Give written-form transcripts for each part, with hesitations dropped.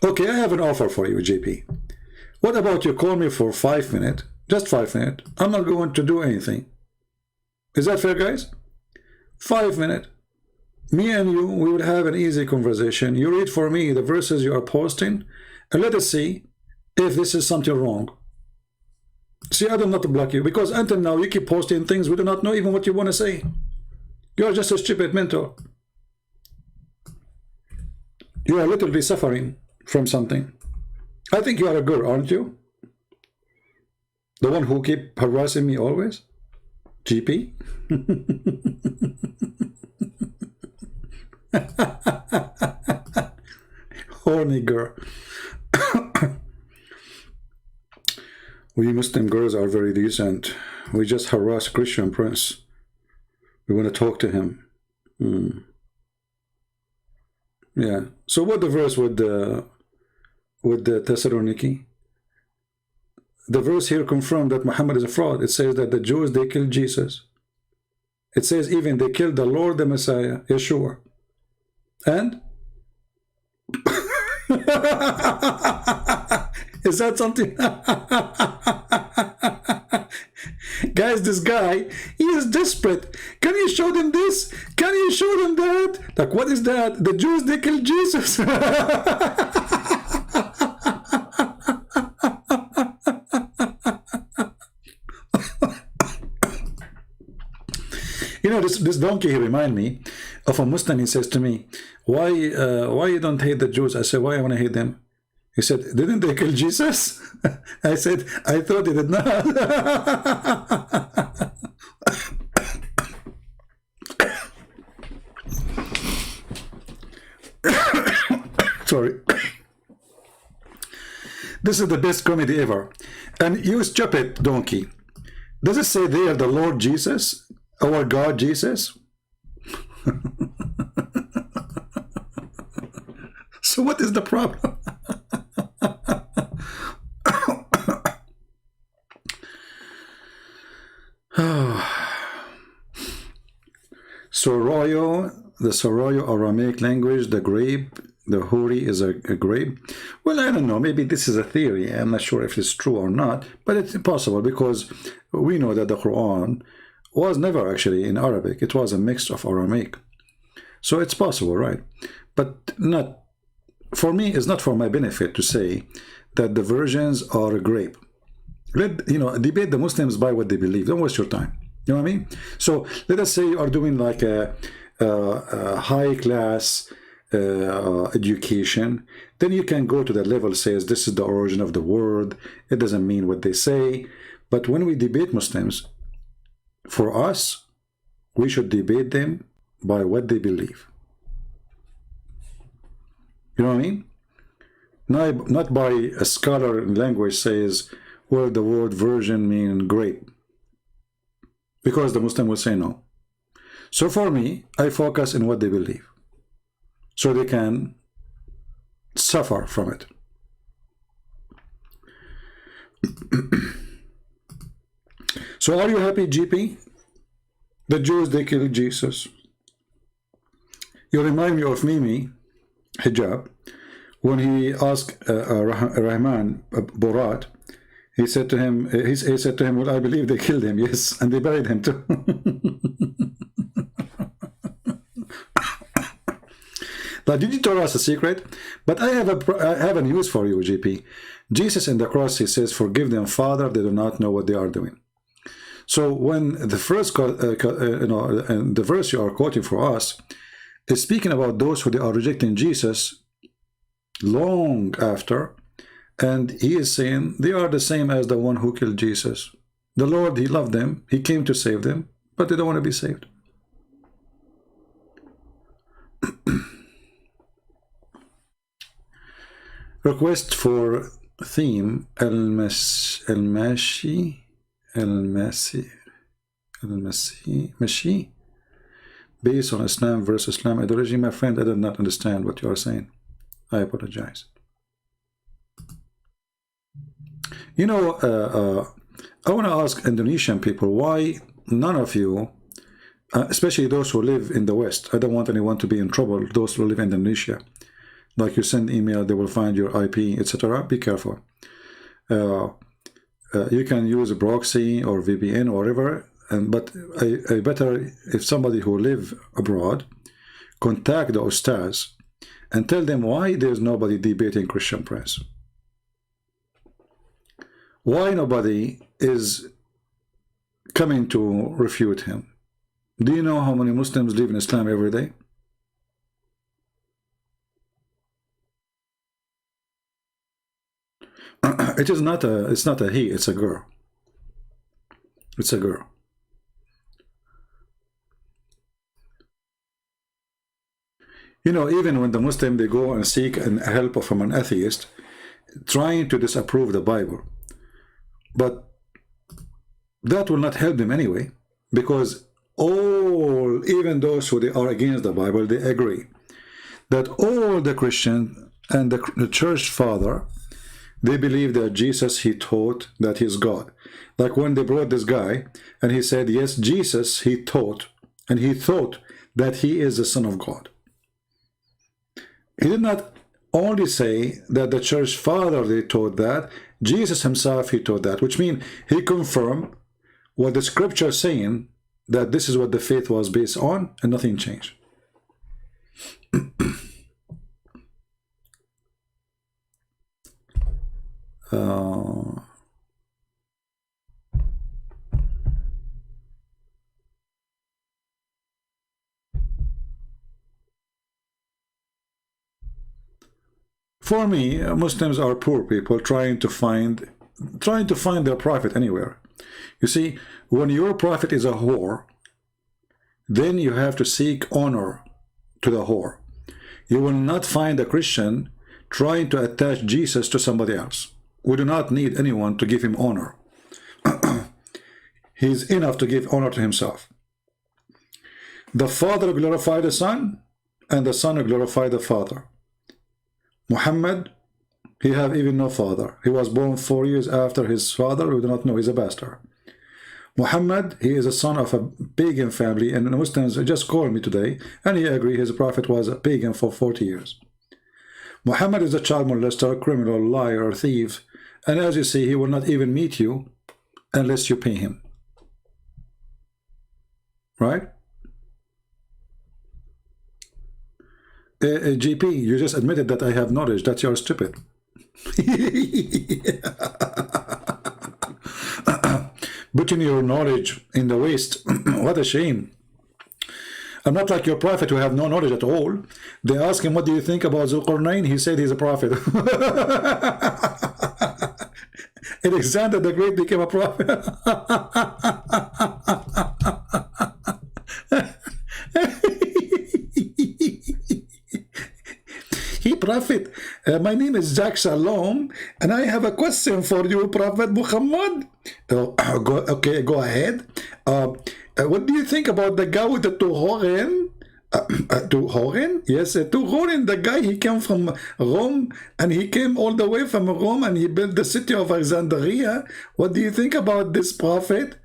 Okay, I have an offer for you, JP. What about you call me for 5 minutes, just 5 minutes? I'm not going to do anything. Is that fair, guys? 5 minutes. Me and you, we would have an easy conversation. You read for me the verses you are posting, and let us see if this is something wrong. See, I do not block you, because until now you keep posting things we do not know even what you want to say. You are just a stupid mentor. You are literally suffering from something. I think you are a girl, aren't you? The one who keep harassing me always? GP? Horny girl. We Muslim girls are very decent. We just harass Christian prince. We want to talk to him. Yeah. So what the verse with the Thessaloniki? The verse here confirmed that Muhammad is a fraud. It says that the Jews, they killed Jesus. It says even they killed the Lord, the Messiah, Yeshua. And? Is that something? Guys, this guy, he is desperate. Can you show them this? Can you show them that? Like, what is that? The Jews, they killed Jesus. You know, this donkey, he remind me of a Muslim. He says to me, why you don't hate the Jews? I said, why I want to hate them? He said, didn't they kill Jesus? I said, I thought they did not. Sorry. This is the best comedy ever. And you stupid donkey. Does it say they are the Lord Jesus? Our God Jesus? So what is the problem? Soroyo, the Soroyo Aramaic language, the grape, the huri is a grape. Well, I don't know. Maybe this is a theory. I'm not sure if it's true or not, but it's possible because we know that the Quran was never actually in Arabic. It was a mix of Aramaic. So it's possible, right? But not, for me, it's not for my benefit to say that the versions are a grape. Debate the Muslims by what they believe. Don't waste your time. You know what I mean? So let us say you are doing like a high class education. Then you can go to that level, says this is the origin of the word. It doesn't mean what they say. But when we debate Muslims, for us, we should debate them by what they believe. You know what I mean? Not by a scholar in language says, well, the word virgin means grape. Because the Muslim will say no. So for me, I focus on what they believe. So they can suffer from it. So are you happy, GP? The Jews, they killed Jesus. You remind me of Mimi, Hijab, when he asked Rahman Borat, he said to him, well, I believe they killed him, yes, and they buried him too. But did you tell us a secret? But I have a news for you, GP. Jesus in the cross, he says, forgive them, Father, they do not know what they are doing. So when the first, the verse you are quoting for us is speaking about those who they are rejecting Jesus long after, and he is saying they are the same as the one who killed Jesus. The Lord, he loved them, he came to save them, but they don't want to be saved. Request for theme Al-Mashi based on Islam versus Islam ideology. My friend, I did not understand what you are saying. I apologize. You know, I want to ask Indonesian people why none of you, especially those who live in the West, I don't want anyone to be in trouble, those who live in Indonesia, Like you send email, they will find your IP, etc. Be careful. You can use a proxy or VPN or whatever, but I better, if somebody who live abroad, contact the ustaz and tell them why there's nobody debating Christian Prince. Why nobody is coming to refute him? Do you know how many Muslims live in Islam every day? It's not a he, it's a girl. It's a girl. You know, even when the Muslim, they go and seek help from an atheist, trying to disapprove the Bible. But that will not help them anyway, because even those who they are against the Bible, they agree that all the Christians and the church father, they believe that Jesus, he taught that he's God. Like when they brought this guy and he said, yes, Jesus, he taught, and he thought that he is the Son of God. He did not only say that the church father, they taught that. Jesus himself, he taught that, which means he confirmed what the scripture is saying, that this is what the faith was based on, and nothing changed. For me, Muslims are poor people trying to find their prophet anywhere. You see, when your prophet is a whore, then you have to seek honor to the whore. You will not find a Christian trying to attach Jesus to somebody else. We do not need anyone to give him honor. He's enough to give honor to himself. The Father glorified the Son, and the Son glorified the Father. Muhammad, he have even no father. He was born 4 years after his father. We do not know, he's a bastard. Muhammad, he is a son of a pagan family, and the Muslims just called me today, and he agreed his prophet was a pagan for 40 years. Muhammad is a child molester, criminal, liar, thief, and as you see, he will not even meet you unless you pay him. Right? GP, you just admitted that I have knowledge, that you're stupid. Putting your knowledge in the waste. What a shame. I'm not like your prophet who have no knowledge at all. They ask him, what do you think about Zulqarnain? He said he's a prophet. Alexander the Great became a prophet. He prophet, my name is Jack Shalom, and I have a question for you, Prophet Muhammad. Okay, go ahead. What do you think about the guy with the two horn? Two horn? Yes, two horn. The guy, he came from Rome, and he came all the way from Rome, and he built the city of Alexandria. What do you think about this prophet?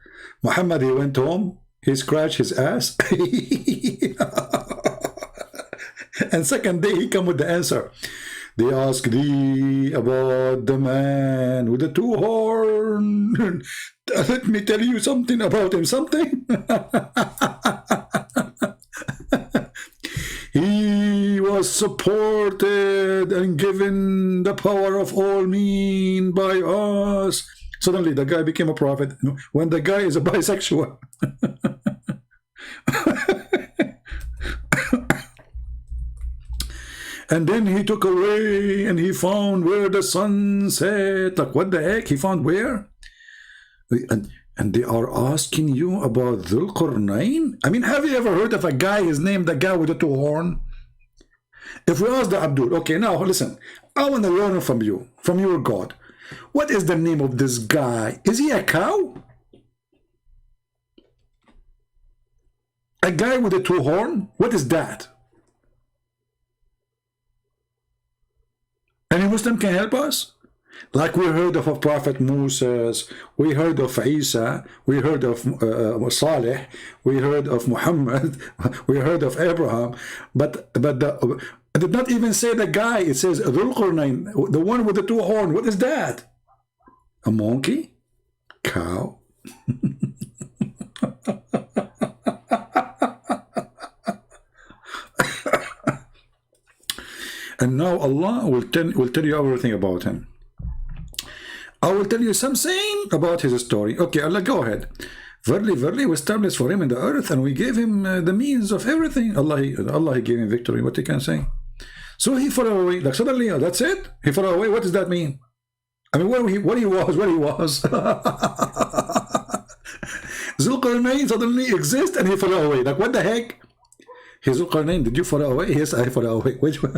Muhammad, he went home, he scratched his ass. And second day, he come with the answer. They ask thee about the man with the two horns. Let me tell you something about him. Something. He was supported and given the power of all mean by us. Suddenly, the guy became a prophet. When the guy is a bisexual. And then he took away and he found where the sun set. Like, what the heck? He found where? And they are asking you about Zulqarnain? I mean, have you ever heard of a guy, his name, the guy with the two horn? If we ask the Abdul, okay, now listen, I want to learn from you, from your God. What is the name of this guy? Is he a cow? A guy with a two horn? What is that? Any Muslim can help us? Like we heard of Prophet Moses, we heard of Isa, we heard of Saleh, we heard of Muhammad, we heard of Abraham, but it did not even say the guy. It says Dhul Qarnayn, the one with the two horns. What is that? A monkey? Cow? And now Allah will tell you everything about him. I will tell you something about his story. Okay, Allah, go ahead. Verily, verily, we established for him in the earth, and we gave him the means of everything. Allah, he gave him victory. What you can say? So he fell away. Like suddenly, that's it. He fell away. What does that mean? I mean, what he was. Zulqarnain suddenly exists, and he fell away. Like what the heck? Hey, Zulqarnain, did you fall away? Yes, I fell away. Which one?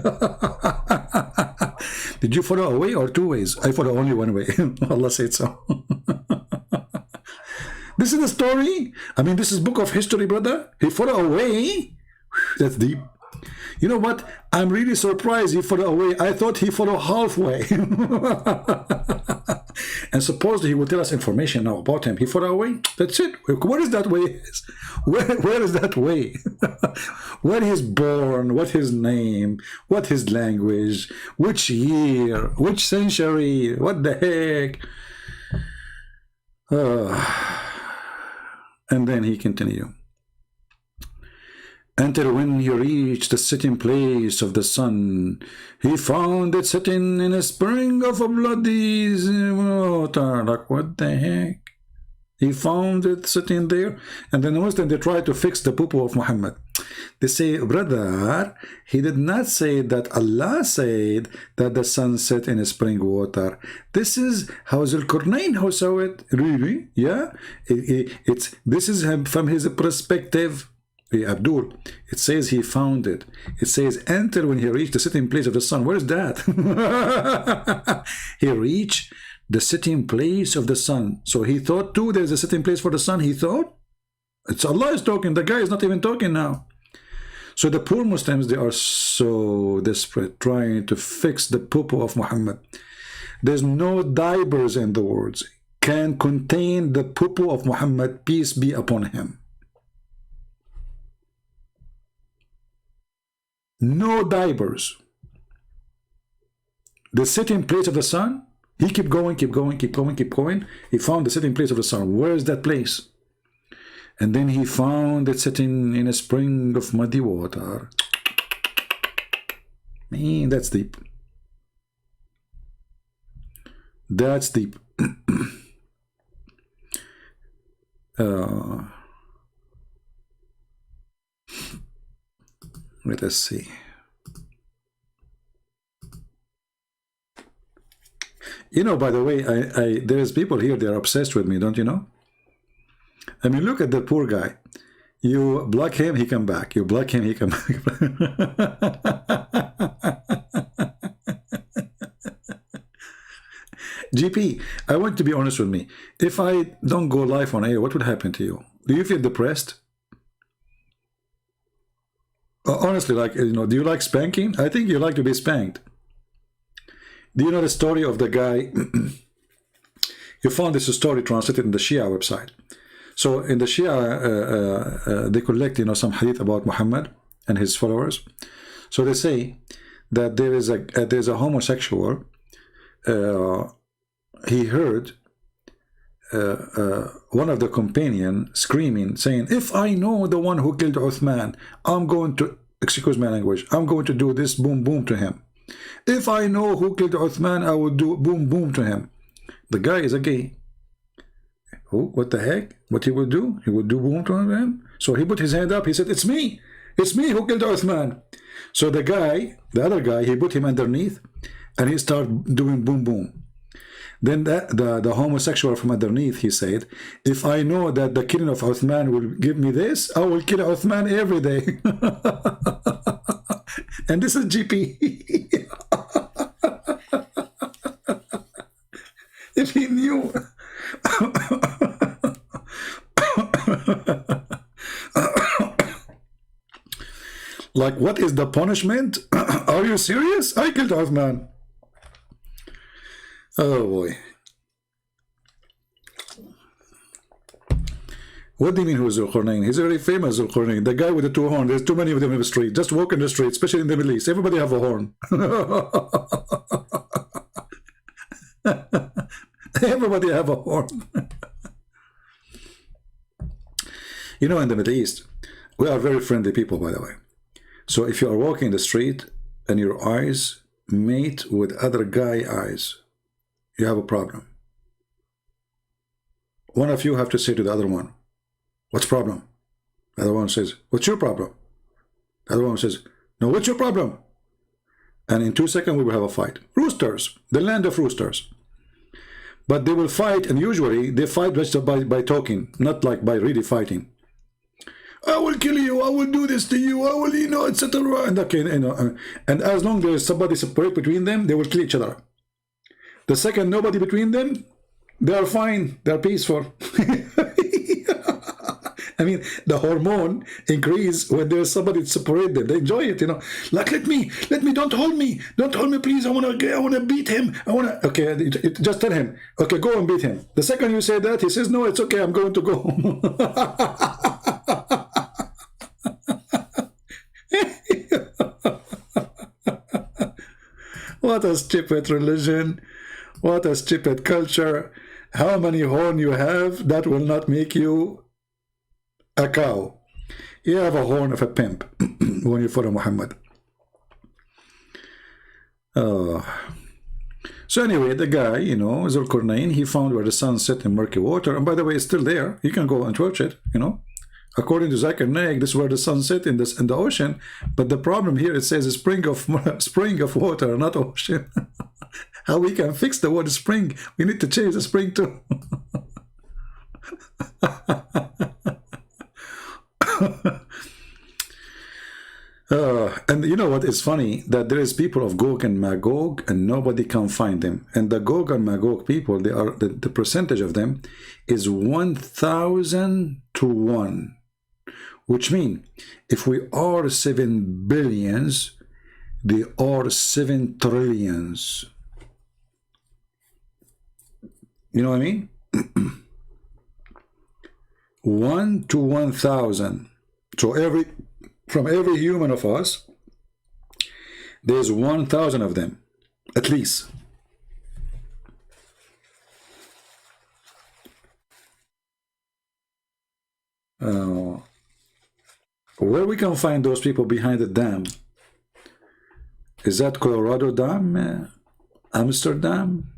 Did you fall away or two ways? I fall only one way. Allah said so. This is the story. I mean, this is book of history, brother. He fell away. That's deep. You know what? I'm really surprised he fell away. I thought he fell halfway. And supposedly he will tell us information now about him. He fell away. That's it. Where is that way? Where is that way? Where he's born, what his name, what his language, which year, which century, what the heck? And then he continued. Until when he reached the sitting place of the sun, he found it sitting in a spring of a bloody water. Like, what the heck? He found it sitting there. And then the Muslims, they try to fix the poo-poo of Muhammad. They say, brother, he did not say that Allah said that the sun set in a spring water. This is how Zulqarnain who saw it. Really? Yeah? This is from his perspective. Abdul, it says he found it. It says enter when he reached the sitting place of the sun. Where is that? He reached the sitting place of the sun. So he thought too there's a sitting place for the sun. He thought it's Allah is talking. The guy is not even talking now. So the poor Muslims, they are so desperate trying to fix the poo-poo of Muhammad. There's no diapers in the words can contain the poo-poo of Muhammad, peace be upon him. No diapers. The sitting place of the sun, he kept going. He found the sitting place of the sun. Where is that place? And then he found it sitting in a spring of muddy water. Man, that's deep. That's deep. Let us see. You know, by the way, there's people here, they're obsessed with me, don't you know? I mean, look at the poor guy. You block him, he come back. You block him, he come back. GP, I want to be honest with me. If I don't go live on air, what would happen to you? Do you feel depressed? Honestly, like, you know, do you like spanking? I think you like to be spanked. Do you know the story of the guy? You found this story translated in the Shia website. So in the Shia, they collect, you know, some hadith about Muhammad and his followers. So they say that there's a homosexual. He heard one of the companion screaming, saying, if I know the one who killed Uthman, I'm going to, excuse my language, I'm going to do this boom boom to him. If I know who killed Uthman, I will do boom boom to him. The guy is a gay. Oh, what the heck? What he will do? He will do boom to him. So he put his hand up. He said, it's me who killed Uthman. So the guy, the other guy, he put him underneath and he started doing boom boom. Then the homosexual from underneath, he said, if I know that the killing of Uthman will give me this, I will kill Uthman every day. And this is GP. If he knew. Like, what is the punishment? Are you serious? I killed Uthman. Oh boy. What do you mean who's Zulqarnain? He's a very famous Zulqarnain. The guy with the two horns. There's too many of them in the street. Just walk in the street, especially in the Middle East. Everybody have a horn. Everybody have a horn. You know, in the Middle East, we are very friendly people, by the way. So if you are walking the street and your eyes meet with other guy eyes, you have a problem. One of you have to say to the other one, what's the problem? The other one says, what's your problem? The other one says, no, what's your problem? And in 2 seconds we will have a fight. Roosters, the land of roosters. But they will fight, and usually they fight just by talking, not like by really fighting. I will kill you, I will do this to you, I will, you know, etc. And okay, you know, and as long as there is somebody separate between them, they will kill each other. The second nobody between them, they are fine, they are peaceful. I mean, the hormone increase when there's somebody to separate them. They enjoy it, you know. Like, let me, don't hold me, please. I wanna beat him. Okay, just tell him. Okay, go and beat him. The second you say that, he says, no, it's okay. I'm going to go. What a stupid religion. What a stupid culture. How many horn you have, that will not make you a cow. You have a horn of a pimp when you follow Muhammad. So anyway, the guy, you know, Zulqarnain, he found where the sun set in murky water. And by the way, it's still there. You can go and watch it, you know. According to Zakir, Naik, this is where the sun set in the ocean. But the problem here, it says a spring of water, not ocean. How we can fix the word spring? We need to change the spring too. And you know what is funny? That there is people of Gog and Magog and nobody can find them. And the Gog and Magog people, they are the percentage of them is 1,000 to 1. Which means if we are 7 billions, they are 7 trillions. You know what I mean? 1 to 1,000. So from every human of us, there's 1,000 of them, at least. Where we can find those people behind the dam? Is that Colorado Dam? Amsterdam?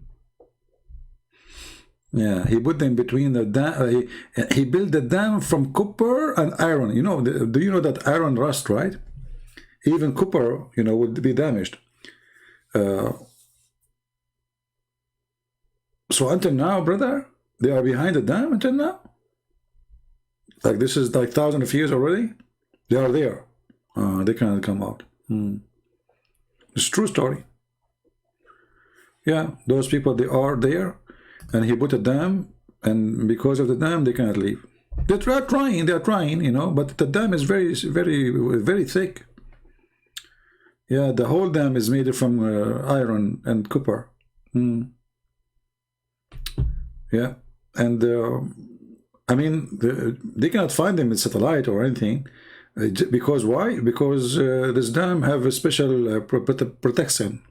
Yeah, he put them between the dam. He built the dam from copper and iron. You know, do you know that iron rust, right? Even copper, you know, would be damaged. So until now, brother, they are behind the dam until now. Like this is like thousands of years already. They are there. They cannot come out. It's a true story. Yeah, those people, they are there. And he put a dam, and because of the dam, they cannot leave. They're trying, you know, but the dam is very, very, very thick. Yeah, the whole dam is made from iron and copper. Yeah, and I mean, they cannot find them in satellite or anything. Because why? Because this dam have a special protection.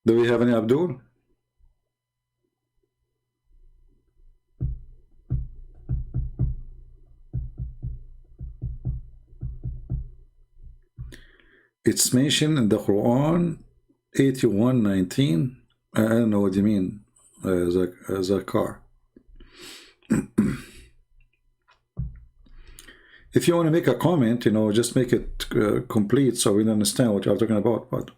Do we have any Abdul? It's mentioned in the Quran 81:19. I don't know what you mean, Zakir. If you want to make a comment, you know, just make it complete so we understand what you're talking about. But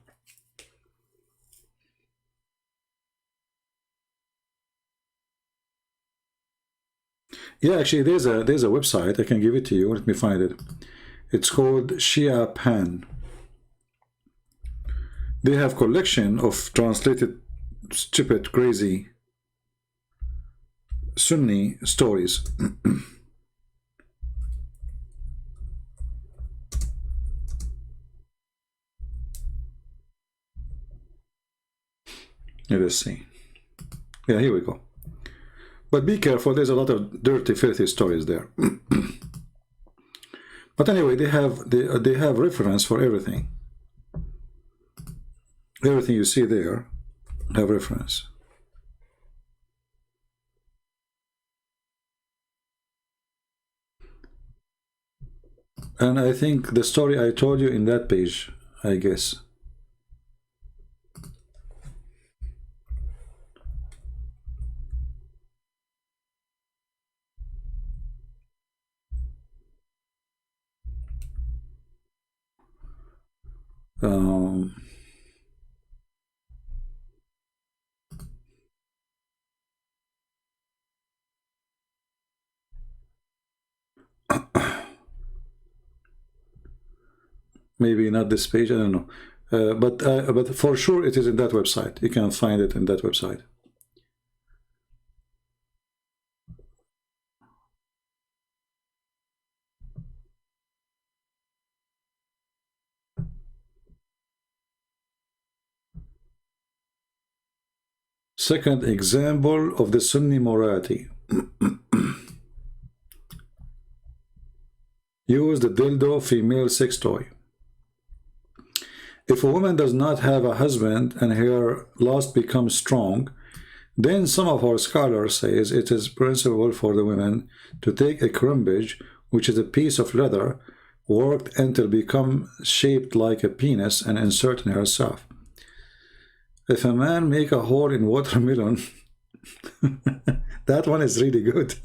yeah, actually, there's a website. I can give it to you. Let me find it. It's called Shihab. They have collection of translated stupid, crazy Sunni stories. Let us see. Yeah, here we go. But be careful, there's a lot of dirty, filthy stories there. But anyway, they have reference for everything. Everything you see there have reference. And I think the story I told you in that page, I guess. Maybe not this page, I don't know. But for sure it is in that website. You can find it in that website. Second example of the Sunni morality. Use the dildo female sex toy. If a woman does not have a husband and her lust becomes strong, then some of our scholars says it is permissible for the women to take a crumbage, which is a piece of leather, worked until become shaped like a penis, and insert in herself. If a man make a hole in watermelon, that one is really good.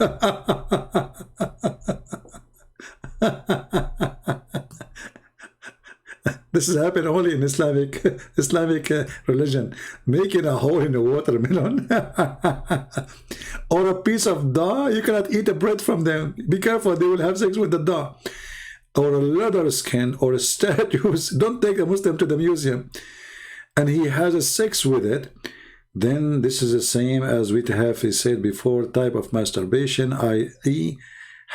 This has happened only in Islamic religion. Making a hole in a watermelon or a piece of dough, you cannot eat the bread from them. Be careful, they will have sex with the dough. Or a leather skin or a statues. Don't take a Muslim to the museum. And he has a sex with it. Then this is the same as we have said before, type of masturbation, i.e.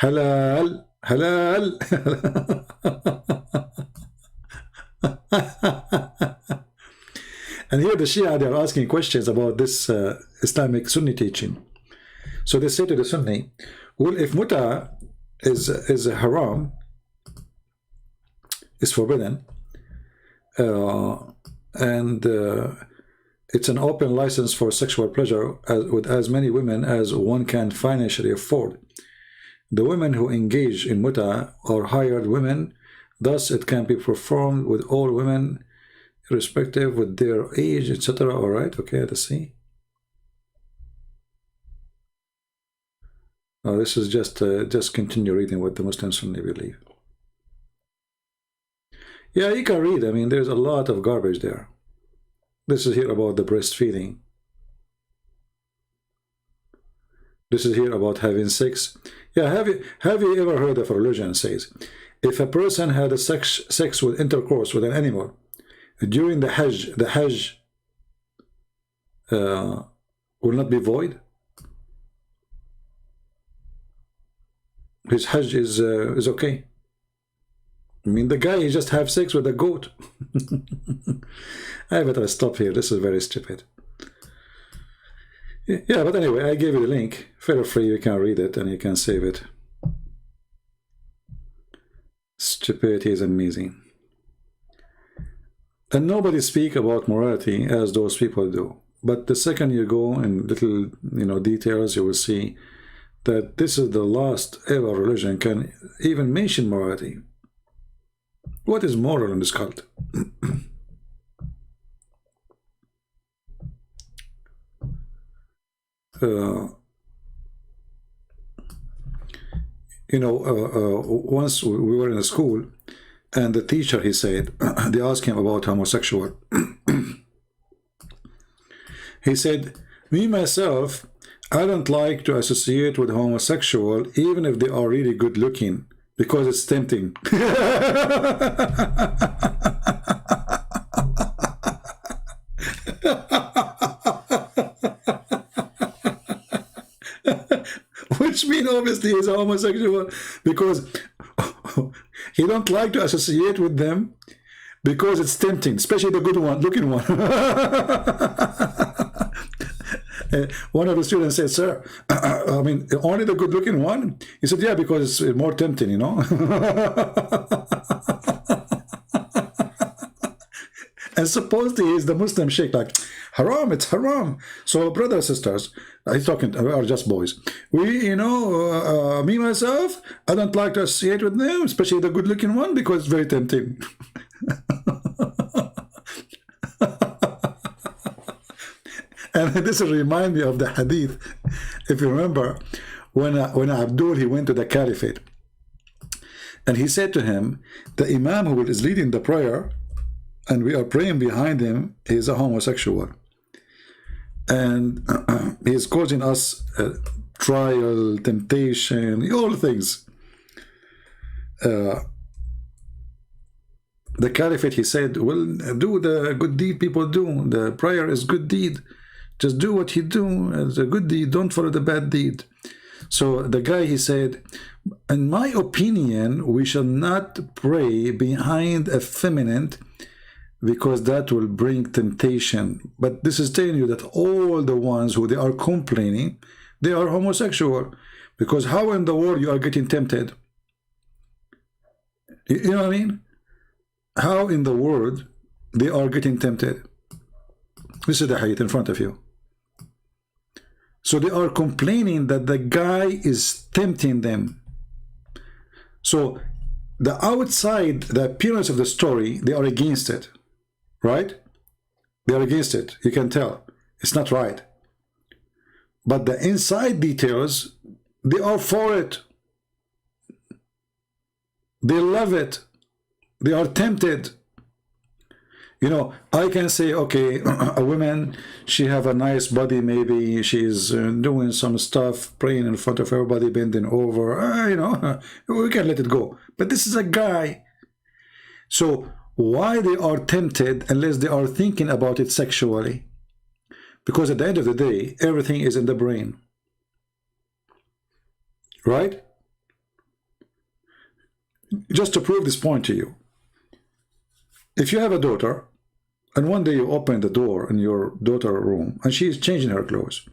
halal. Halal. And here the Shia, they are asking questions about this Islamic Sunni teaching. So they say to the Sunni, well, if muta is haram, is forbidden, and it's an open license for sexual pleasure with as many women as one can financially afford. The women who engage in muta are hired women. Thus, it can be performed with all women, irrespective with their age, etc. All right, okay, let's see. Oh, this is just continue reading what the Muslims Sunni believe. Yeah, you can read. I mean, there's a lot of garbage there. This is here about the breastfeeding. This is here about having sex. Yeah, have you ever heard of a religion says, if a person had a sex with intercourse with an animal during the Hajj will not be void? His Hajj is okay. I mean, the guy, he just have sex with a goat. I better stop here. This is very stupid. Yeah, but anyway, I gave you the link. Feel free, you can read it and you can save it. Stupidity is amazing. And nobody speak about morality as those people do. But the second you go in little, details, you will see that this is the last ever religion can even mention morality. What is moral in this cult? Once we were in a school, and the teacher, he said, they asked him about homosexual. He said, me, myself, I don't like to associate with homosexual, even if they are really good looking, because it's tempting. mean, obviously he's a homosexual because he don't like to associate with them because it's tempting, especially the good one, looking one. One of the students said, "Sir, I mean, only the good-looking one?" He said, "Yeah, because it's more tempting, you know." And supposedly he's the Muslim sheikh, like, haram, it's haram. So, brothers and sisters, he's talking, are just boys. We, you know, me, myself, I don't like to associate with them, especially the good-looking one, because it's very tempting. And this will remind me of the hadith. If you remember, when Abdul, he went to the caliphate, and he said to him, the imam who is leading the prayer, and we are praying behind him, is a homosexual. And he's causing us trial, temptation, all things. The caliphate, he said, well, do the good deed people do. The prayer is good deed. Just do what you do as a good deed. Don't follow the bad deed. So the guy, he said, in my opinion, we shall not pray behind a feminine because that will bring temptation. But this is telling you that all the ones who they are complaining, they are homosexual. Because how in the world you are getting tempted? You know what I mean? How in the world they are getting tempted? This is the hadith in front of you. So they are complaining that the guy is tempting them. So the outside, the appearance of the story, they are against it, right? They are against it. You can tell. It's not right. But the inside details, they are for it. They love it. They are tempted. You know, I can say, okay, a woman, she have a nice body, maybe she's doing some stuff, praying in front of everybody, bending over, you know, we can let it go. But this is a guy. So why they are tempted unless they are thinking about it sexually? Because at the end of the day, everything is in the brain. Right? Just to prove this point to you. If you have a daughter, and one day you open the door in your daughter's room, and she is changing her clothes,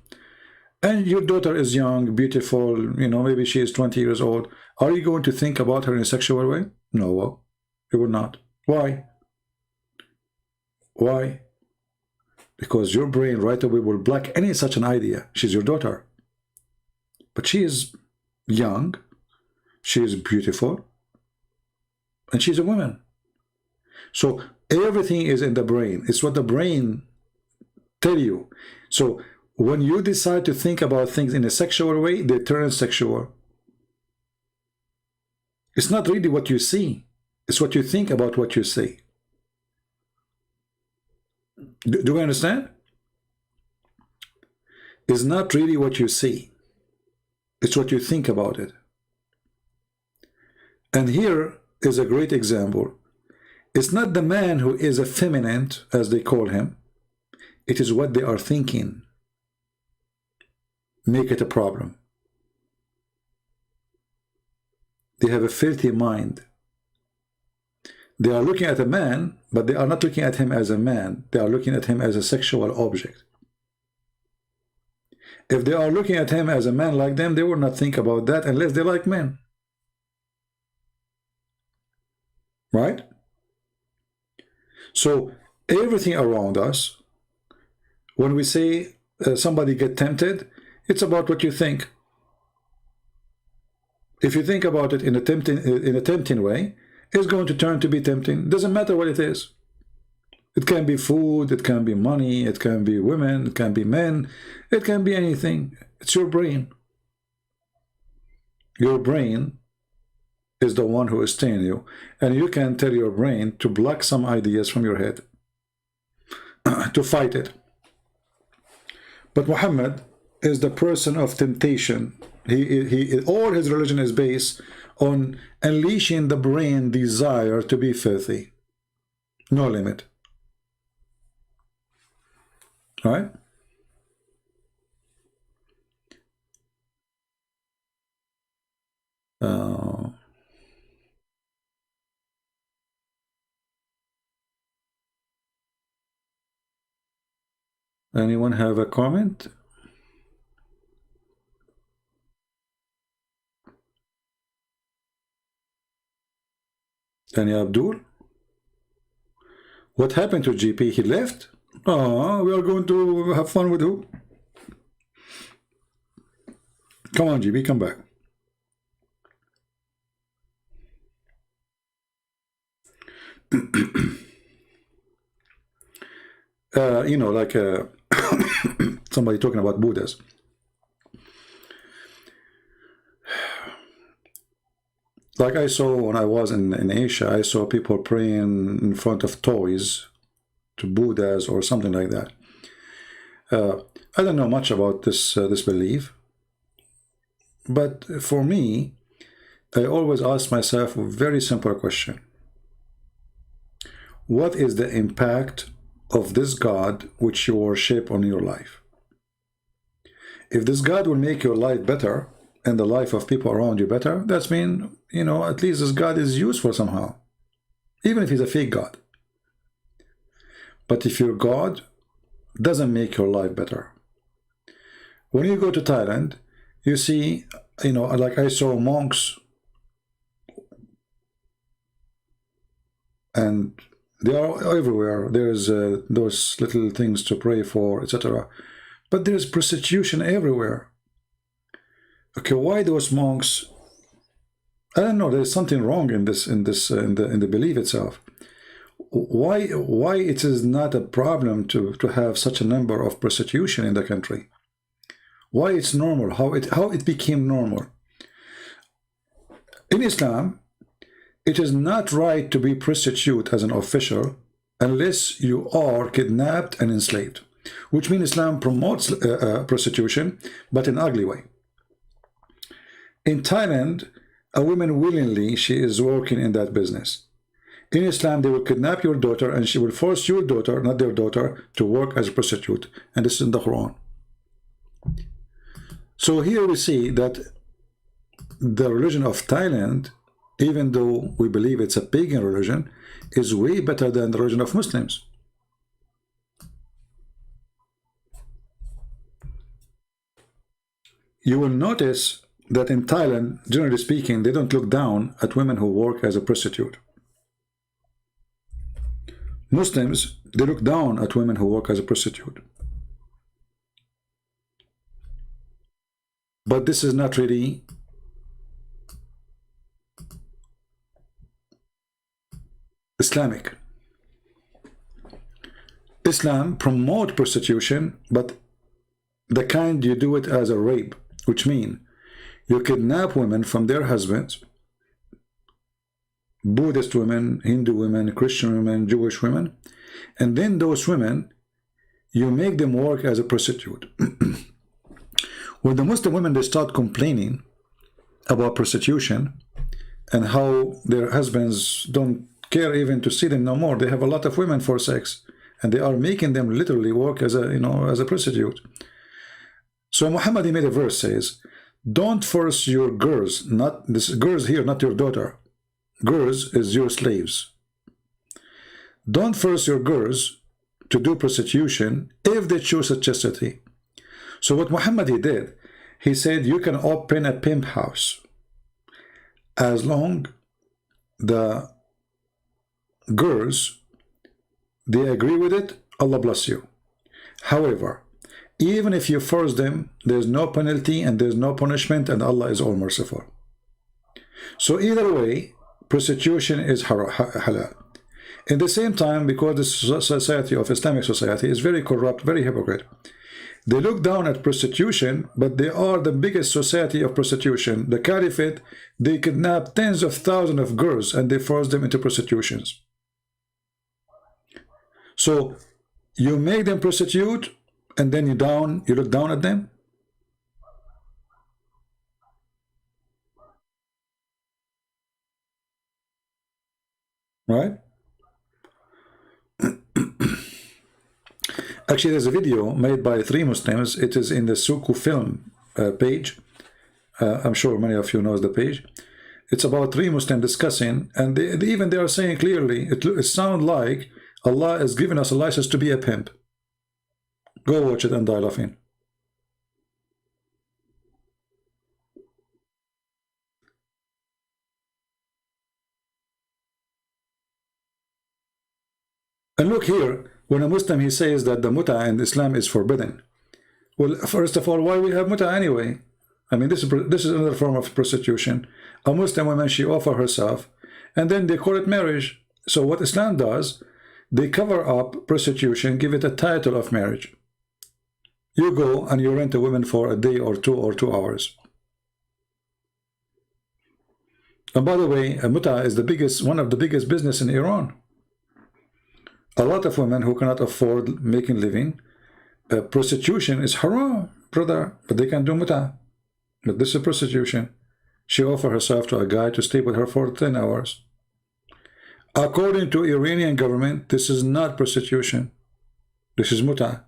and your daughter is young, beautiful, you know, maybe she is 20 years old, are you going to think about her in a sexual way? No, you will not. Why? Why? Because your brain right away will block any such an idea. She's your daughter. But she is young, she is beautiful, and she's a woman. So everything is in the brain. It's what the brain tell you. So when you decide to think about things in a sexual way, they turn sexual. It's not really what you see. It's what you think about what you see. Do you understand? It's not really what you see. It's what you think about it. And here is a great example. It's not the man who is effeminate, as they call him. It is what they are thinking. Make it a problem. They have a filthy mind. They are looking at a man, but they are not looking at him as a man. They are looking at him as a sexual object. If they are looking at him as a man like them, they will not think about that unless they like men. Right? So everything around us, when we say somebody get tempted, it's about what you think. If you think about it in a tempting way, it's going to turn to be tempting. Doesn't matter what it is. It can be food, it can be money, it can be women, it can be men, it can be anything. It's your brain. Your brain is the one who is staying you, and you can tell your brain to block some ideas from your head, to fight it. But Muhammad is the person of temptation. All his religion is based on unleashing the brain desire to be filthy. No limit. All right? Uh, anyone have a comment? Any Abdul? What happened to GP? He left? Oh, we are going to have fun with who? Come on, GP, come back. You know, like somebody talking about Buddhas. Like I saw when I was in Asia, I saw people praying in front of toys to Buddhas or something like that. I don't know much about this belief, but for me, I always ask myself a very simple question. What is the impact of this God which you worship on your life? If this God will make your life better and the life of people around you better, that's mean, you know, at least this God is useful somehow, even if he's a fake God. But if your God doesn't make your life better, when you go to Thailand, you see, you know, like I saw monks, and they are everywhere. There's those little things to pray for, etc. But there's prostitution everywhere. Okay, why those monks? I don't know. There's something wrong in the belief itself. Why it is not a problem to have such a number of prostitution in the country? Why it's normal? How it became normal? In Islam, it is not right to be prostitute as an official unless you are kidnapped and enslaved, which means Islam promotes prostitution, but in an ugly way. In Thailand, a woman willingly, she is working in that business. In Islam, they will kidnap your daughter and she will force your daughter, not their daughter, to work as a prostitute. And this is in the Quran. So here we see that the religion of Thailand, even though we believe it's a pagan religion, is way better than the religion of Muslims. You will notice that in Thailand, generally speaking, they don't look down at women who work as a prostitute. Muslims, they look down at women who work as a prostitute. But this is not really Islamic. Islam promotes prostitution, but the kind you do it as a rape, which means you kidnap women from their husbands, Buddhist women, Hindu women, Christian women, Jewish women, and then those women, you make them work as a prostitute. When the Muslim women, they start complaining about prostitution and how their husbands don't care even to see them no more, they have a lot of women for sex, and they are making them literally work as a, you know, as a prostitute. So Muhammad, he made a verse, says, don't force your girls, not this girls here, not your daughter. Girls is your slaves. Don't force your girls to do prostitution if they choose chastity. So what Muhammad, he did, he said you can open a pimp house as long the girls, they agree with it, Allah bless you. However, even if you force them, there's no penalty and there's no punishment, and Allah is all merciful. So either way, prostitution is halal. In the same time, because the society of Islamic society is very corrupt, very hypocrite, they look down at prostitution, but they are the biggest society of prostitution. The Caliphate, they kidnap tens of thousands of girls and they force them into prostitutions. So you make them prostitute, and then you look down at them. Right? Actually, there's a video made by 3 Muslims. It is in the Suku film page. I'm sure many of you knows the page. It's about three Muslims discussing, and they are saying clearly, it sounds like Allah is giving us a license to be a pimp. Go watch it and die laughing. And look here, when a Muslim, he says that the muta in Islam is forbidden. Well, first of all, why we have muta anyway? I mean, this is another form of prostitution. A Muslim woman, she offers herself, and then they call it marriage. So what Islam does, they cover up prostitution, give it a title of marriage. You go and you rent a woman for a day or 2 hours. And by the way, a muta is one of the biggest business in Iran. A lot of women who cannot afford making living, prostitution is haram, brother, but they can do muta. But this is prostitution. She offers herself to a guy to stay with her for 10 hours. According to Iranian government, this is not prostitution. This is muta.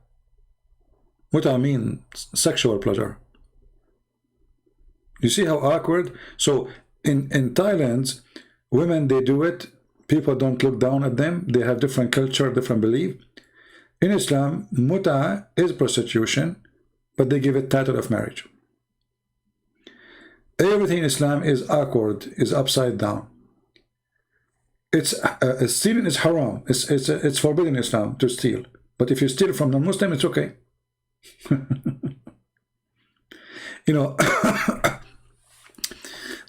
Muta means sexual pleasure. You see how awkward? So in Thailand, women, they do it. People don't look down at them. They have different culture, different belief. In Islam, muta is prostitution, but they give it title of marriage. Everything in Islam is awkward, is upside down. It's stealing is haram. It's forbidden in Islam to steal. But if you steal from non-Muslim, it's okay. You know,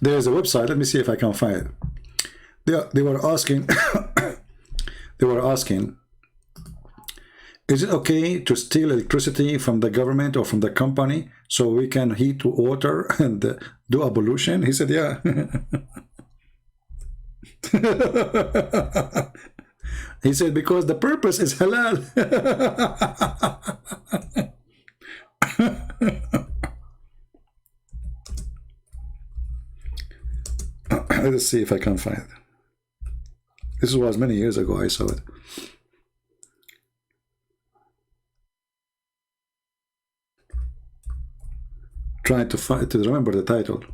there's a website. Let me see if I can find it. They were asking, they were asking, is it okay to steal electricity from the government or from the company so we can heat water and do ablution? He said, yeah. He said, because the purpose is halal. Let's see if I can find it. This was many years ago, I saw it. Trying to remember the title.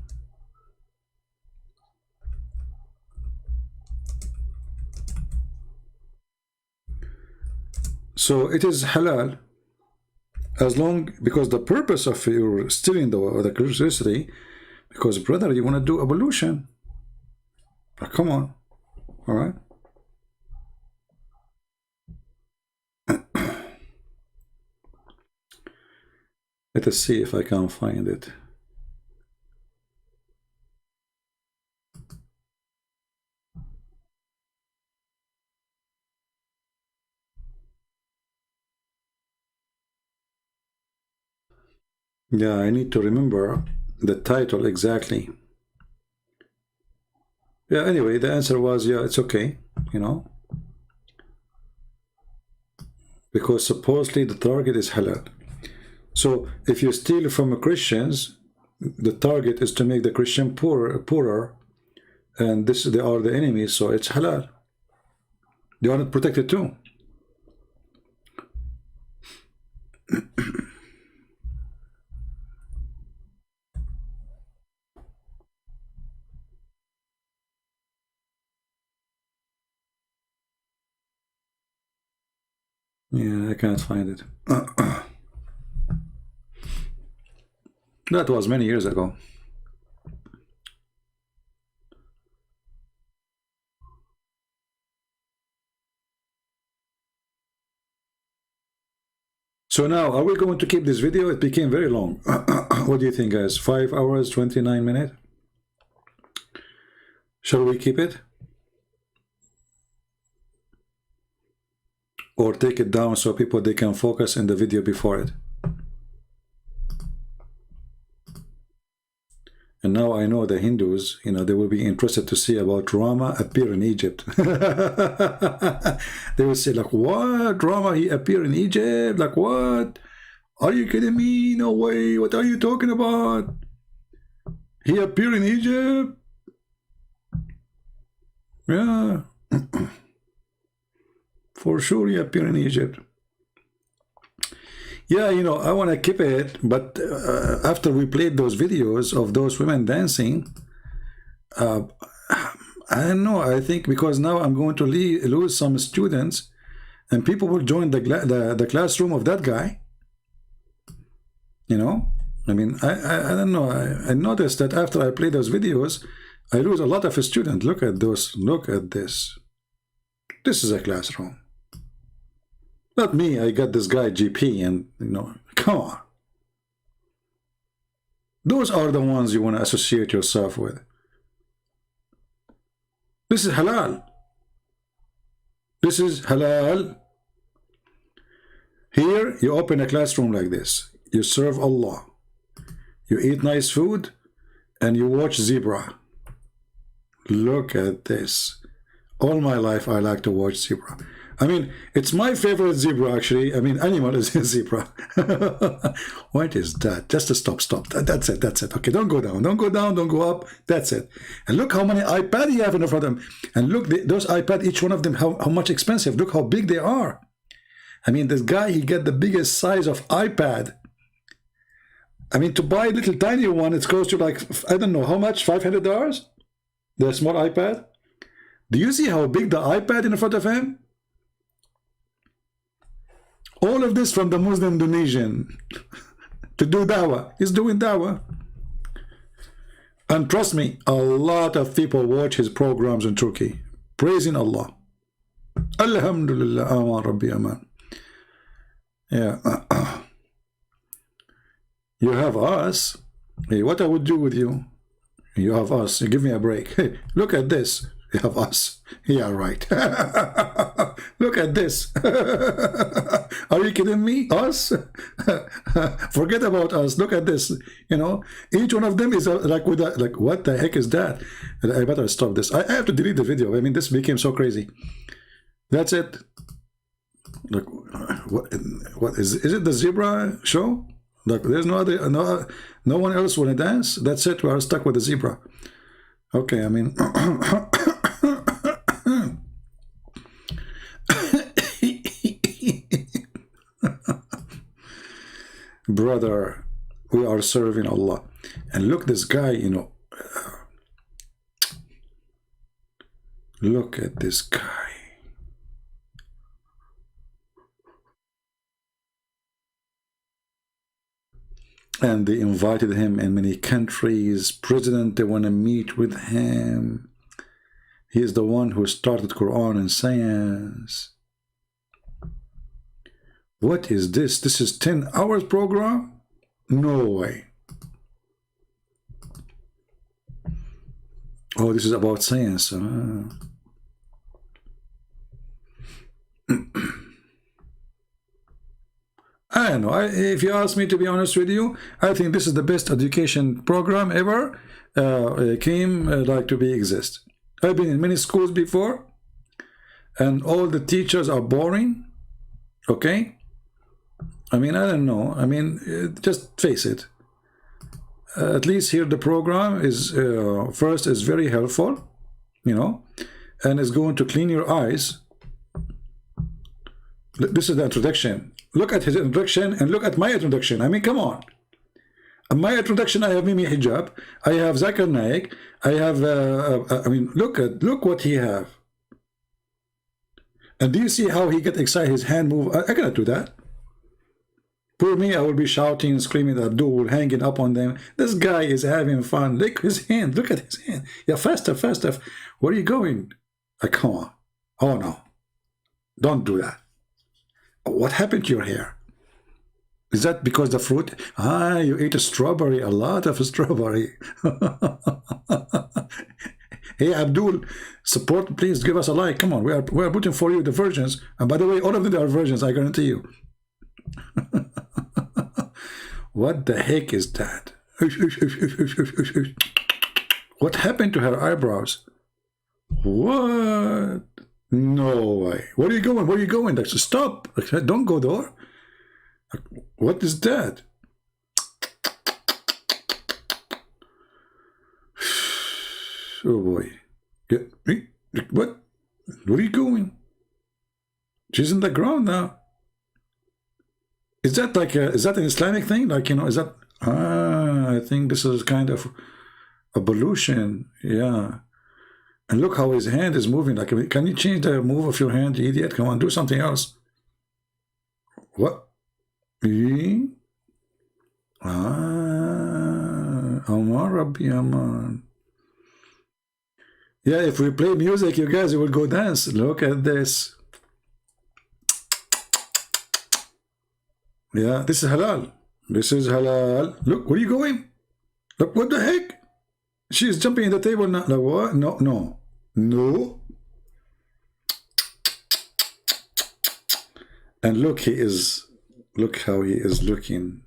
So it is halal as long, because the purpose of your stealing the electricity, because brother, you want to do ablution. Oh, come on, all right. Let us see if I can find it. Yeah, I need to remember the title exactly. Yeah, anyway, the answer was, yeah, it's okay, you know, because supposedly the target is halal. So if you steal from Christians, the target is to make the Christian poorer, and they are the enemies, so it's halal. They are not protected too. Yeah, I can't find it. That was many years ago. So now, are we going to keep this video? It became very long. What do you think, guys? 5 hours, 29 minutes? Shall we keep it? Or take it down so people, they can focus in the video before it? And now I know the Hindus, you know, they will be interested to see about Rama appear in Egypt. They will say, like, what? Rama, he appeared in Egypt? Like, what? Are you kidding me? No way. What are you talking about? He appeared in Egypt? Yeah. For sure he appeared in Egypt. Yeah, you know, I want to keep it, but after we played those videos of those women dancing, uh, I don't know. I think because now I'm going to lose some students, and people will join the classroom of that guy. You know, I mean, I don't know. I noticed that after I play those videos, I lose a lot of students. Look at those. Look at this. This is a classroom. Not me. I got this guy GP, and you know, come on. Those are the ones you want to associate yourself with. This is halal. This is halal. Here, you open a classroom like this. You serve Allah. You eat nice food, and you watch zebra. Look at this. All my life, I like to watch zebra. I mean, it's my favorite zebra, actually. I mean, animal is a zebra. What is that? Just a stop. That's it. That's it. Okay, don't go down. Don't go down. Don't go up. That's it. And look how many iPads you have in front of them. And look, those iPads, each one of them, how much expensive. Look how big they are. I mean, this guy, he get the biggest size of iPad. I mean, to buy a little tiny one, it's close to like, I don't know, how much? $500? The small iPad? Do you see how big the iPad in front of him? All of this from the Muslim Indonesian to do dawah. He's doing dawah. And trust me, a lot of people watch his programs in Turkey, praising Allah. Alhamdulillah, aman rabbi aman. Yeah. You have us. Hey, what I would do with you? You have us. You give me a break. Hey, look at this. You have us. Yeah, right. Look at this. Are you kidding me? Us? Forget about us. Look at this. You know, each one of them is like with a, like, what the heck is that? I better stop this. I have to delete the video. I mean, this became so crazy. That's it. Like, what is it? The zebra show? Like, there's no other, no one else want to dance. That's it. We are stuck with the zebra. Okay, I mean. Brother, we are serving Allah. And look, this guy, you know, look at this guy. And they invited him in many countries. President, they want to meet with him. He is the one who started Quran and science. What is this? This is 10 hours program? No way. Oh, this is about science. I don't know. If you ask me, to be honest with you, I think this is the best education program ever came like to be exist. I've been in many schools before, and all the teachers are boring. Okay. I mean, I don't know. I mean, just face it. At least here the program is first is very helpful, you know, and is going to clean your eyes. This is the introduction. Look at his introduction and look at my introduction. I mean, come on. In my introduction, I have Mimi Hijab. I have Zakir Naik. I have. I mean, look what he have. And do you see how he get excited? His hand move. I cannot do that. Poor me, I will be shouting and screaming at Abdul, hanging up on them. This guy is having fun. Look his hand. Look at his hand. Yeah, faster, faster. Where are you going? Come on. Oh no! Don't do that. What happened to your hair? Is that because the fruit? Ah, you ate a strawberry, a lot of strawberry. Hey, Abdul, support, please give us a like. Come on, we are putting for you the versions. And by the way, all of them are versions, I guarantee you. What the heck is that? What happened to her eyebrows? What? No way. Where are you going? Where are you going? Like, stop. Don't go there. What is that? Oh boy. What? Where are you going? She's in the ground now. Is that like is that an Islamic thing? Like, you know, is that I think this is kind of Evolution, yeah. And look how his hand is moving. Like, can you change the move of your hand, you idiot? Come on, do something else. What? Aman Rabbi Aman. Yeah, if we play music, you guys, you will go dance. Look at this. Yeah, this is halal. This is halal. Look, where are you going? Look, what the heck? She's jumping in the table now. Like, what? No, no. No. And look, he is, look how he is looking.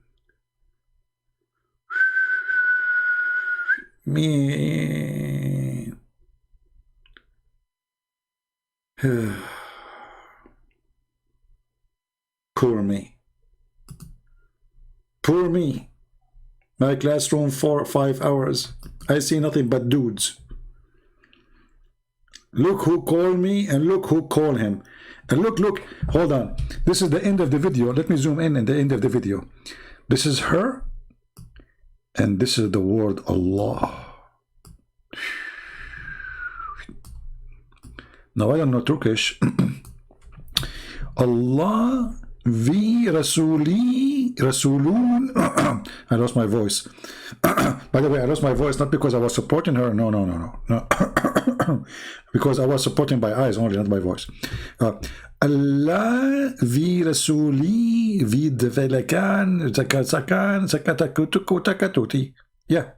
Man. Poor me. Poor me. My classroom 4 or 5 hours. I see nothing but dudes. Look who called me and look who called him. And look, hold on. This is the end of the video. Let me zoom in at the end of the video. This is her. And this is the word Allah. Now, I don't know Turkish. Allah vi Rasuli Rasulun. I lost my voice. By the way, I lost my voice not because I was supporting her. No. Because I was supporting my eyes only, not my voice. Allah vi Rasuli vid velakan zakatakan zakatakutukutatuti. Yeah.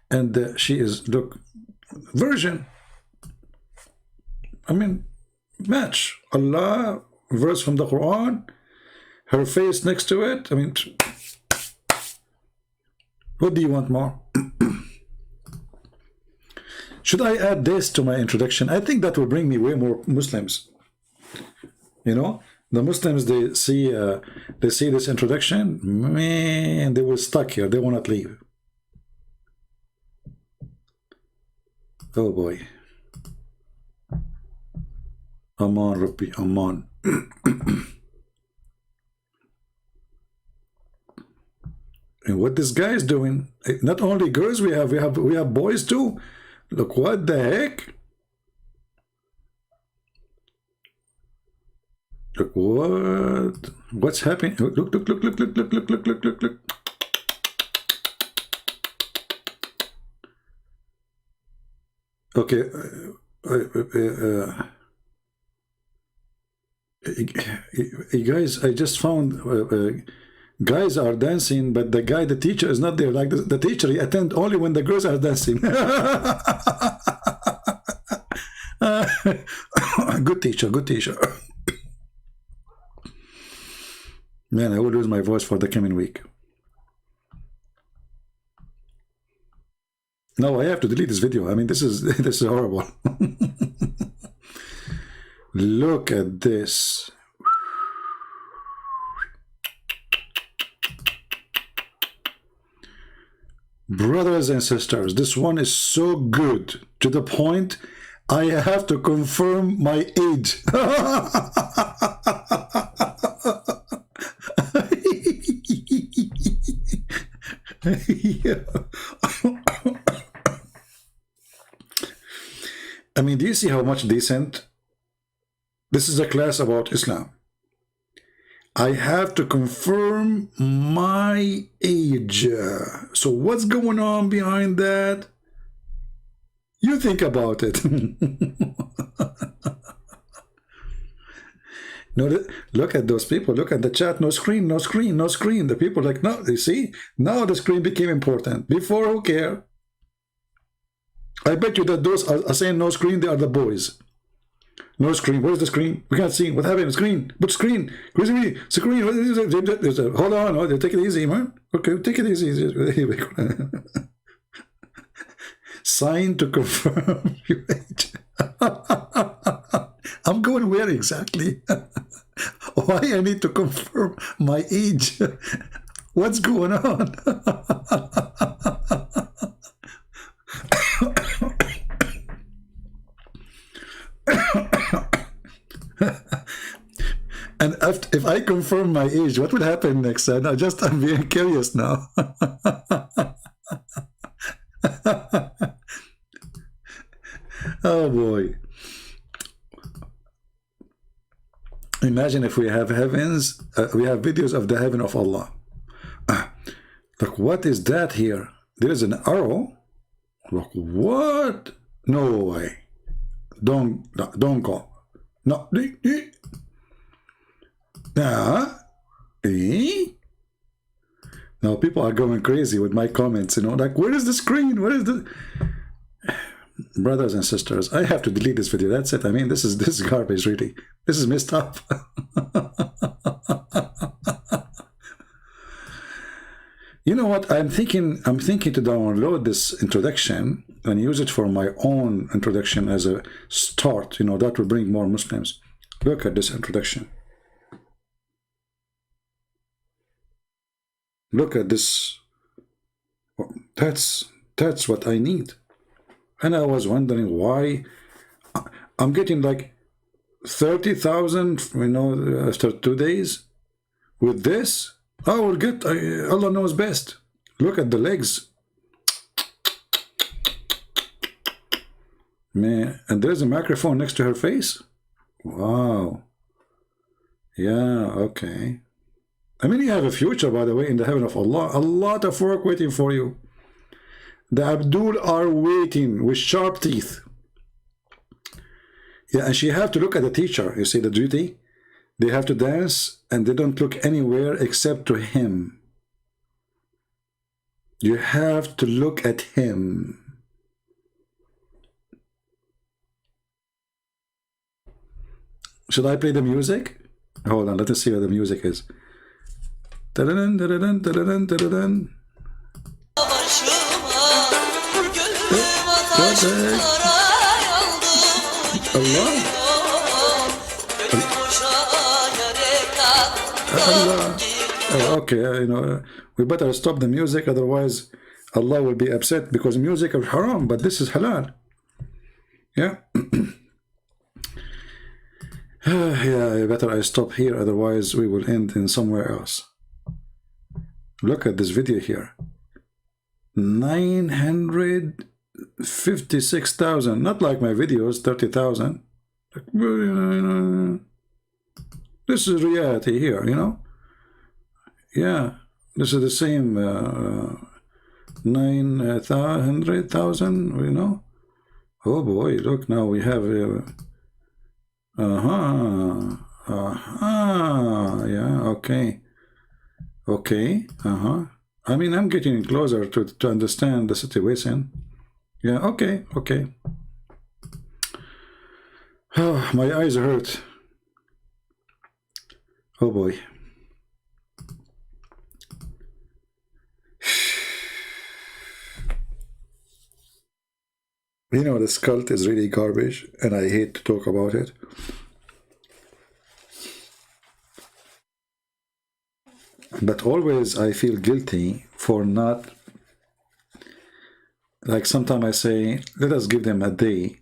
And she is, look, version. I mean, match. Allah, verse from the Quran, her face next to it. I mean, what do you want more? Should I add this to my introduction? I think that will bring me way more Muslims. You know, the Muslims, they see this introduction, man, they were stuck here. They will not leave. Oh boy. Aman Rabbi Aman. And what this guy is doing, not only girls we have boys too. Look, what the heck? Look, what's happening? Look. Okay, guys, I just found guys are dancing, but the teacher is not there. Like the teacher, he attend only when the girls are dancing. Good teacher. Man, I will lose my voice for the coming week. No, I have to delete this video. I mean, this is horrible. Look at this. Brothers and sisters, this one is so good to the point I have to confirm my age. I mean, do you see how much decent? This is a class about Islam. I have to confirm my age. So what's going on behind that? You think about it. No, look at those people. Look at the chat. No screen. The people like, no, you see? Now the screen became important. Before, who care? I bet you that those are saying no screen, they are the boys. No screen. Where's the screen? We can't see. What happened? Screen. But screen. Where's the screen? What is it? Hold on. Take it easy, man. Okay, take it easy. Sign to confirm your age. I'm going where exactly? Why I need to confirm my age? What's going on? And if I confirm my age, what will happen next? I'm being curious now. Oh boy. Imagine if we have heavens, we have videos of the heaven of Allah. Look, what is that here? There is an arrow. Look, what? No way. Don't go. No. Now people are going crazy with my comments, you know, like, where is the screen? Where is the... Brothers and sisters, I have to delete this video. That's it. I mean, this is garbage, really. This is messed up. You know what? I'm thinking to download this introduction and use it for my own introduction as a start. You know, that will bring more Muslims. Look at this introduction. Look at this. That's what I need. And I was wondering why I'm getting like 30,000, you know, after 2 days. With this, I will get, Allah knows best. Look at the legs. Man, and there's a microphone next to her face. Wow. Yeah, okay. I mean, you have a future, by the way, in the heaven of Allah. A lot of work waiting for you. The Abdul are waiting with sharp teeth. Yeah, and she have to look at the teacher. You see the duty? They have to dance, and they don't look anywhere except to him. You have to look at him. Should I play the music? Hold on, let us see what the music is. Da-da-dun, da-da-dun, da-da-dun, da-da-dun. Allah. Allah. Okay, you know, we better stop the music, otherwise Allah will be upset, because music is haram, but this is halal. Yeah. Yeah, better I stop here, otherwise we will end in somewhere else. Look at this video here. 956,000, not like my videos, 30,000. This is reality here, you know. Yeah, this is the same 900,000, you know. Oh boy, look, now we have yeah, okay. I mean, I'm getting closer to understand the situation. Yeah, okay. Oh, my eyes hurt. Oh boy. You know, this cult is really garbage, and I hate to talk about it. But always I feel guilty for not, like sometimes I say, let us give them a day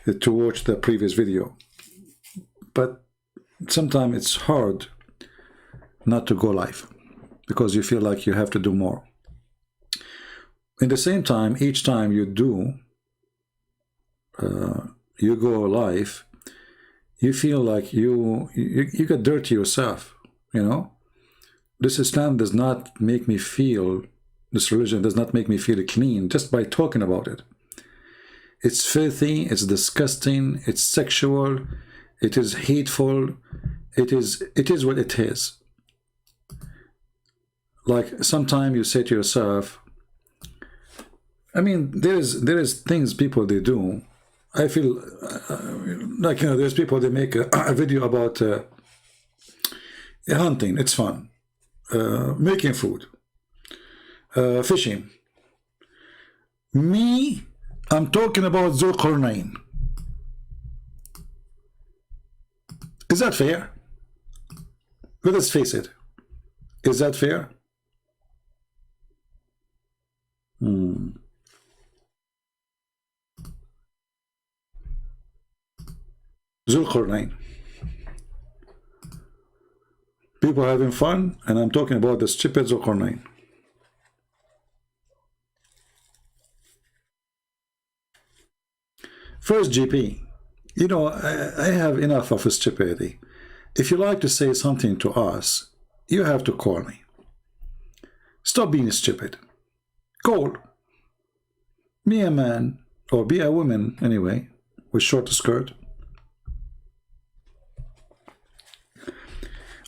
to watch the previous video. But sometimes it's hard not to go live, because you feel like you have to do more. In the same time, each time you do, you go live, you feel like you get dirty yourself, you know. This Islam does not make me feel, this religion does not make me feel clean just by talking about it. It's filthy, it's disgusting, it's sexual, it is hateful, it is what it is. Like sometimes you say to yourself, I mean, there is things people they do. I feel like, you know, there's people, they make a video about hunting, it's fun. Making food, fishing. Me, I'm talking about Zulqarnain. Is that fair? Let us face it. Is that fair? Zulqarnain. People are having fun, and I'm talking about the stupid Zulqarnain. First, GP, you know, I have enough of stupidity. If you like to say something to us, you have to call me. Stop being stupid. Call me, a man, or be a woman anyway, with short skirt.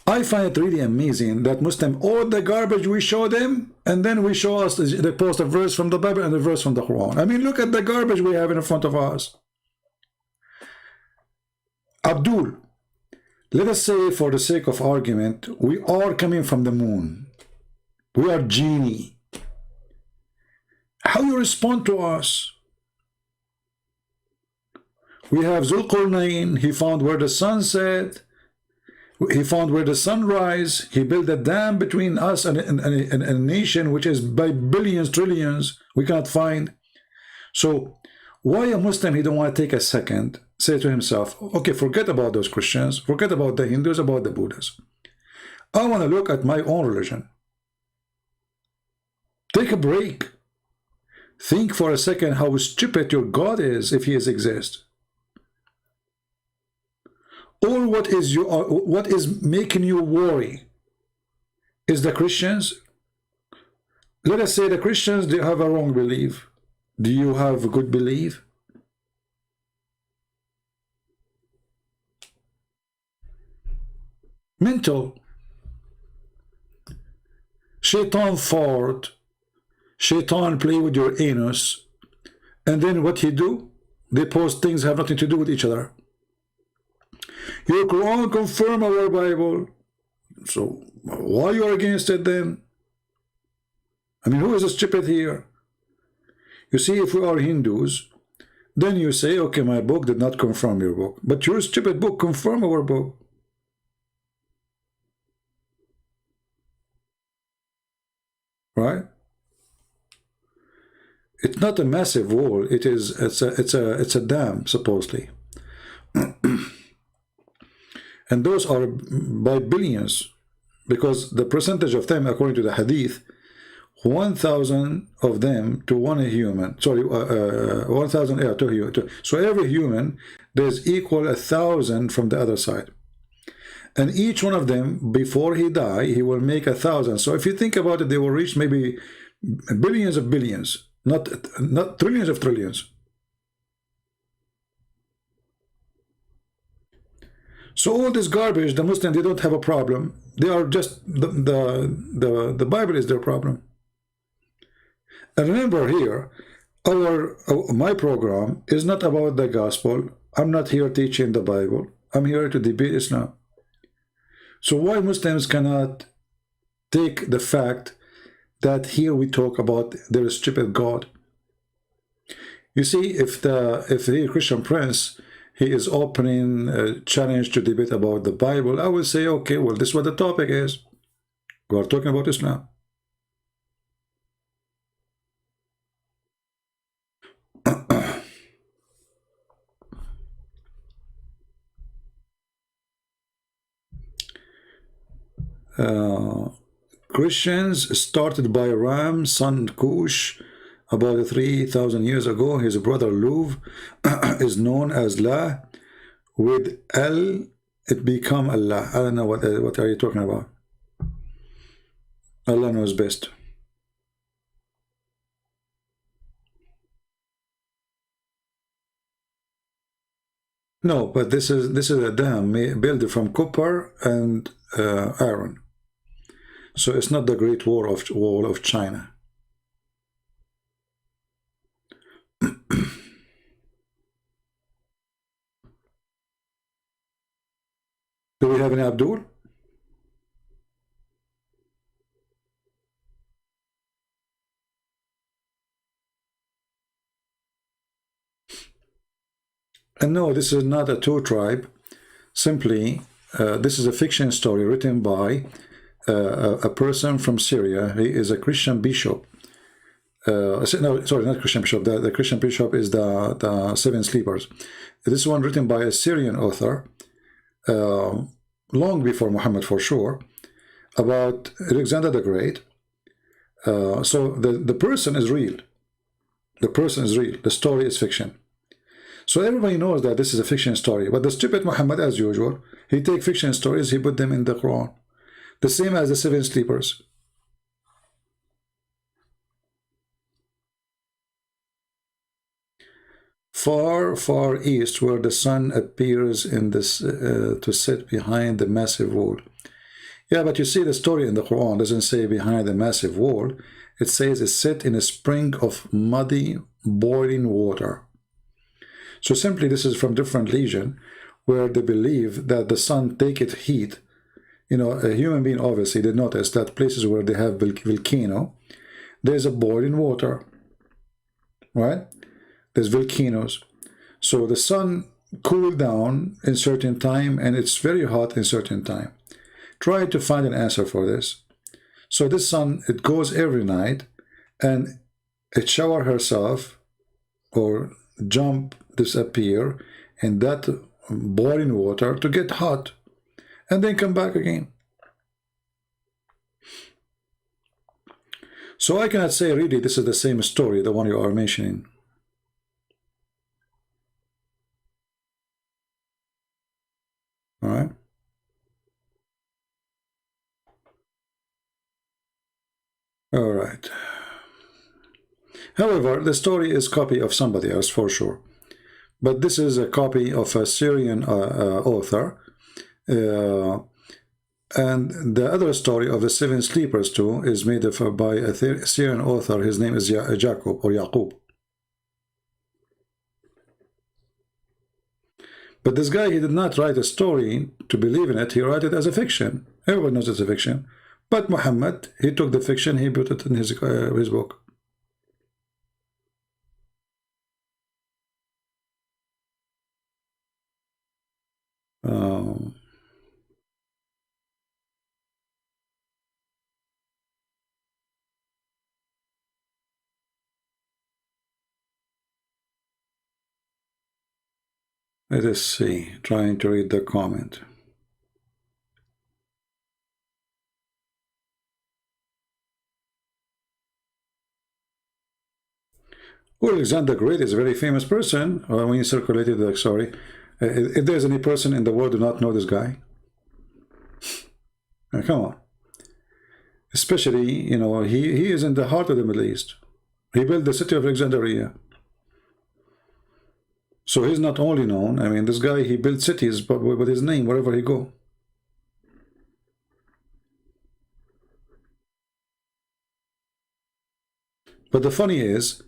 I find it really amazing that Muslim, all the garbage we show them, and then we show us, they post a verse from the Bible and a verse from the Quran. I mean, look at the garbage we have in front of us. Abdul, let us say, for the sake of argument, we are coming from the moon. We are genie. How you respond to us? We have Zulqarnain, he found where the sun set. He found where the sun rise. He built a dam between us and a nation which is by billions, trillions, we cannot find. So why a Muslim, he don't want to take a second, say to himself, okay, forget about those Christians, forget about the Hindus, about the Buddhists. I want to look at my own religion. Take a break. Think for a second how stupid your God is, if he exists. Or what is making you worry? Is the Christians? Let us say the Christians, they have a wrong belief. Do you have a good belief? Mental. Shaitan fart. Shaitan play with your anus. And then what he do? They post things have nothing to do with each other. Your Quran confirm our Bible. So why you are against it then? I mean, who is stupid here? You see, if we are Hindus, then you say, okay, my book did not confirm your book, but your stupid book confirm our book. Right? It's not a massive wall. It's a dam, supposedly. And those are by billions, because the percentage of them, according to the hadith, 1,000 of them to one human. Sorry, 1,000 to human. So every human, there's equal 1,000 from the other side. And each one of them, before he die, he will make 1,000. So if you think about it, they will reach maybe billions of billions, not trillions of trillions. So all this garbage, the Muslims, they don't have a problem. They are just, the Bible is their problem. And remember here, my program is not about the gospel. I'm not here teaching the Bible. I'm here to debate Islam. So why Muslims cannot take the fact that here we talk about their stupid God? You see, if the Christian prince, he is opening a challenge to debate about the Bible, I will say, okay, well, this is what the topic is. We are talking about Islam. Christians started by Ram, son Cush, about 3,000 years ago. His brother Luv is known as La. With L, it become Allah. I don't know what are you talking about. Allah knows best. No, but this is a dam built from copper and iron. So it's not the Great Wall of China. Do we have an Abdul? And no, this is not a two tribe. Simply, this is a fiction story written by a person from Syria. He is a Christian bishop. No, sorry, not Christian bishop. The Christian bishop is the Seven Sleepers. This one written by a Syrian author, long before Muhammad for sure, about Alexander the Great. So the person is real. The person is real. The story is fiction. So everybody knows that this is a fiction story. But the stupid Muhammad, as usual, he take fiction stories, he put them in the Quran. The same as the seven sleepers. Far, far east, where the sun appears in this to sit behind the massive wall. Yeah, but you see, the story in the Quran doesn't say behind the massive wall. It says it's set in a spring of muddy, boiling water. So simply, this is from different region where they believe that the sun take it heat. You know, a human being obviously did notice that places where they have volcano, there's a boiling water, right? There's volcanoes. So the sun cool down in certain time and it's very hot in certain time. Try to find an answer for this. So this sun, it goes every night and it shower herself or jump, disappear in that boiling water to get hot and then come back again. So I cannot say really this is the same story, the one you are mentioning. All right. All right. However, the story is copy of somebody else for sure. But this is a copy of a Syrian author. And the other story of the seven sleepers too is made by a Syrian author. His name is Jacob or Yaqub. But this guy, he did not write a story to believe in it. He wrote it as a fiction. Everyone knows it's a fiction. But Muhammad, he took the fiction, he put it in his book. Let us see, trying to read the comment. Well, Alexander the Great is a very famous person. When you circulated the, sorry, if there's any person in the world who do not know this guy, come on. Especially, you know, he is in the heart of the Middle East. He built the city of Alexandria. So he's not only known, I mean, this guy, he built cities but with his name wherever he go. But the funny is,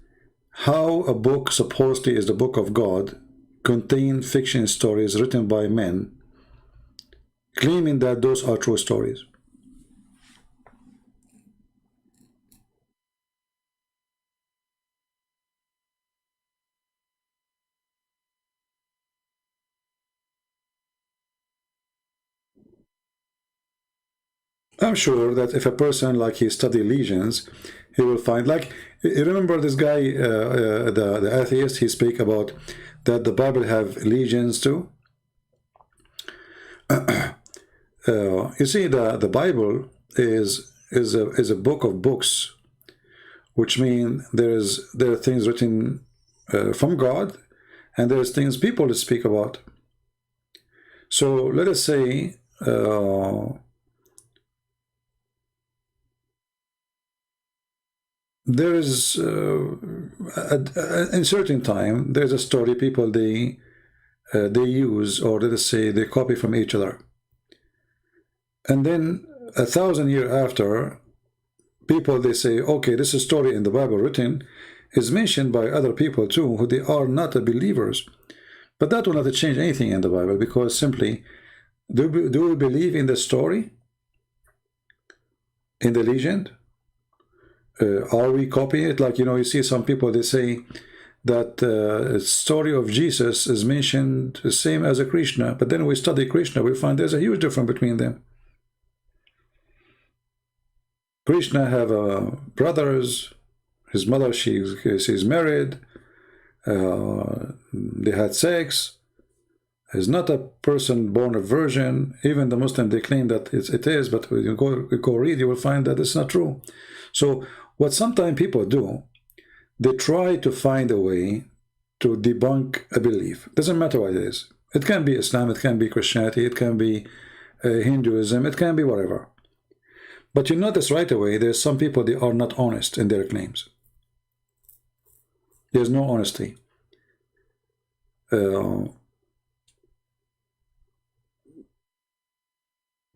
how a book supposedly is the book of God contain fiction stories written by men, claiming that those are true stories. I'm sure that if a person like he study legions, he will find, like, you remember this guy, the atheist, he speak about that the Bible have legions too. You see, the Bible is a book of books, which mean there are things written from God, and there's things people speak about. So let us say there is in certain time there's a story people they use, or let us say they copy from each other, and then 1,000 years after, people they say, okay, this is a story in the Bible written is mentioned by other people too, who they are not believers, but that will not change anything in the Bible, because simply do we believe in the story, in the legend? Are we copying it? Like, you know, you see some people, they say that the story of Jesus is mentioned the same as a Krishna, but then we study Krishna, we find there's a huge difference between them. Krishna have brothers, his mother, she's married, they had sex. He's not a person born a virgin. Even the Muslim, they claim that it is, but when you go read, you will find that it's not true. So what sometimes people do, they try to find a way to debunk a belief. Doesn't matter what it is. It can be Islam, it can be Christianity, it can be Hinduism, it can be whatever. But you notice right away, there's some people, they are not honest in their claims. There's no honesty.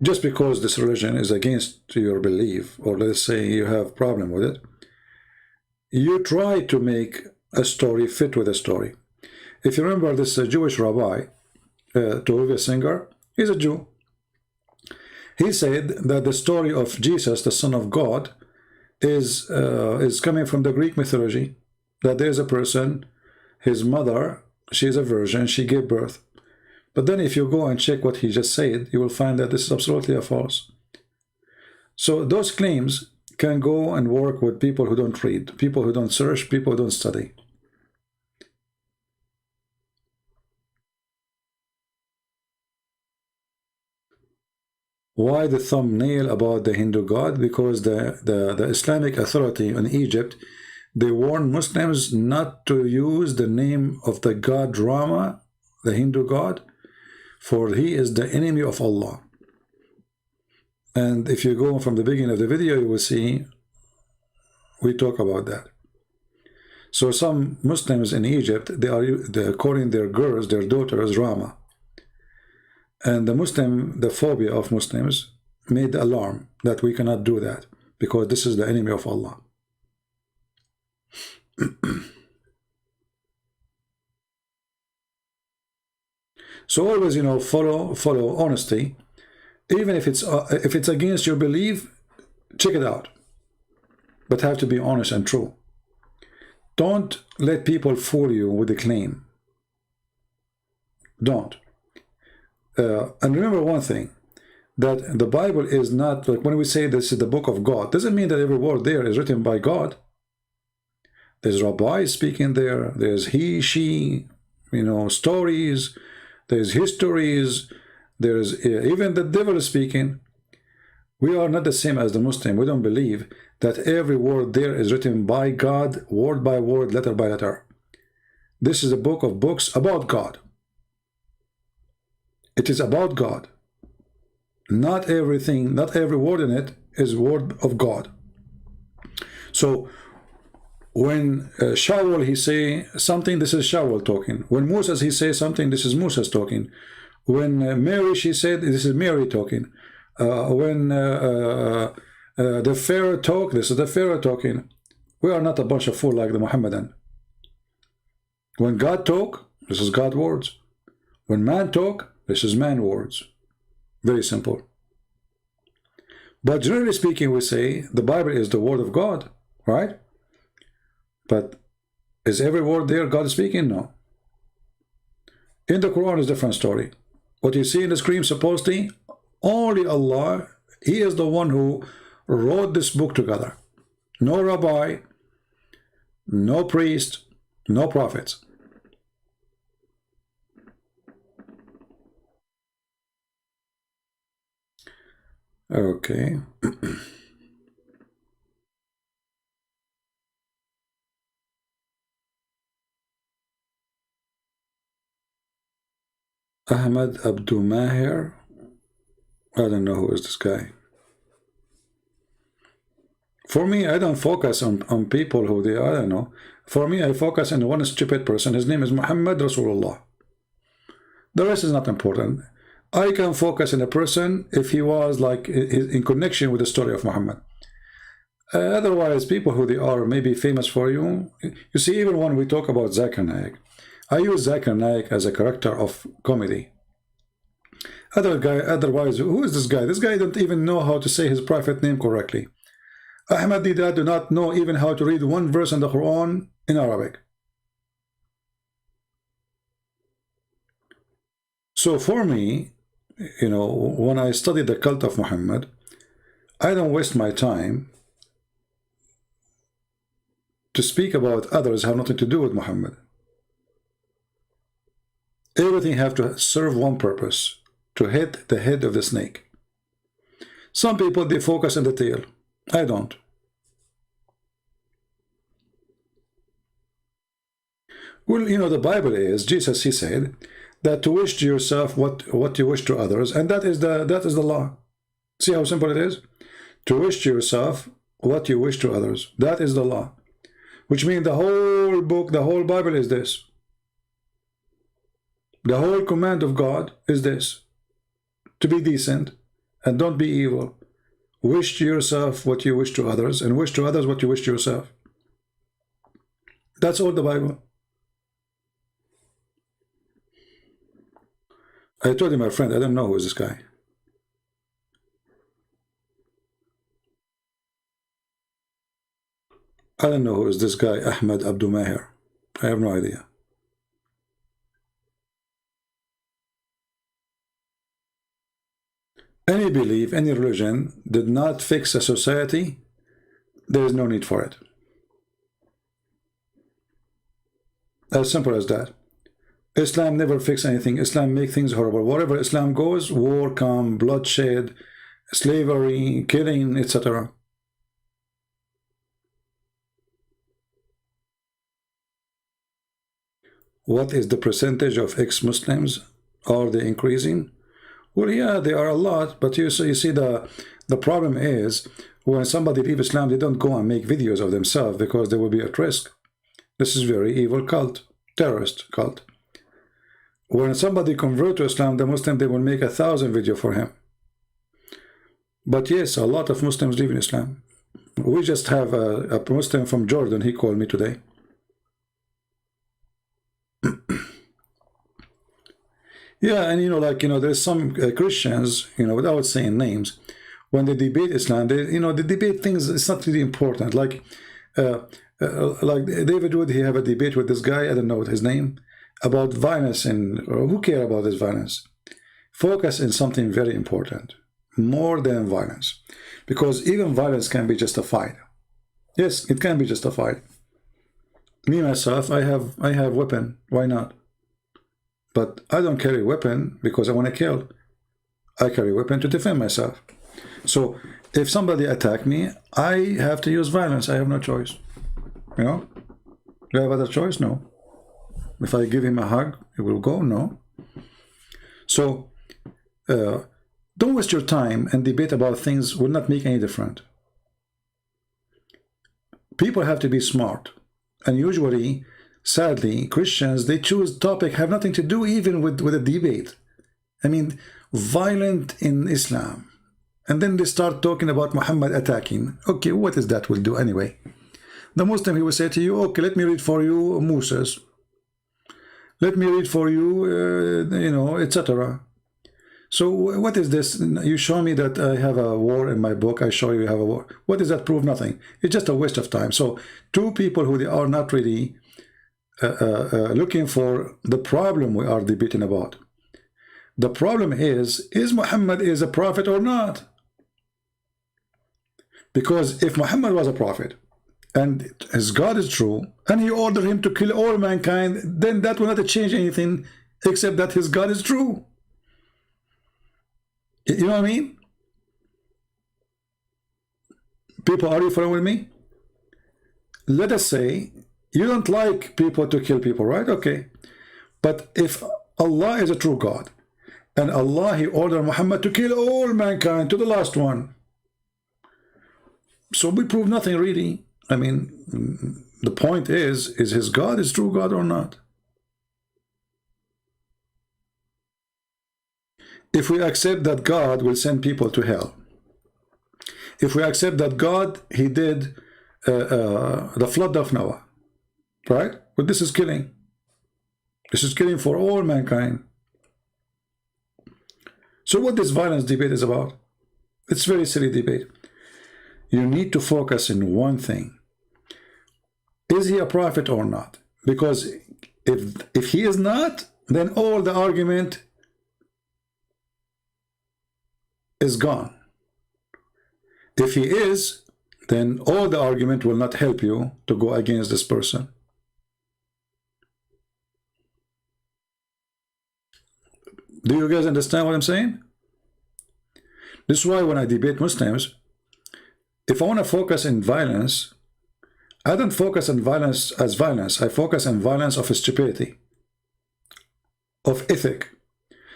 Just because this religion is against your belief, or let's say you have problem with it, you try to make a story fit with a story. If you remember this Jewish rabbi, Tovia Singer, he's a Jew. He said that the story of Jesus, the Son of God, is coming from the Greek mythology, that there's a person, his mother, she's a virgin, she gave birth. But then if you go and check what he just said, you will find that this is absolutely a false. So those claims can go and work with people who don't read, people who don't search, people who don't study. Why the thumbnail about the Hindu god? Because the Islamic Authority in Egypt, they warn Muslims not to use the name of the god Rama, the Hindu god, for he is the enemy of Allah. And if you go from the beginning of the video, you will see we talk about that. So some Muslims in Egypt, they're calling their girls, their daughters, Rama. And the phobia of Muslims made the alarm that we cannot do that because this is the enemy of Allah. So always, follow honesty. Even if it's against your belief, check it out. But have to be honest and true. Don't let people fool you with a claim. Don't. And remember one thing, that the Bible is not, like when we say this is the book of God, doesn't mean that every word there is written by God. There's rabbis speaking there, there's he, she, stories, there's histories, there's even the devil is speaking. We are not the same as the Muslim. We don't believe that every word there is written by God, word by word, letter by letter. This is a book of books about God. It is about God. Not everything, not every word in it is word of God. So when Shaul he say something, this is Shaul talking. When Moses he say something, this is Moses talking. When Mary she said, this is Mary talking. When the Pharaoh talk, this is the Pharaoh talking. We are not a bunch of fools like the Muhammadan. When God talk, this is God's words. When man talk, this is man words. Very simple. But generally speaking, we say the Bible is the word of God, right? But is every word there God speaking? No. In the Quran is a different story. What you see in the screen, supposedly, only Allah, He is the one who wrote this book together. No rabbi, no priest, no prophets. Okay. Ahmed Abdul Mahir. I don't know who is this guy. For me, I don't focus on people who they are, I don't know. For me, I focus on one stupid person. His name is Muhammad Rasulullah. The rest is not important. I can focus on a person if he was like in connection with the story of Muhammad. Otherwise, people who they are maybe famous for you. You see, even when we talk about Zakir Naik, I use Zakir Naik as a character of comedy. Otherwise, who is this guy? This guy don't even know how to say his prophet name correctly. Ahmed do not know even how to read one verse in the Quran in Arabic. So for me, when I study the cult of Muhammad, I don't waste my time to speak about others who have nothing to do with Muhammad. Everything have to serve one purpose, to hit the head of the snake. Some people, they focus on the tail. I don't. Well, you know, the Bible is, Jesus, he said, that to wish to yourself what you wish to others, and that is the law. See how simple it is? To wish to yourself what you wish to others. That is the law. Which means the whole book, the whole Bible is this. The whole command of God is this. To be decent and don't be evil. Wish to yourself what you wish to others, and wish to others what you wish to yourself. That's all the Bible. I told you, my friend, I don't know who is this guy. I don't know who is this guy, Ahmed Abdul. I have no idea. Any belief, any religion did not fix a society, there is no need for it. As simple as that. Islam never fix anything. Islam make things horrible. Wherever Islam goes, war come, bloodshed, slavery, killing, etc. What is the percentage of ex-Muslims? Are they increasing? Well, yeah, they are a lot, but you see the problem is when somebody leaves Islam, they don't go and make videos of themselves because they will be at risk. This is very evil cult, terrorist cult. When somebody convert to Islam, the Muslim, they will make 1,000 videos for him. But yes, a lot of Muslims live in Islam. We just have a Muslim from Jordan, he called me today. Yeah, and you know, like, you know, there's some Christians, you know, without saying names, when they debate Islam, they, you know, they debate things, it's not really important. Like David Wood, he have a debate with this guy, I don't know his name, about violence, and who care about this violence? Focus in something very important, more than violence, because even violence can be justified. Yes, it can be justified. Me myself, I have weapon. Why not? But I don't carry weapon because I want to kill. I carry weapon to defend myself. So if somebody attack me, I have to use violence. I have no choice. You know? Do I have other choice? No. If I give him a hug, he will go? No. So don't waste your time and debate about things will not make any difference. People have to be smart. And usually, sadly, Christians, they choose topic have nothing to do even with a debate. I mean, violent in Islam. And then they start talking about Muhammad attacking. Okay, what is that will do anyway? The Muslim, he will say to you, okay, let me read for you Moses. Let me read for you, you know, etc. So what is this? You show me that I have a war in my book. I show you have a war. What does that prove? Nothing. It's just a waste of time. So two people who they are not really looking for the problem we are debating about. The problem is Muhammad is a prophet or not? Because if Muhammad was a prophet and his God is true and he ordered him to kill all mankind, then that will not change anything except that his God is true. You know what I mean? People, are you following me? Let us say you don't like people to kill people, right? Okay. But if Allah is a true God and Allah, he ordered Muhammad to kill all mankind to the last one, so we prove nothing really. I mean, the point is his God is true God or not? If we accept that God will send people to hell, if we accept that God, he did the flood of Noah, right? But this is killing. This is killing for all mankind. So what this violence debate is about? It's very silly debate. You need to focus in one thing. Is he a prophet or not? Because if he is not, then all the argument is gone. If he is, then all the argument will not help you to go against this person. Do you guys understand what I'm saying? This is why when I debate Muslims, if I want to focus in violence, I don't focus on violence as violence. I focus on violence of stupidity, of ethic.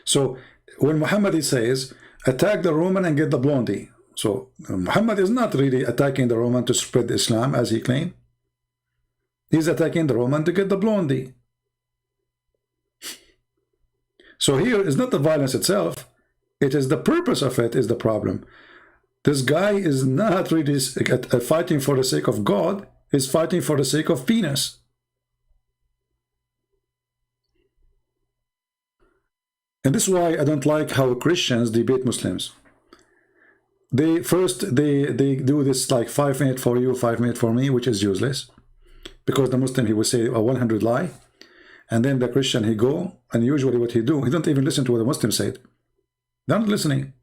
So when Muhammad says, attack the Roman and get the blondie. So Muhammad is not really attacking the Roman to spread Islam as he claimed. He's attacking the Roman to get the blondie. So here is not the violence itself. It is the purpose of it is the problem. This guy is not really fighting for the sake of God. He's fighting for the sake of penis. And this is why I don't like how Christians debate Muslims. They do this like 5 minutes for you, 5 minutes for me, which is useless. Because the Muslim, he will say a 100 lie. And then the Christian, he go, and usually what he do, he don't even listen to what the Muslim said. They're not listening.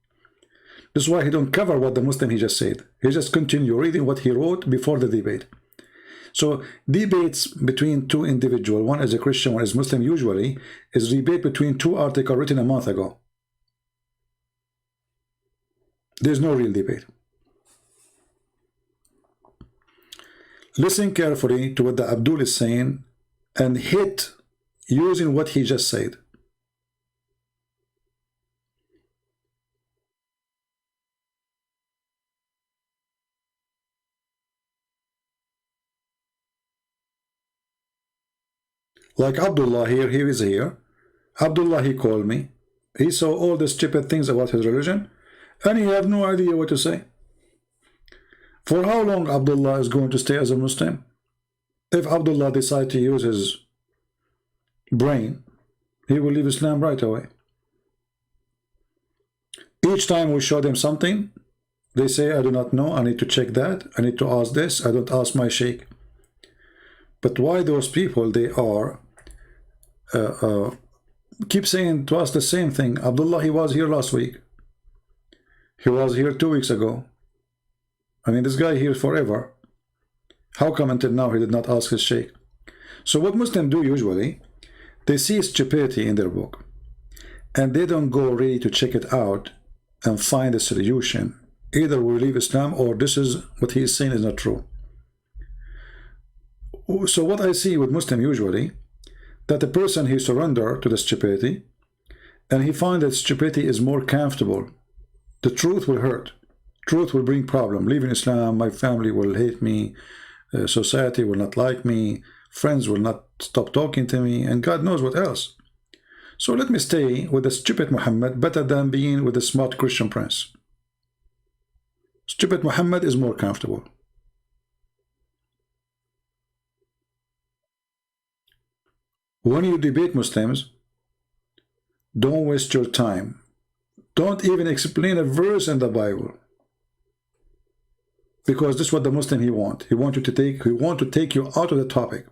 This is why he don't cover what the Muslim he just said. He just continue reading what he wrote before the debate. So debates between two individuals, one is a Christian, one is Muslim, usually is debate between two articles written a month ago. There's no real debate. Listen carefully to what the Abdul is saying and hit using what he just said. Like Abdullah here, he is here. Abdullah, he called me. He saw all the stupid things about his religion, and he had no idea what to say. For how long Abdullah is going to stay as a Muslim? If Abdullah decides to use his brain, he will leave Islam right away. Each time we show them something, they say, I do not know, I need to check that, I need to ask this, I don't ask my sheikh. But why those people, they are keep saying to us the same thing. Abdullah, he was here last week. He was here 2 weeks ago. I mean, this guy here forever. How come until now he did not ask his sheikh? So what Muslims do usually, they see stupidity in their book, and they don't go really to check it out and find a solution. Either we leave Islam, or this is what he is saying is not true. So what I see with Muslim usually, that the person, he surrender to the stupidity, and he finds that stupidity is more comfortable. The truth will hurt. Truth will bring problem. Leaving Islam, my family will hate me, society will not like me, friends will not stop talking to me, and God knows what else. So let me stay with the stupid Muhammad better than being with the smart Christian prince. Stupid Muhammad is more comfortable. When you debate Muslims, don't waste your time. Don't even explain a verse in the Bible. Because this is what the Muslim he want. He want to take you out of the topic.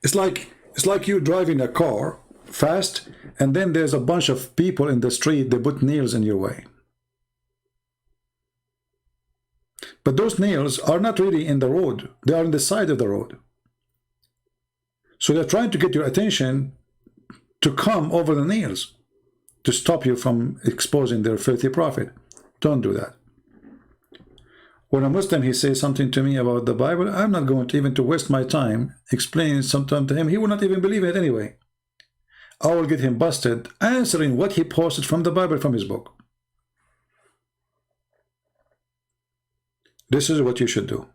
It's like you driving a car fast, and then there's a bunch of people in the street, they put nails in your way. But those nails are not really in the road. They are on the side of the road. So they're trying to get your attention to come over the nails, to stop you from exposing their filthy profit. Don't do that. When a Muslim, he says something to me about the Bible, I'm not going to even to waste my time explaining something to him. He will not even believe it anyway. I will get him busted answering what he posted from the Bible, from his book. This is what you should do.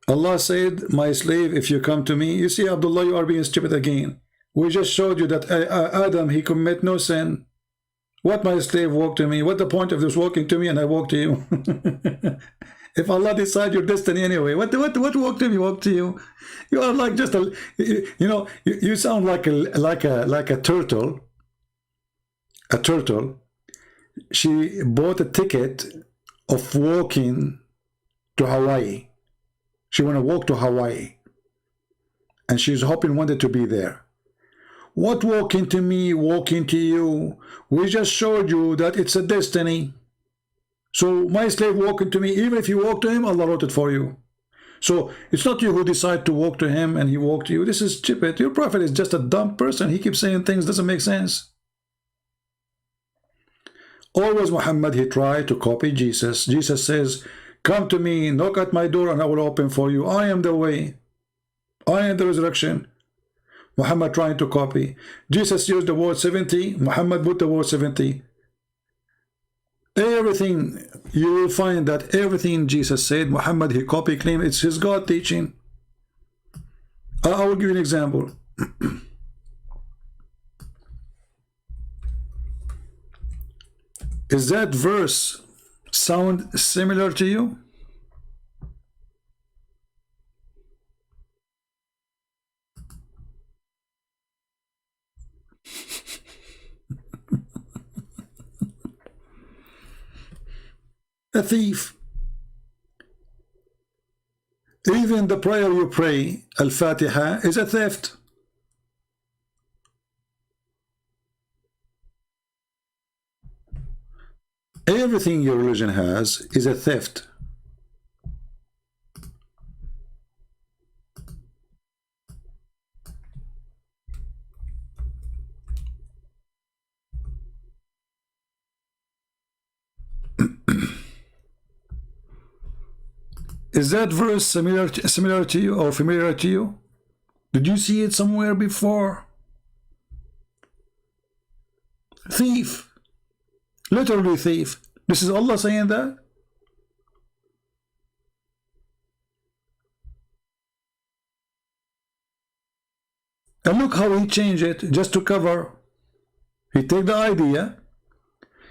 Allah said, my slave, if you come to me, you see, Abdullah, you are being stupid again. We just showed you that Adam, he commit no sin. What my slave walk to me? What the point of this walking to me and I walk to you? If Allah decide your destiny anyway, what walk to me, walk to you? You are like just a, you know, you sound like a turtle. A turtle. She bought a ticket of walking to Hawaii. She want to walk to Hawaii, and she's hoping one day to be there. What walking to me, walking to you? We just showed you that it's a destiny. So my slave walking to me, even if you walk to him, Allah wrote it for you. So it's not you who decide to walk to him and he walked to you. This is stupid. Your prophet is just a dumb person. He keeps saying things doesn't make sense. Always Muhammad, he tried to copy Jesus. Jesus says, come to me, knock at my door and I will open for you. I am the way. I am the resurrection. Muhammad trying to copy. Jesus used the word 70. Muhammad put the word 70. Everything, you will find that everything Jesus said, Muhammad, he copy, claim it's his God teaching. I will give you an example. Is that verse sound similar to you? A thief. Even the prayer you pray, Al-Fatiha, is a theft. Everything your religion has is a theft. Is that verse similar to you or familiar to you? Did you see it somewhere before? Thief. Literally thief. This is Allah saying that? And look how he changed it just to cover. He take the idea,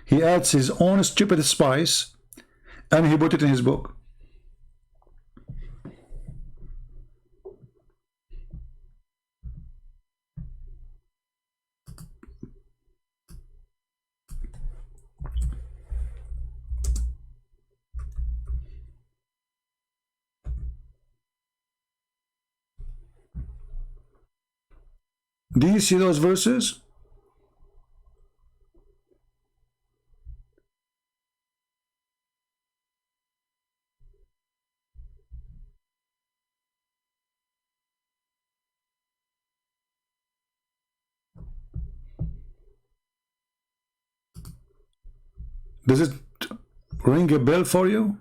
he adds his own stupid spice, and he put it in his book. Do you see those verses? Does it ring a bell for you?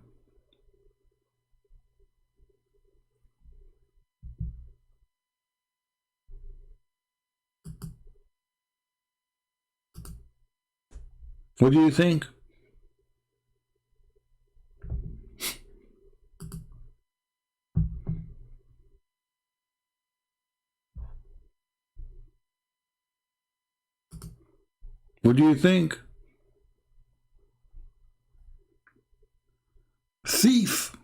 What do you think? What do you think? Thief.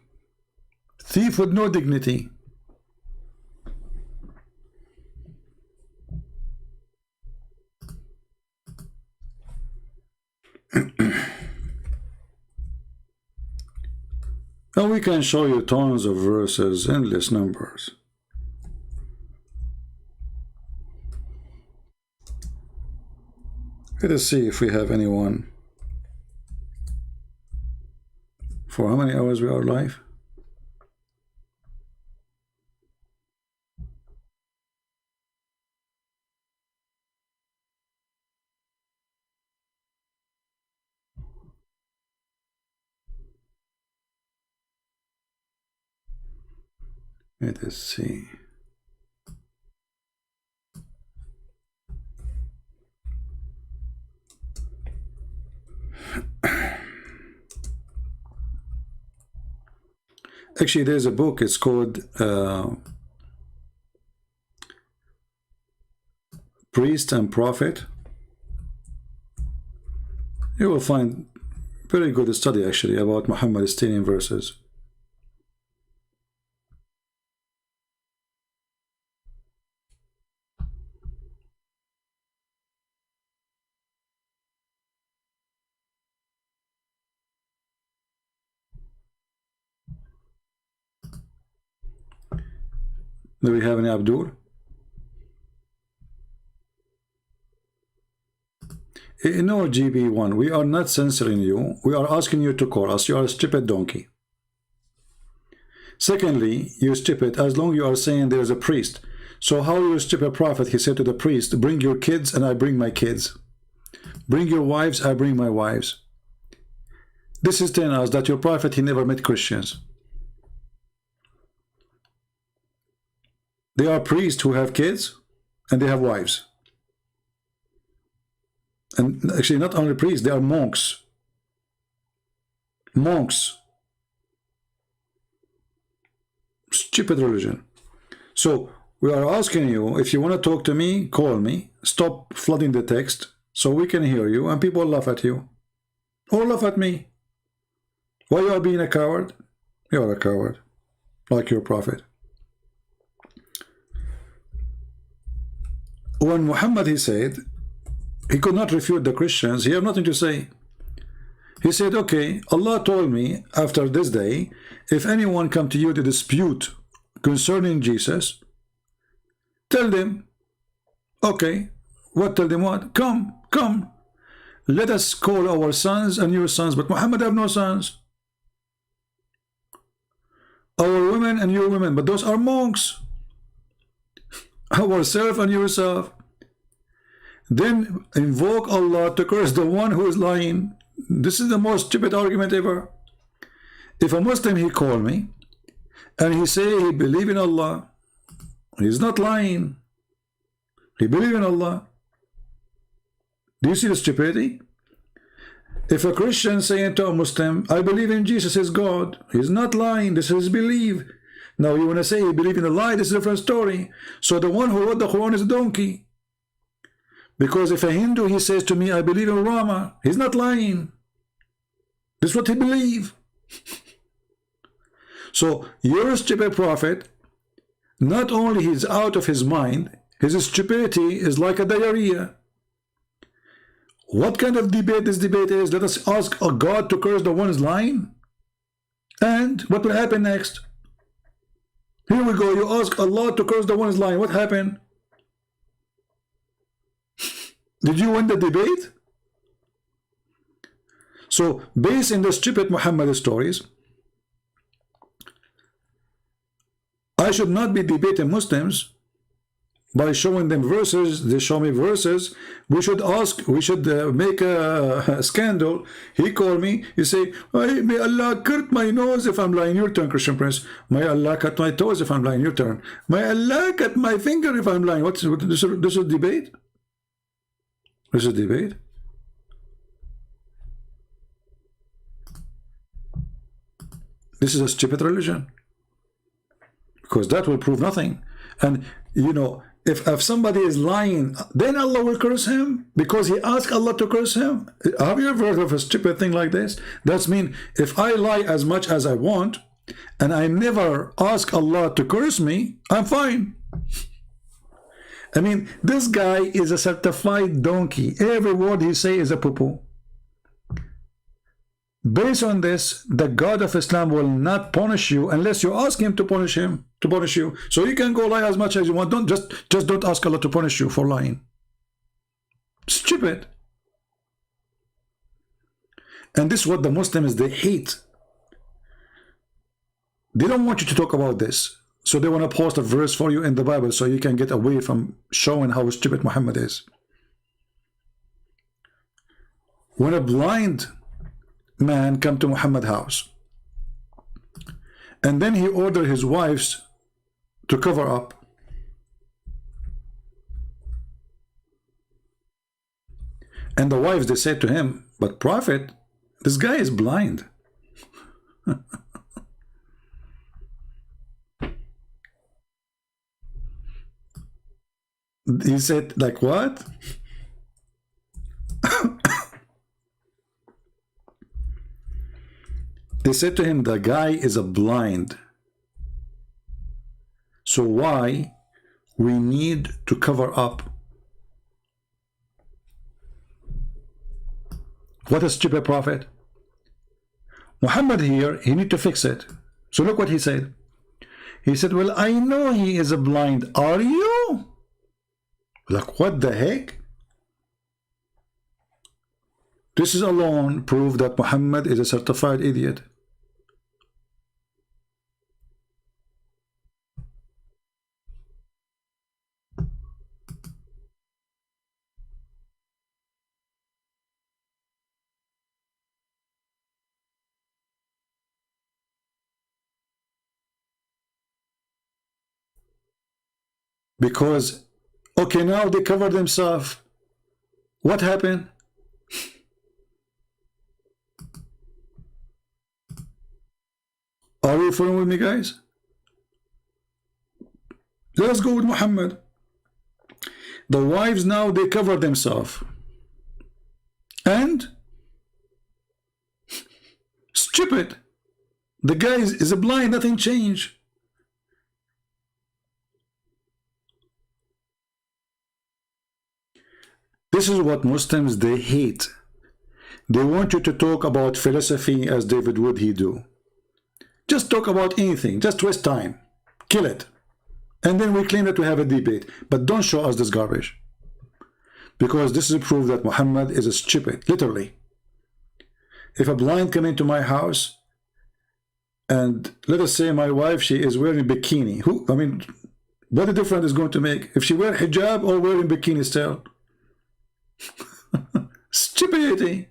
Thief with no dignity. And we can show you tons of verses, endless numbers. Let us see if we have anyone. For how many hours we are live? Let us see. Actually, there's a book, it's called Priest and Prophet. You will find very good study actually about Muhammad stealing verses. Do we have any Abdul? No, GB1, we are not censoring you. We are asking you to call us. You are a stupid donkey. Secondly, you stupid, as long you are saying there is a priest. So how you stupid prophet, he said to the priest, bring your kids and I bring my kids. Bring your wives, I bring my wives. This is telling us that your prophet, he never met Christians. They are priests who have kids and they have wives. And actually not only priests, they are monks. Monks. Stupid religion. So we are asking you, if you want to talk to me, call me. Stop flooding the text so we can hear you and people laugh at you. Or laugh at me. Why you are being a coward? You are a coward. Like your prophet. When Muhammad, he said, he could not refute the Christians, he had nothing to say. He said, okay, Allah told me after this day, if anyone come to you to dispute concerning Jesus, tell them, okay, what tell them what? Come, come, let us call our sons and your sons, but Muhammad have no sons. Our women and your women, but those are monks. Ourself and yourself. Then invoke Allah to curse the one who is lying. This is the most stupid argument ever. If a Muslim, he call me and he say he believe in Allah, he's not lying. He believe in Allah. Do you see the stupidity? If a Christian saying to a Muslim, I believe in Jesus is God, he's not lying. This is belief. Now you want to say he believe in a lie, this is a different story. So the one who wrote the Quran is a donkey. Because if a Hindu, he says to me, I believe in Rama, he's not lying. This is what he believe. So your stupid prophet, not only he's out of his mind, his stupidity is like a diarrhea. What kind of debate this debate is? Let us ask a God to curse the one who's lying. And what will happen next? Here we go, you ask Allah to curse the one who's lying. What happened? Did you win the debate? So, based in the stupid Muhammad stories, I should not be debating Muslims by showing them verses. They show me verses. We should ask, we should make a scandal. He called me, he say, may Allah cut my nose if I'm lying. Your turn, Christian Prince. May Allah cut my toes if I'm lying. Your turn. May Allah cut my finger if I'm lying. What's this is debate? This is debate. This is a stupid religion. Because that will prove nothing. And you know, if somebody is lying, then Allah will curse him because he asked Allah to curse him. Have you ever heard of a stupid thing like this? That's mean if I lie as much as I want and I never ask Allah to curse me, I'm fine. I mean, this guy is a certified donkey. Every word he say is a poo-poo. Based on this, the God of Islam will not punish you unless you ask him to punish you. So you can go lie as much as you want. Don't just don't ask Allah to punish you for lying. Stupid. And this is what the Muslims, they hate. They don't want you to talk about this. So they want to post a verse for you in the Bible so you can get away from showing how stupid Muhammad is. When a blind man come to Muhammad's house and then he ordered his wives to cover up, and the wives, they said to him, but Prophet, this guy is blind. He said, like what? They said to him, the guy is a blind. So why we need to cover up? What a stupid prophet. Muhammad here, he need to fix it. So look what he said. He said, well, I know he is a blind. Are you? Like, what the heck? This is alone proof that Muhammad is a certified idiot. Because, okay, now they cover themselves. What happened? Are you following with me, guys? Let's go with Muhammad. The wives now, they cover themselves. And stupid. The guy is blind, nothing changed. This is what Muslims, they hate. They want you to talk about philosophy as David Wood he do. Just talk about anything, just waste time, kill it. And then we claim that we have a debate, but don't show us this garbage. Because this is a proof that Muhammad is a stupid, literally. If a blind come into my house, and let us say my wife, she is wearing bikini. I mean, what a difference is going to make if she wear hijab or wearing bikini still? Stupidity.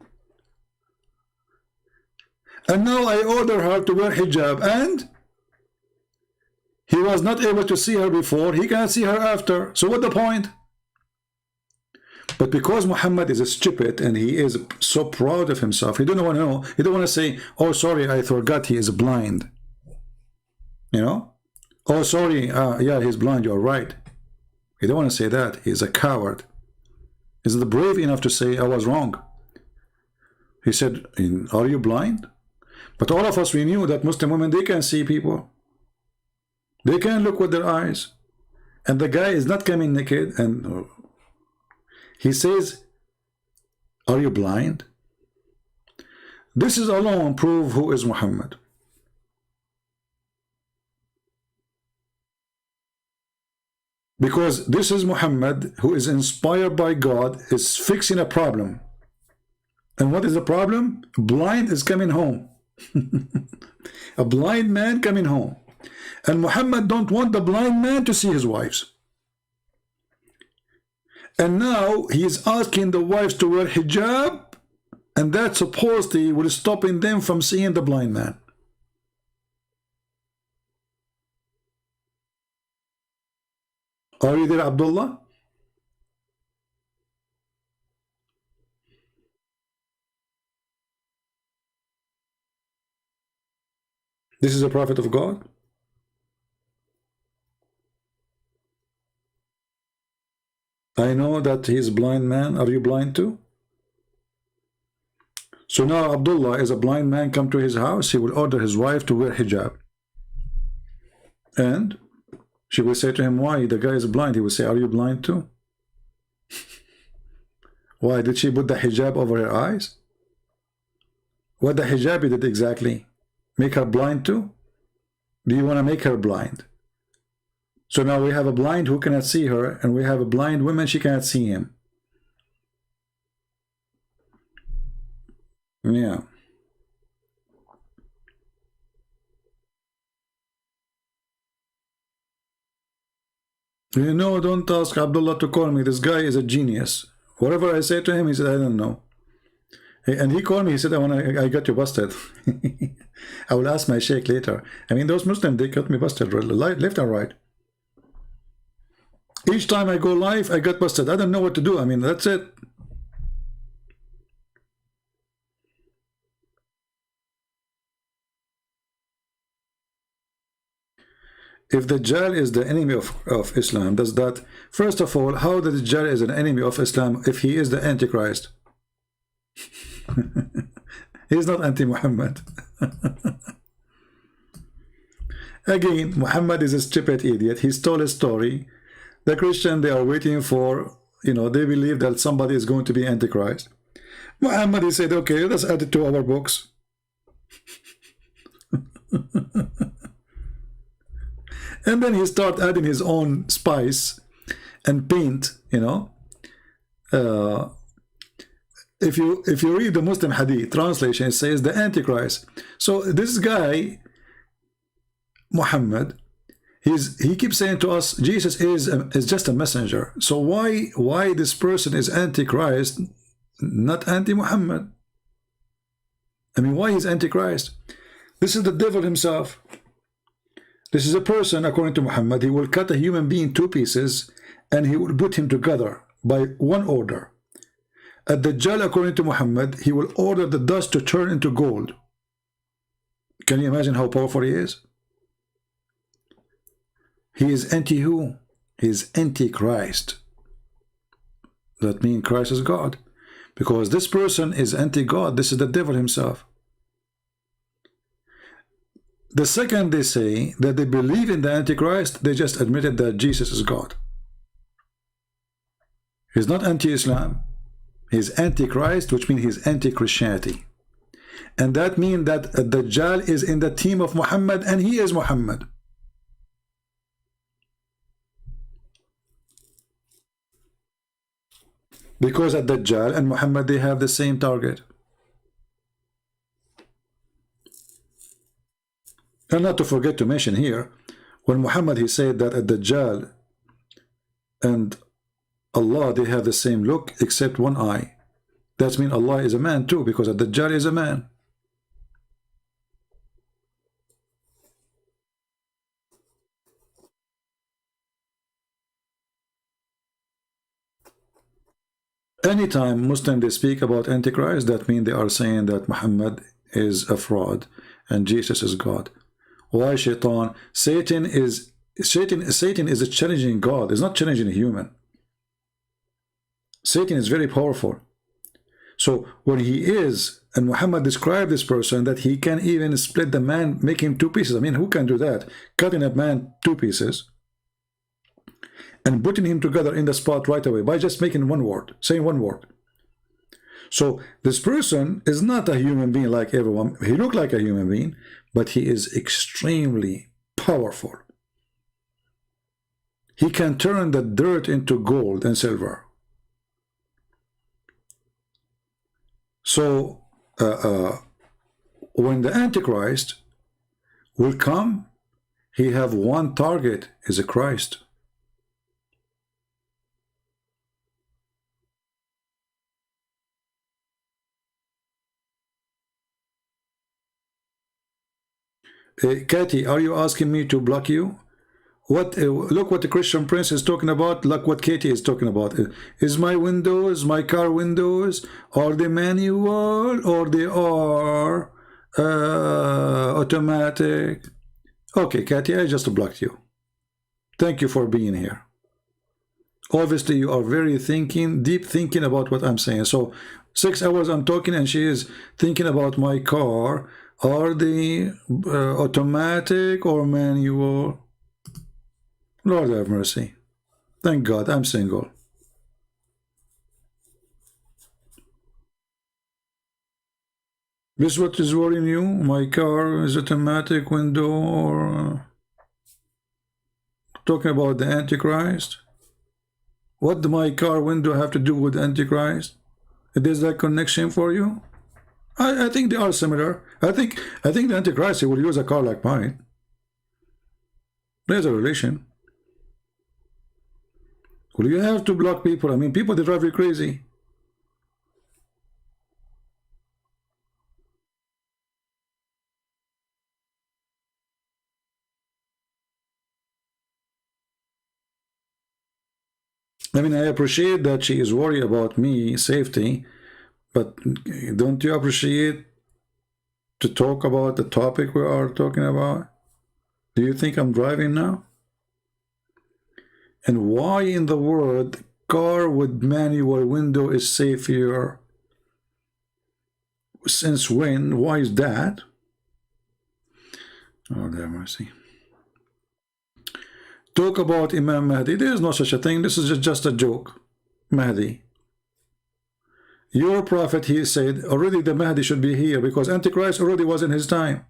And now I order her to wear hijab, and he was not able to see her before, he can't see her after. So what the point? But because Muhammad is a stupid and he is so proud of himself, he don't want to know, he don't want to say, oh sorry, I forgot he is blind. You know? Oh sorry, yeah, he's blind, you're right. He don't want to say that. He's a coward. Is it brave enough to say I was wrong? He said, are you blind? But all of us, we knew that Muslim women, they can see people. They can look with their eyes. And the guy is not coming naked, and he says, are you blind? This is alone prove who is Muhammad. Because this is Muhammad, who is inspired by God, is fixing a problem. And what is the problem? Blind is coming home. A blind man coming home. And Muhammad don't want the blind man to see his wives. And now he is asking the wives to wear hijab, and that supposedly will stopping them from seeing the blind man. Are you there, Abdullah? This is a prophet of God. I know that he is a blind man. Are you blind too? So now Abdullah is a blind man come to his house. He will order his wife to wear hijab. And she will say to him, why? The guy is blind. He will say, are you blind too? Why? Did she put the hijab over her eyes? What the hijab did exactly? Make her blind too? Do you want to make her blind? So now we have a blind who cannot see her, and we have a blind woman, she cannot see him. Yeah. You know, don't ask Abdullah to call me. This guy is a genius. Whatever I say to him, he said, I don't know. And he called me, he said, I got you busted. I will ask my sheikh later. I mean, those Muslims, they got me busted left and right. Each time I go live, I got busted. I don't know what to do. I mean, that's it. If the Dajjal is the enemy of Islam, does that, first of all, how the Dajjal is an enemy of Islam if he is the Antichrist? He is not anti-Muhammad. Again, Muhammad is a stupid idiot. He stole a story. The Christian, they are waiting for, you know, they believe that somebody is going to be Antichrist. Muhammad, he said, okay, let's add it to our books. And then he start adding his own spice and paint, you know. If you read the Muslim Hadith translation, it says the Antichrist. So this guy, Muhammad, he keeps saying to us, Jesus is just a messenger. So why this person is Antichrist, not anti-Muhammad? I mean, why he's Antichrist? This is the devil himself. This is a person, according to Muhammad, he will cut a human being two pieces and he will put him together by one order. At Dajjal, according to Muhammad, he will order the dust to turn into gold. Can you imagine how powerful he is? He is anti-who? He is anti-Christ. That means Christ is God. Because this person is anti-God. This is the devil himself. The second they say that they believe in the Antichrist, they just admitted that Jesus is God. He's not anti-Islam. He's anti-Christ, which means he's anti-Christianity. And that means that Dajjal is in the team of Muhammad and he is Muhammad. Because at Dajjal and Muhammad, they have the same target. And not to forget to mention here, when Muhammad, he said that at Dajjal and Allah, they have the same look except one eye. That means Allah is a man too, because at Dajjal is a man. Anytime Muslim they speak about Antichrist, that means they are saying that Muhammad is a fraud and Jesus is God. Why Shaitan? Satan is a challenging God. It's not challenging a human. Satan is very powerful. So when he is, and Muhammad described this person that he can even split the man, make him two pieces. I mean, who can do that? Cutting a man two pieces and putting him together in the spot right away by just making one word, saying one word. So this person is not a human being like everyone. He looks like a human being, but he is extremely powerful. He can turn the dirt into gold and silver. So when the Antichrist will come, he have one target, is a Christ. Katie, are you asking me to block you? What? Look what the Christian Prince is talking about. Look what Katie is talking about. Is my windows, my car windows, are they manual or they are automatic? Okay, Katie, I just blocked you. Thank you for being here. Obviously, you are very deep thinking about what I'm saying. So 6 hours I'm talking and she is thinking about my car. Are they automatic or manual? Lord have mercy. Thank God I'm single. This is what is worrying you? My car is automatic window or talking about the Antichrist? What do my car window have to do with Antichrist? Is that connection for you? I think they are similar. I think the Antichrist will use a car like mine. There's a relation. Well, you have to block people. I mean, people, they drive you crazy. I mean, I appreciate that she is worried about me, safety, but don't you appreciate to talk about the topic we are talking about? Do you think I'm driving now? And why in the world car with manual window is safer? Since when? Why is that? Oh, have mercy. Talk about Imam Mahdi. There is no such a thing. This is just a joke. Mahdi. Your prophet, he said, already the Mahdi should be here because Antichrist already was in his time.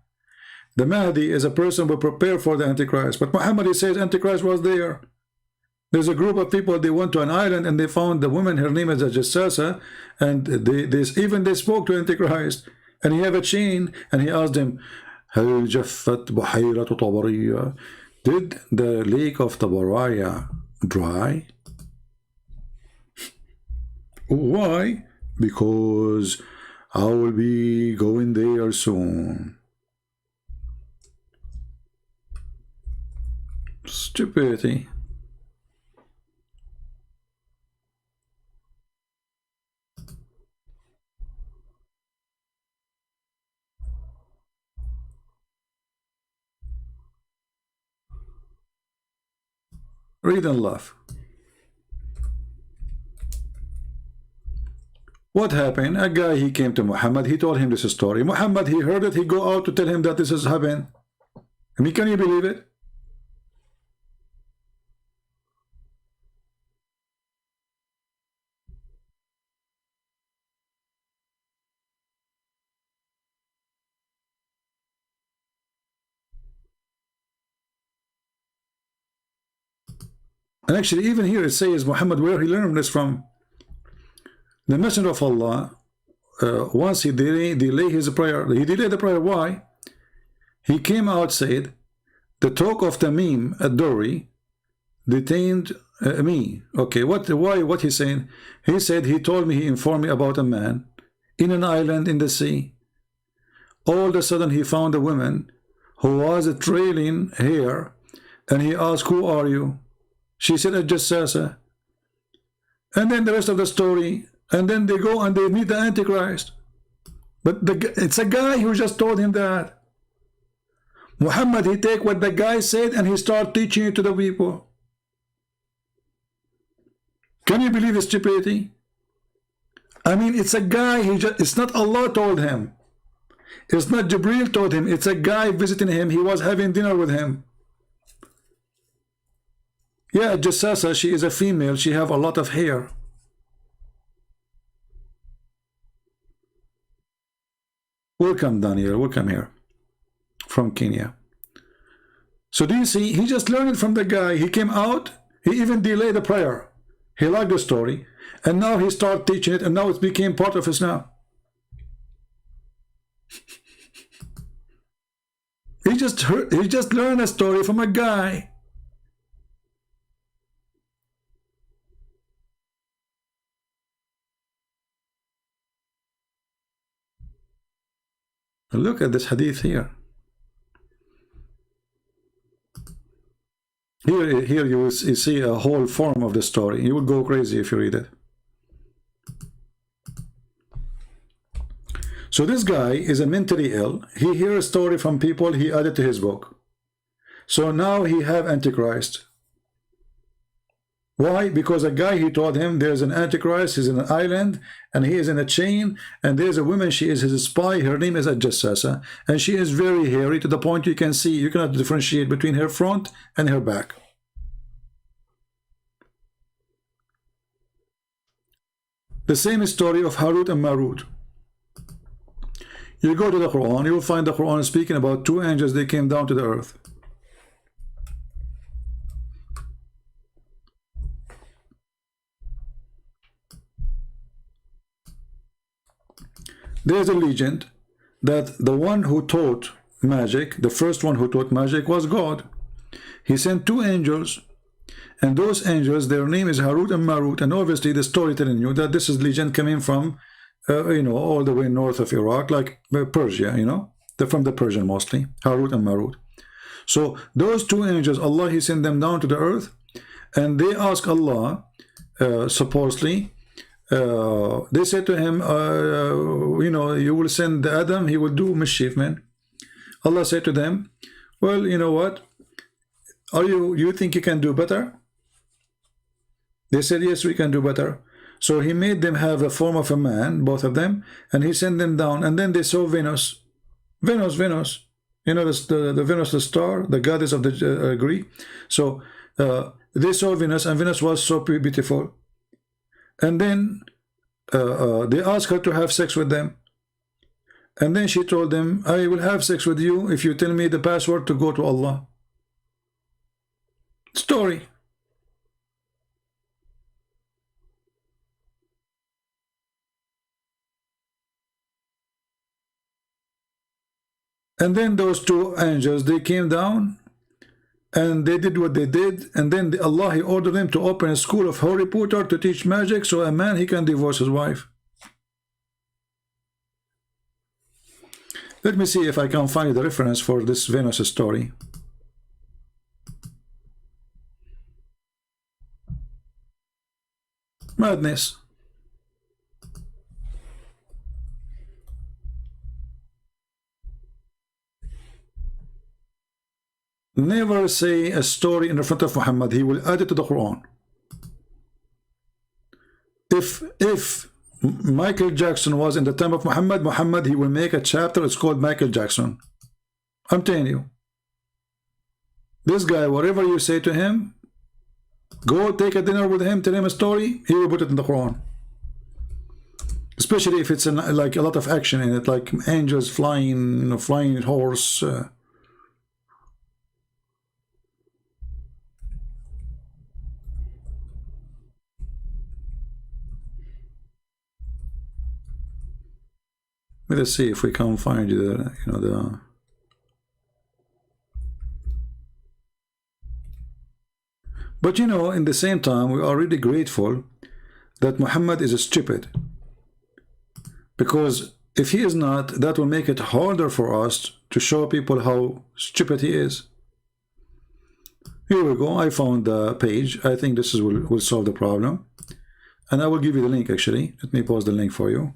The Mahdi is a person who prepared for the Antichrist. But Muhammad, he says Antichrist was there. There's a group of people, they went to an island and they found the woman, her name is a Jassasa, and they spoke to Antichrist. And he have a chain and he asked them, هل جفت بحيرة طبرية? Did the lake of Tabaraya dry? Why? Because I will be going there soon. Stupidity. Read and laugh. What happened? A guy, he came to Muhammad, he told him this story. Muhammad, he heard it, he go out to tell him that this has happened. I mean, can you believe it? And actually, even here it says, Muhammad, where he learned this from? The Messenger of Allah, once he delayed his prayer, he delayed the prayer. Why? He came out, said, the talk of Tamim ad-Duri detained me. Okay, what he's saying? He said, he told me, he informed me about a man in an island in the sea. All of a sudden, he found a woman who was trailing hair, and he asked, who are you? She said, Jassasa. And then the rest of the story, and then they go and they meet the Antichrist. But it's a guy who just told him that. Muhammad, he take what the guy said and he start teaching it to the people. Can you believe his stupidity? I mean, it's a guy, it's not Allah told him. It's not Jibril told him. It's a guy visiting him. He was having dinner with him. Yeah, Jassasa, she is a female. She have a lot of hair. Welcome, Daniel. Welcome here. From Kenya. So do you see? He just learned it from the guy. He came out. He even delayed the prayer. He liked the story. And now he started teaching it. And now it became part of his now. He just learned a story from a guy. Look at this hadith here. Here you see a whole form of the story. You would go crazy if you read it. So this guy is a mentally ill. He hears a story from people, he added to his book. So now he have Antichrist. Why? Because a guy, he told him there's an Antichrist, he's in an island, and he is in a chain, and there's a woman, she is his spy, her name is Jassasa, and she is very hairy to the point you can see, you cannot differentiate between her front and her back. The same story of Harut and Marut. You go to the Quran, you will find the Quran speaking about two angels, they came down to the earth. There's a legend that the one who taught magic, the first one who taught magic was God. He sent two angels, and those angels, their name is Harut and Marut, and obviously the story telling you that this is legend coming from, you know, all the way north of Iraq, like Persia, you know, they're from the Persian mostly, Harut and Marut. So those two angels, Allah, he sent them down to the earth, and they ask Allah, supposedly, they said to him, you know, you will send Adam, he will do mischief, man. Allah said to them, well, you know what, you think you can do better? They said, yes, we can do better. So he made them have a form of a man, both of them, and he sent them down, and then they saw Venus. Venus, you know, the Venus, the star, the goddess of the Greek. So they saw Venus, and Venus was so beautiful. And then they asked her to have sex with them. And then she told them, I will have sex with you if you tell me the password to go to Allah. Story. And then those two angels, they came down and they did what they did, and then Allah, he ordered them to open a school of Harry Potter to teach magic, so a man, he can divorce his wife. Let me see if I can find the reference for this Venus story. Madness. Never say a story in the front of Muhammad. He will add it to the Quran. If Michael Jackson was in the time of Muhammad, he will make a chapter. It's called Michael Jackson. I'm telling you. This guy, whatever you say to him, go take a dinner with him, tell him a story, he will put it in the Quran. Especially if it's like a lot of action in it, like angels flying, flying horse. Let's see if we can find the, But in the same time, we are really grateful that Muhammad is stupid. Because if he is not, that will make it harder for us to show people how stupid he is. Here we go. I found the page. I think this will solve the problem. And I will give you the link actually. Let me pause the link for you.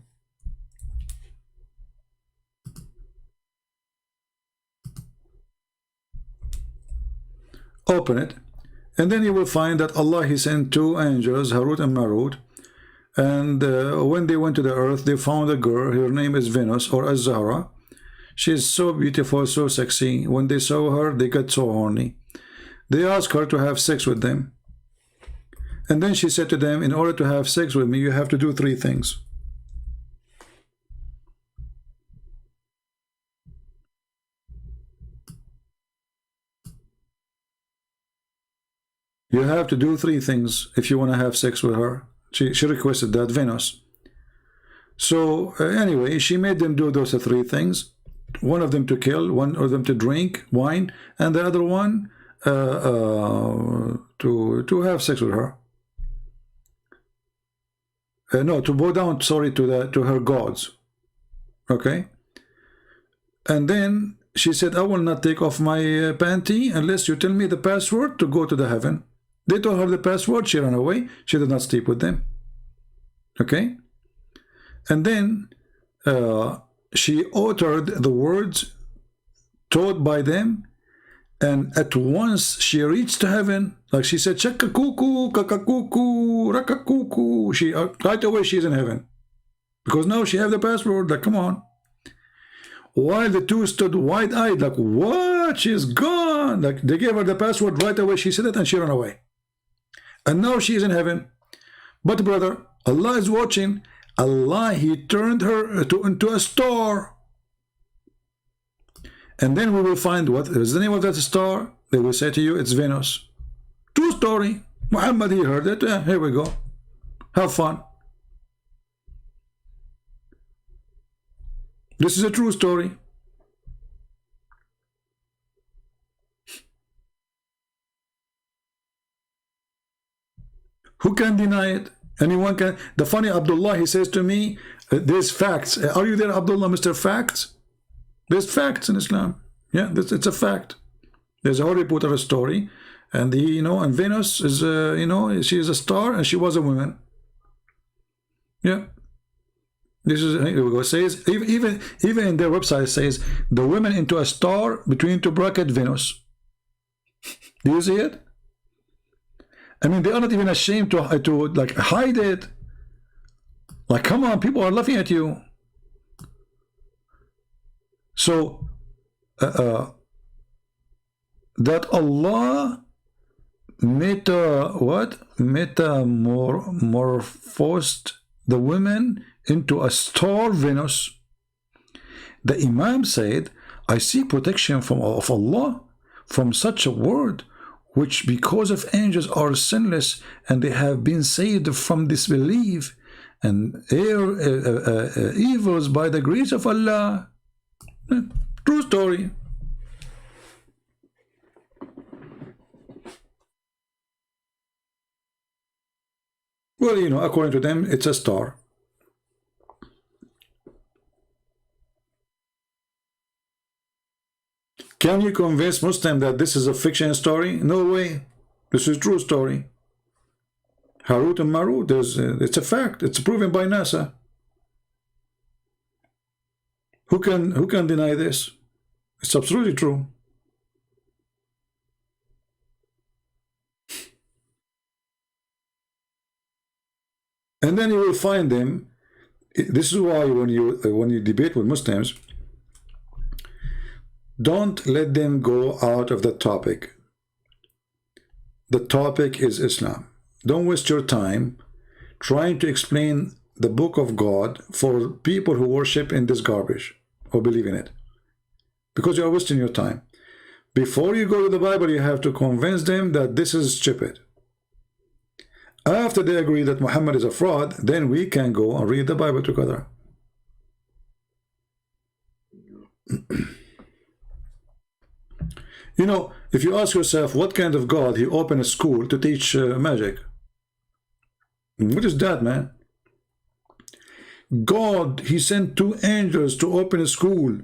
Open it. And then you will find that Allah, he sent two angels, Harut and Marut, and when they went to the earth, they found a girl. Her name is Venus or Azhar. She is so beautiful, so sexy. When they saw her, they got so horny. They asked her to have sex with them. And then she said to them, in order to have sex with me, you have to do three things. You have to do three things if you want to have sex with her. She requested that, Venus. So anyway, she made them do those three things. One of them to kill, one of them to drink wine, and the other one to have sex with her. No, to bow down, sorry, to her gods. Okay? And then she said, I will not take off my panty unless you tell me the password to go to the heaven. They told her the password, she ran away, she did not sleep with them. Okay? And then she uttered the words taught by them, and at once she reached to heaven, like she said, Chakakuku, Kakakuku, Rakakuku. She right away she's in heaven. Because now she have the password, like come on. While the two stood wide-eyed, like, what? She's gone. Like they gave her the password right away, she said it and she ran away. And now she is in heaven. But brother, Allah is watching. Allah, he turned her into a star. And then we will find what is the name of that star. They will say to you, it's Venus. True story. Muhammad, he heard it. Yeah, here we go. Have fun. This is a true story. Who can deny it? Anyone can. The funny Abdullah, he says to me, there's facts. Are you there, Abdullah, Mr. Facts? There's facts in Islam. Yeah, it's a fact. There's a Harry Potter story, and and Venus is, she is a star, and she was a woman. Yeah. This is, here we go. It says, even in their website, it says, the women into a star between two bracket Venus. Do you see it? I mean, they are not even ashamed to like hide it. Like, come on, people are laughing at you. So, that Allah metamorphosed the women into a star Venus. The Imam said, I seek protection of Allah from such a word, which because of angels are sinless, and they have been saved from disbelief and evils by the grace of Allah. True story. Well, according to them, it's a star. Can you convince Muslim that this is a fiction story? No way. This is a true story. Harut and Marut, it's a fact. It's proven by NASA. Who can deny this? It's absolutely true. And then you will find them. This is why when you debate with Muslims, don't let them go out of the topic. The topic is Islam. Don't waste your time trying to explain the book of God for people who worship in this garbage or believe in it, because you are wasting your time. Before you go to the Bible, you have to convince them that this is stupid. After they agree that Muhammad is a fraud, then we can go and read the Bible together. You know, if you ask yourself what kind of God he opened a school to teach magic, what is that, man? God, he sent 2 angels to open a school,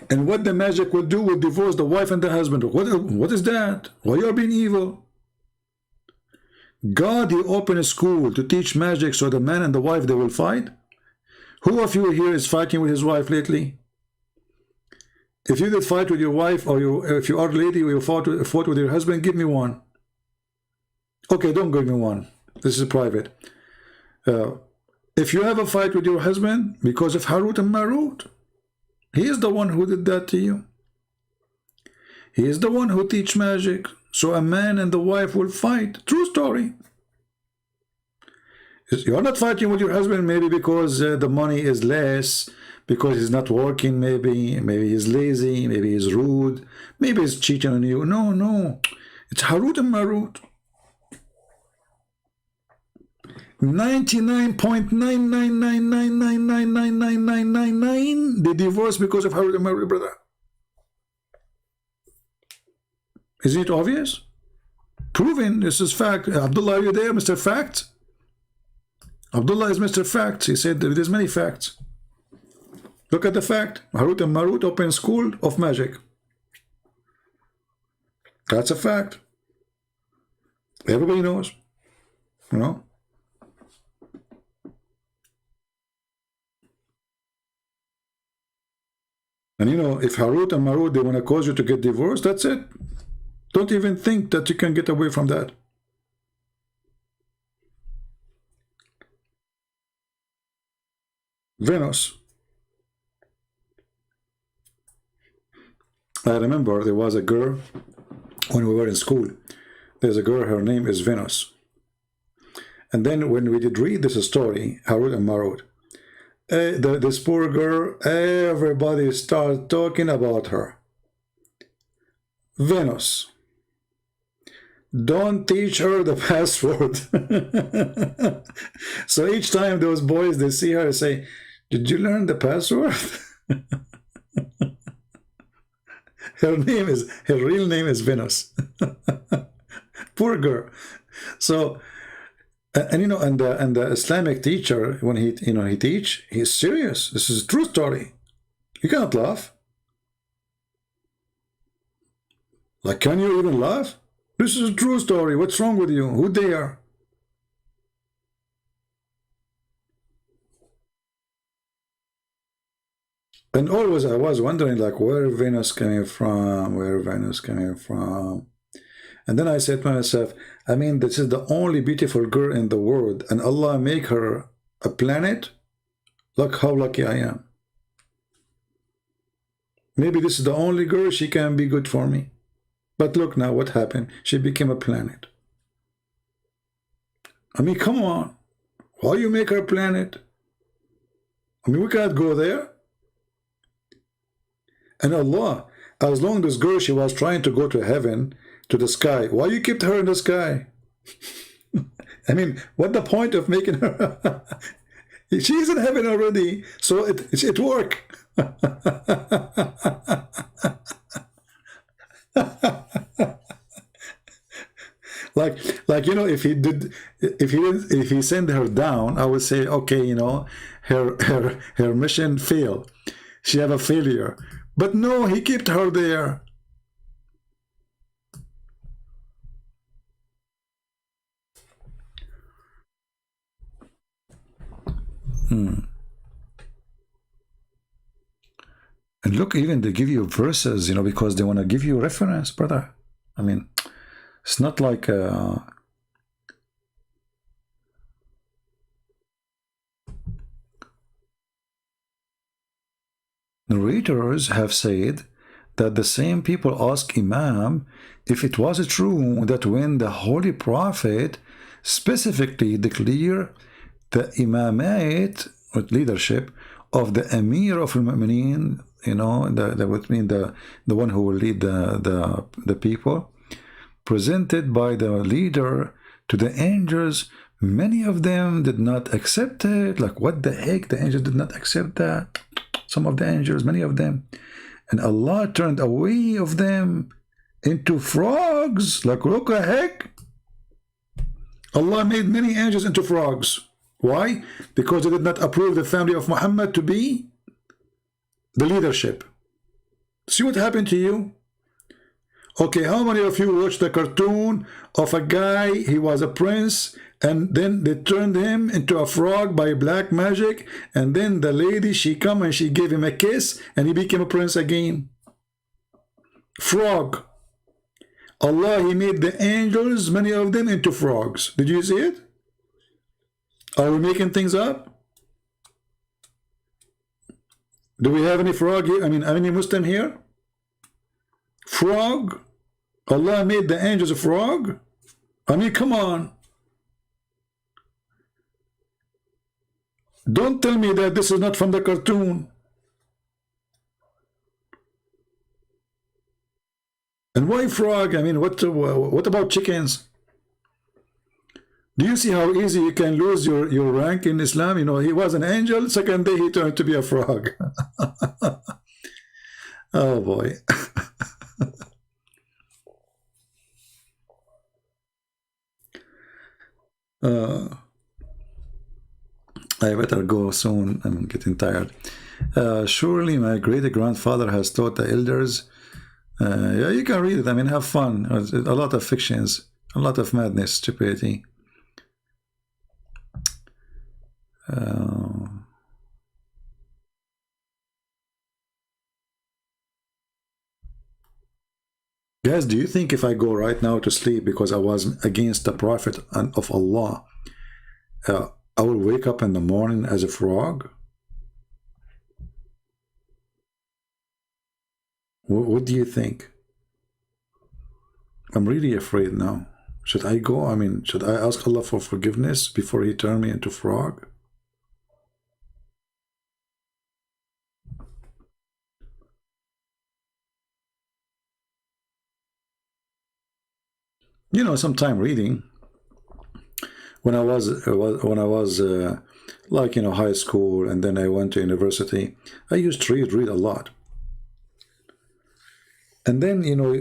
and what the magic will do will divorce the wife and the husband. What is that? Why you are being evil? God, he opened a school to teach magic so the man and the wife, they will fight. Who of you here is fighting with his wife lately? If you did fight with your wife, or if you are a lady, or you fought with your husband, give me one. Okay, don't give me one. This is private. If you have a fight with your husband because of Harut and Marut, he is the one who did that to you. He is the one who teach magic, so a man and the wife will fight. True story. You're not fighting with your husband maybe because the money is less, because he's not working, maybe he's lazy, maybe he's rude, maybe he's cheating on you. No. It's Harut and Marut. 99.99999999999 they divorce because of Harut and Marut, brother. Isn't it obvious? Proven. This is fact. Abdullah, are you there, Mr. Fact? Abdullah is Mr. Fact. He said there's many facts. Look at the fact. Harut and Marut open school of magic. That's a fact. Everybody knows. You know? And you know, if Harut and Marut, they want to cause you to get divorced, that's it. Don't even think that you can get away from that. Venus. I remember there was a girl when we were in school. There's a girl, her name is Venus. And then when we did read this story, Harut and Marut, this poor girl, everybody started talking about her. Venus. Don't teach her the password. So each time those boys, they see her, say, did you learn the password? Her real name is Venus. Poor girl. So, and you know, and the Islamic teacher, when he teach, he's serious. This is a true story. You cannot laugh. Like, can you even laugh? This is a true story. What's wrong with you? Who they are? And always I was wondering, like, where Venus coming from? Where Venus coming from? And then I said to myself, I mean, this is the only beautiful girl in the world, and Allah make her a planet? Look how lucky I am. Maybe this is the only girl, she can be good for me. But look now what happened. She became a planet. I mean, come on. Why you make her a planet? I mean, we can't go there. And Allah, as long as this girl, she was trying to go to heaven, to the sky, why you kept her in the sky? I mean, what the point of making her? She's in heaven already, so it worked. like you know, if he sent her down, I would say, okay, you know, her mission failed. She have a failure. But no, he kept her there. And look, even they give you verses, you know, because they want to give you reference, brother. I mean, it's not like narrators have said that the same people ask Imam if it was true that when the Holy Prophet specifically declared the imamate with leadership of the Emir of al-Mu'mineen, you know, that would mean the one who will lead the people, presented by the leader to the angels, many of them did not accept it. Like, what the heck? The angels did not accept that. Some of the angels, many of them. And Allah turned away of them into frogs. Like, look the heck. Allah made many angels into frogs. Why? Because they did not approve the family of Muhammad to be the leadership. See what happened to you? Okay, how many of you watched the cartoon of a guy, he was a prince, and then they turned him into a frog by black magic, and then the lady, she come and she gave him a kiss, and he became a prince again? Frog. Allah, he made the angels, many of them, into frogs. Did you see it? Are we making things up? Do we have any frog here? I mean, any Muslim here? Frog? Allah made the angels a frog? I mean, come on. Don't tell me that this is not from the cartoon. And why frog? I mean, what about chickens? Do you see how easy you can lose your rank in Islam? You know, he was an angel, second day he turned to be a frog. Oh boy. I better go soon. I'm getting tired. Surely my great-grandfather has taught the elders. Yeah, you can read it. I mean, have fun. A lot of fictions, a lot of madness, stupidity. Guys, do you think if I go right now to sleep because I was against the Prophet of Allah, I will wake up in the morning as a frog? What do you think? I'm really afraid now. Should I go? I mean, should I ask Allah for forgiveness before he turned me into frog? You know, sometime reading. When I was like, you know, high school, and then I went to university, I used to read a lot. And then, you know,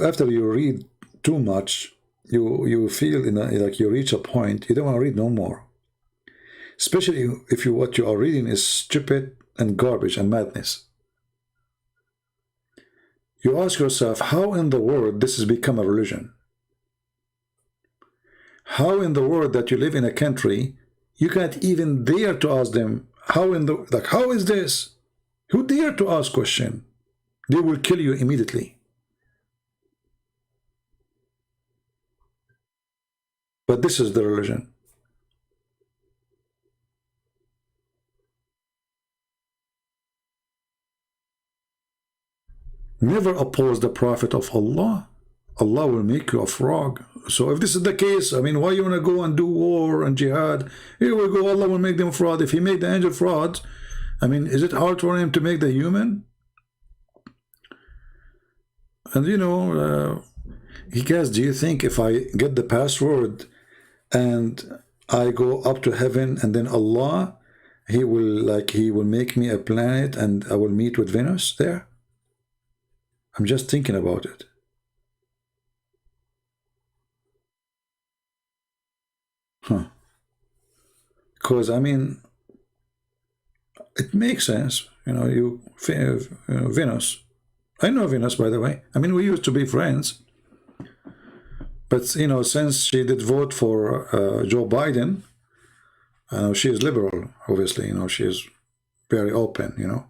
after you read too much, you feel like you reach a point you don't want to read no more. Especially if what you are reading is stupid and garbage and madness. You ask yourself, how in the world this has become a religion? How in the world that you live in a country, you can't even dare to ask them, how is this? Who dare to ask question? They will kill you immediately. But this is the religion. Never oppose the Prophet of Allah. Allah will make you a frog. So if this is the case, I mean, why you want to go and do war and jihad? Here we go, Allah will make them fraud. If he made the angel frauds, I mean, is it hard for him to make the human? And you know, guys, do you think if I get the password and I go up to heaven, and then Allah, he will make me a planet and I will meet with Venus there? I'm just thinking about it. Because, I mean, it makes sense. You know, Venus. I know Venus, by the way. I mean, we used to be friends. But, you know, since she did vote for Joe Biden, I know she is liberal, obviously, you know, she is very open, you know.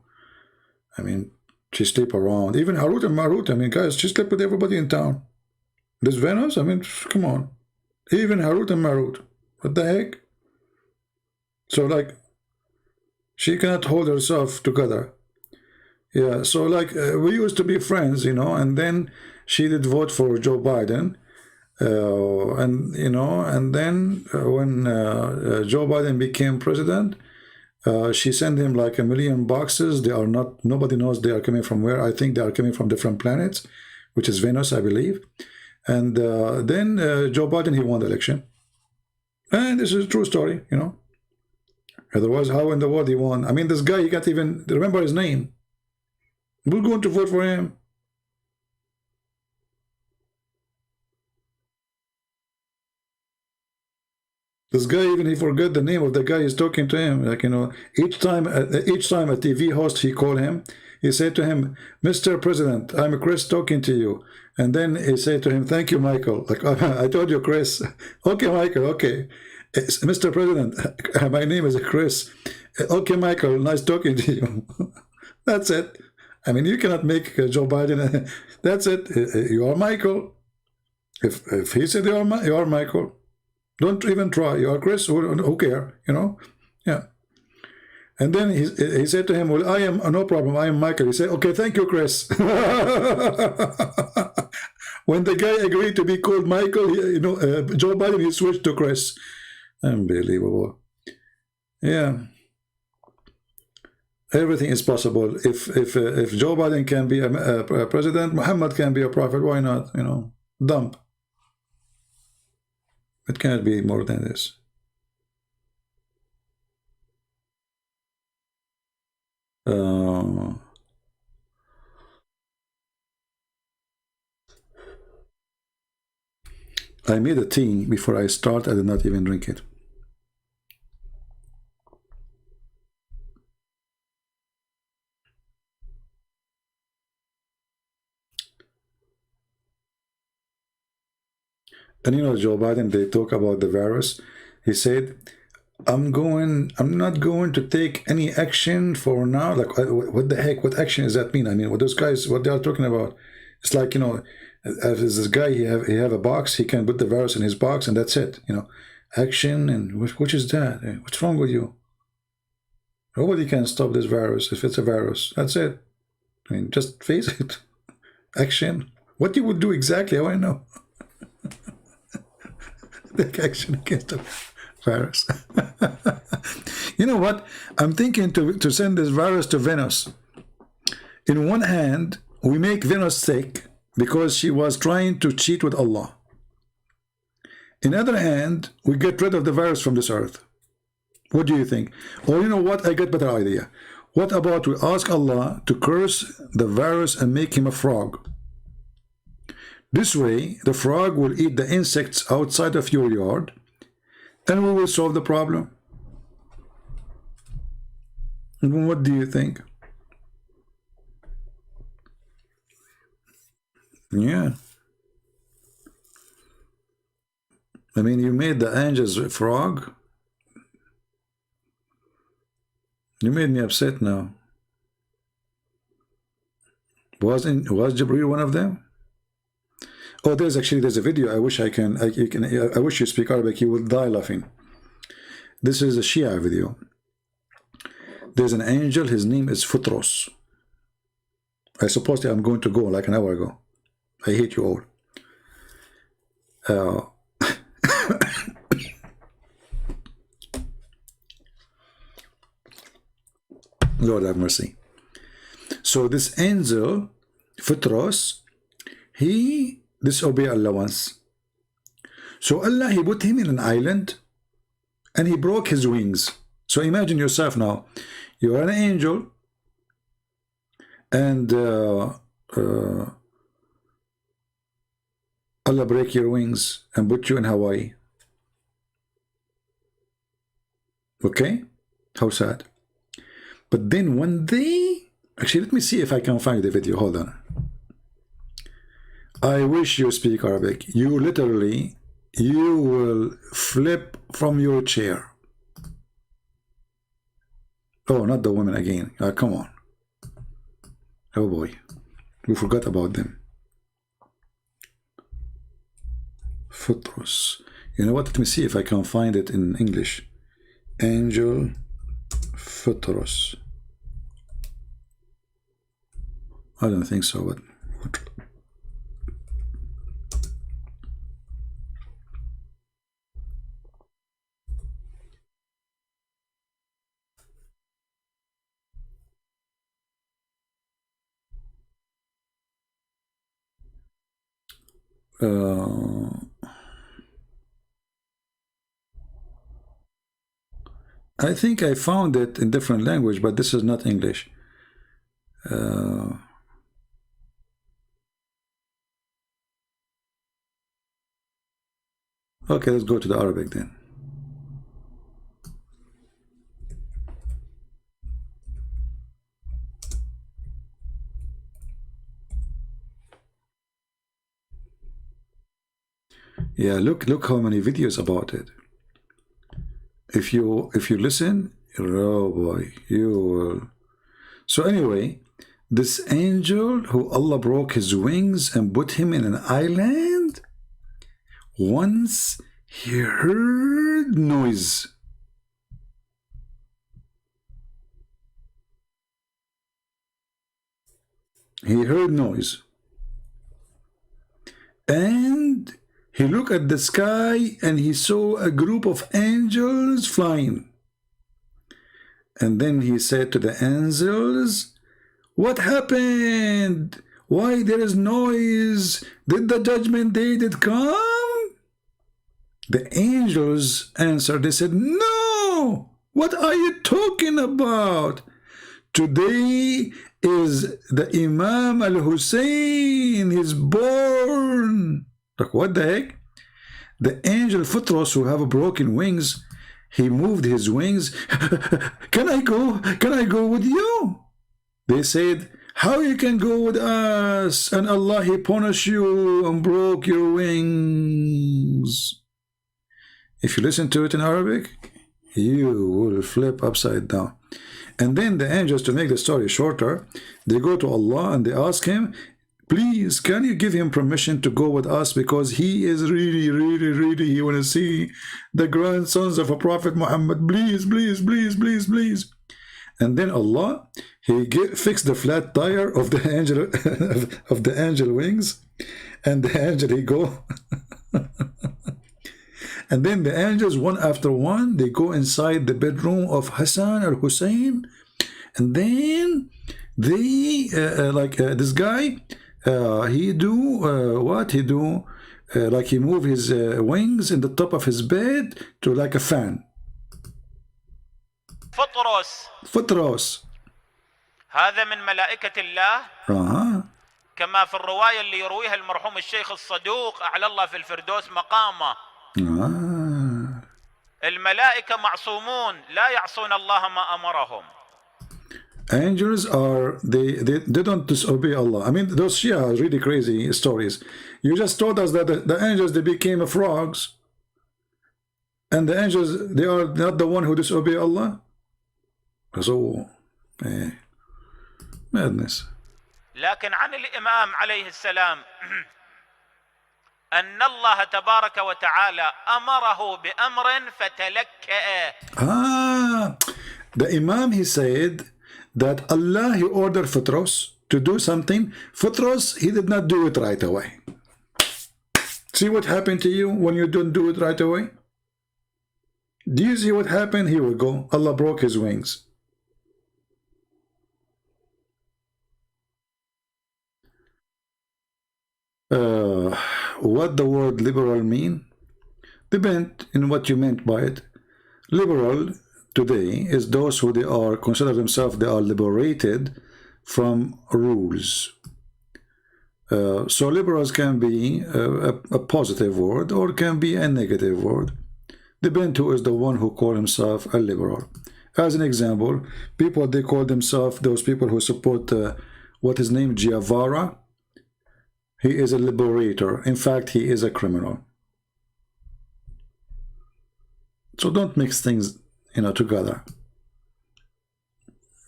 I mean, she sleep around. Even Harut and Marut, I mean, guys, she slept with everybody in town. This Venus, I mean, come on. Even Harut and Marut. What the heck? So, like, she cannot hold herself together. Yeah, so, like, we used to be friends, you know, and then she did vote for Joe Biden. And, you know, and then when Joe Biden became president, she sent him like 1,000,000 boxes. They are not, nobody knows they are coming from where. I think they are coming from different planets, which is Venus, I believe. And then Joe Biden, he won the election. And this is a true story, you know. Otherwise, how in the world he won? I mean, this guy, he can't even remember his name. We're going to vote for him. This guy, even he forgot the name of the guy he's talking to him. Like, you know, each time a TV host, he called him, he said to him, Mr. President, I'm Chris talking to you. And then he said to him, thank you, Michael. Like, I told you, Chris. Okay, Michael, okay. Mr. President, my name is Chris. Okay, Michael, nice talking to you. That's it. I mean, you cannot make Joe Biden. That's it. You are Michael. If he said you are Michael. Don't even try. You are Chris. Who care? You know? Yeah. And then he said to him, well, I am, no problem. I am Michael. He said, okay, thank you, Chris. When the guy agreed to be called Michael, you know, Joe Biden, he switched to Chris. Unbelievable. Yeah. Everything is possible. If Joe Biden can be a president, Muhammad can be a prophet. Why not? You know, dump. It cannot be more than this. I made a tea before I start. I did not even drink it. And you know, Joe Biden, they talk about the virus. He said, I'm not going to take any action for now. Like, what the heck? What action does that mean? I mean, what those guys, what they are talking about? It's like, you know, as this guy, he have a box, he can put the virus in his box, and that's it. You know, action, and which is that? What's wrong with you? Nobody can stop this virus if it's a virus. That's it. I mean, just face it. Action. What you would do exactly? I want to know. Take action against the virus. You know what? I'm thinking to send this virus to Venus. In one hand, we make Venus sick because she was trying to cheat with Allah. In other hand, we get rid of the virus from this earth. What do you think? Or you know what? I get better idea. What about we ask Allah to curse the virus and make him a frog? This way, the frog will eat the insects outside of your yard, and we will solve the problem. And what do you think? Yeah. I mean, you made the angels a frog. You made me upset now. Was Jibreel one of them? Oh, there's a video. I wish I wish you speak Arabic. You will die laughing. This is a Shia video. There's an angel. His name is Futros. I suppose I'm going to go like an hour ago. I hate you all. Lord have mercy. So this angel, Futros, he disobeyed Allah once. So Allah, he put him in an island and he broke his wings. So imagine yourself now. You are an angel and Allah break your wings and put you in Hawaii. Okay? How sad. But then one day, actually, let me see if I can find the video. Hold on. I wish you speak Arabic. You literally, you will flip from your chair. Oh, not the women again. Come on. Oh boy, we forgot about them. Futros. You know what? Let me see if I can find it in English. Angel Futros. I don't think so, but I think I found it in different language, but this is not English. Okay, let's go to the Arabic then. Yeah, look how many videos about it. If you listen, oh boy, you will. So anyway, this angel who Allah broke his wings and put him in an island, once he heard noise. He heard noise. And he looked at the sky and he saw a group of angels flying. And then he said to the angels, "What happened? Why there is noise? Did the judgment day did come?" The angels answered, they said, "No! What are you talking about? Today is the Imam al-Hussein, he's born." Like, what the heck? The angel Futros, who have broken wings, he moved his wings. Can I go? Can I go with you? They said, "How you can go with us? And Allah, he punished you and broke your wings." If you listen to it in Arabic, you will flip upside down. And then the angels, to make the story shorter, they go to Allah and they ask him, "Please, can you give him permission to go with us? Because he is really, he want to see the grandsons of a Prophet Muhammad. Please, please, please, please, please." And then Allah, he fixed the flat tire of the angel of the angel wings, and the angel he go. And then the angels, one after one, they go inside the bedroom of Hassan or Hussein, and then they this guy. He do what he do? Like he move his wings in the top of his bed to like a fan. فطرس. هذا من ملائكة الله. كما في الرواية اللي يرويها المرحوم الشيخ الصدوق أعلى الله في الفردوس مقامه. الملائكة معصومون لا يعصون الله ما أمرهم. Angels are they don't disobey Allah. I mean, those Shia are really crazy stories. You just told us that the angels, they became frogs, and the angels, they are not the one who disobey Allah. So madness. لكن عن الإمام عليه السلام أن الله تبارك وتعالى أمره بأمر فتلكأ. The Imam, he said that Allah, he ordered Futros to do something. Futros, he did not do it right away. See what happened to you when you don't do it right away? Do you see what happened? Here we go. Allah broke his wings. What the word liberal mean? Depend in what you meant by it. Liberal today is those who they are consider themselves they are liberated from rules. So liberals can be a positive word or can be a negative word. Depend who is the one who call himself a liberal. As an example, people they call themselves those people who support what is named Guevara. He is a liberator. In fact, he is a criminal. So don't mix things, together.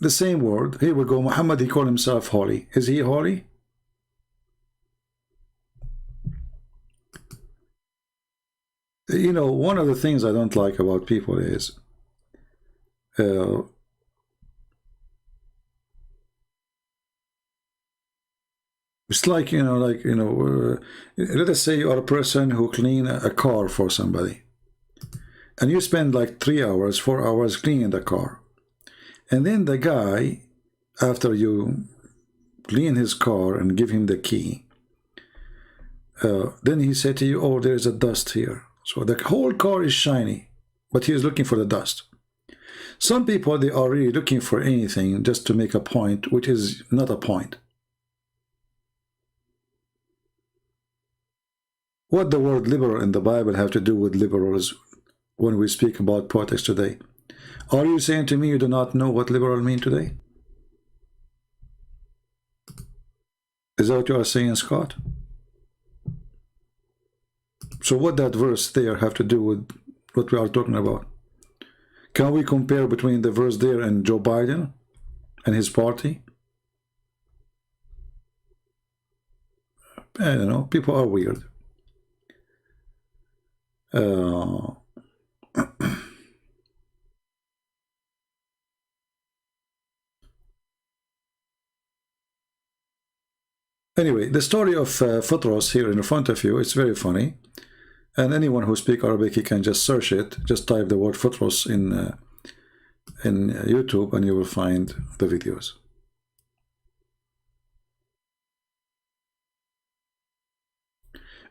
the same word. Here we go. Muhammad, he called himself holy. Is he holy? You know, one of the things I don't like about people is it's like, let us say you are a person who clean a car for somebody, and you spend like 3 hours, 4 hours cleaning the car, and then the guy, after you clean his car and give him the key, then he said to you, oh, there is a dust here. So the whole car is shiny, but he is looking for the dust. Some people, they are really looking for anything just to make a point, which is not a point. What the word liberal in the Bible have to do with liberals when we speak about politics today? Are you saying to me you do not know what liberal mean today? Is that what you are saying, Scott? So what that verse there have to do with what we are talking about? Can we compare between the verse there and Joe Biden and his party? I don't know. People are weird. Anyway, the story of Futros here in front of you, it's very funny. And anyone who speaks Arabic, he can just search it. Just type the word Futros in YouTube and you will find the videos.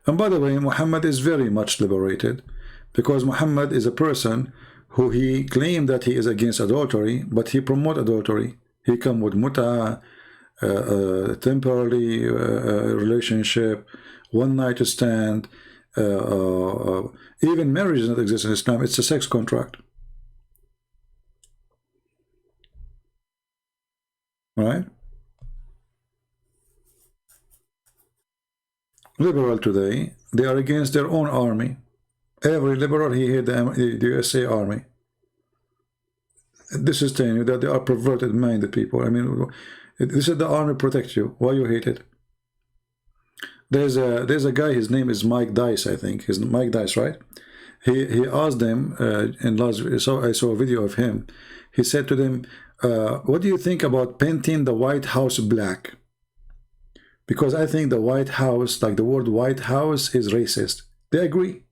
And by the way, Muhammad is very much liberated, because Muhammad is a person who he claimed that he is against adultery, but he promote adultery. He come with muta, temporary relationship, one night stand, even marriage does not exist in Islam. It's a sex contract, right? Liberal today, they are against their own army. Every liberal, he hate the USA Army. This is telling you that they are perverted minded people. I mean, this is the army protect you. Why you hate it? There's a guy, his name is Mike Dice, I think. His Mike Dice, right? He asked them in Las Vegas, so I saw a video of him. He said to them, what do you think about painting the White House black? Because I think the White House, like the word White House, is racist. They agree.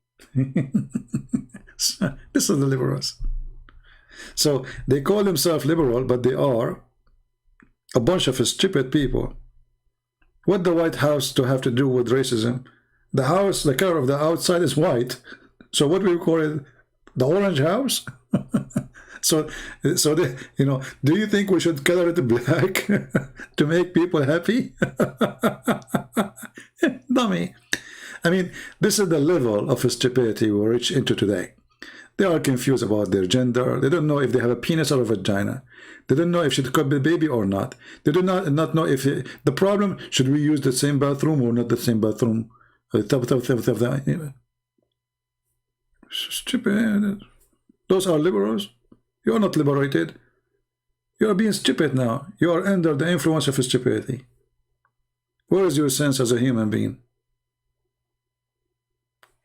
So, this is the liberals. So they call themselves liberal, but they are a bunch of stupid people. What the White House to have to do with racism? The house, the color of the outside is white. So what do we call it? The orange house? So they, do you think we should color it black to make people happy? Dummy. I mean, this is the level of stupidity we reach into today. They are confused about their gender. They don't know if they have a penis or a vagina. They don't know if she could be a baby or not. They do not know if the problem, should we use the same bathroom or not the same bathroom? Stupid. Those are liberals. You are not liberated. You are being stupid now. You are under the influence of stupidity. Where is your sense as a human being?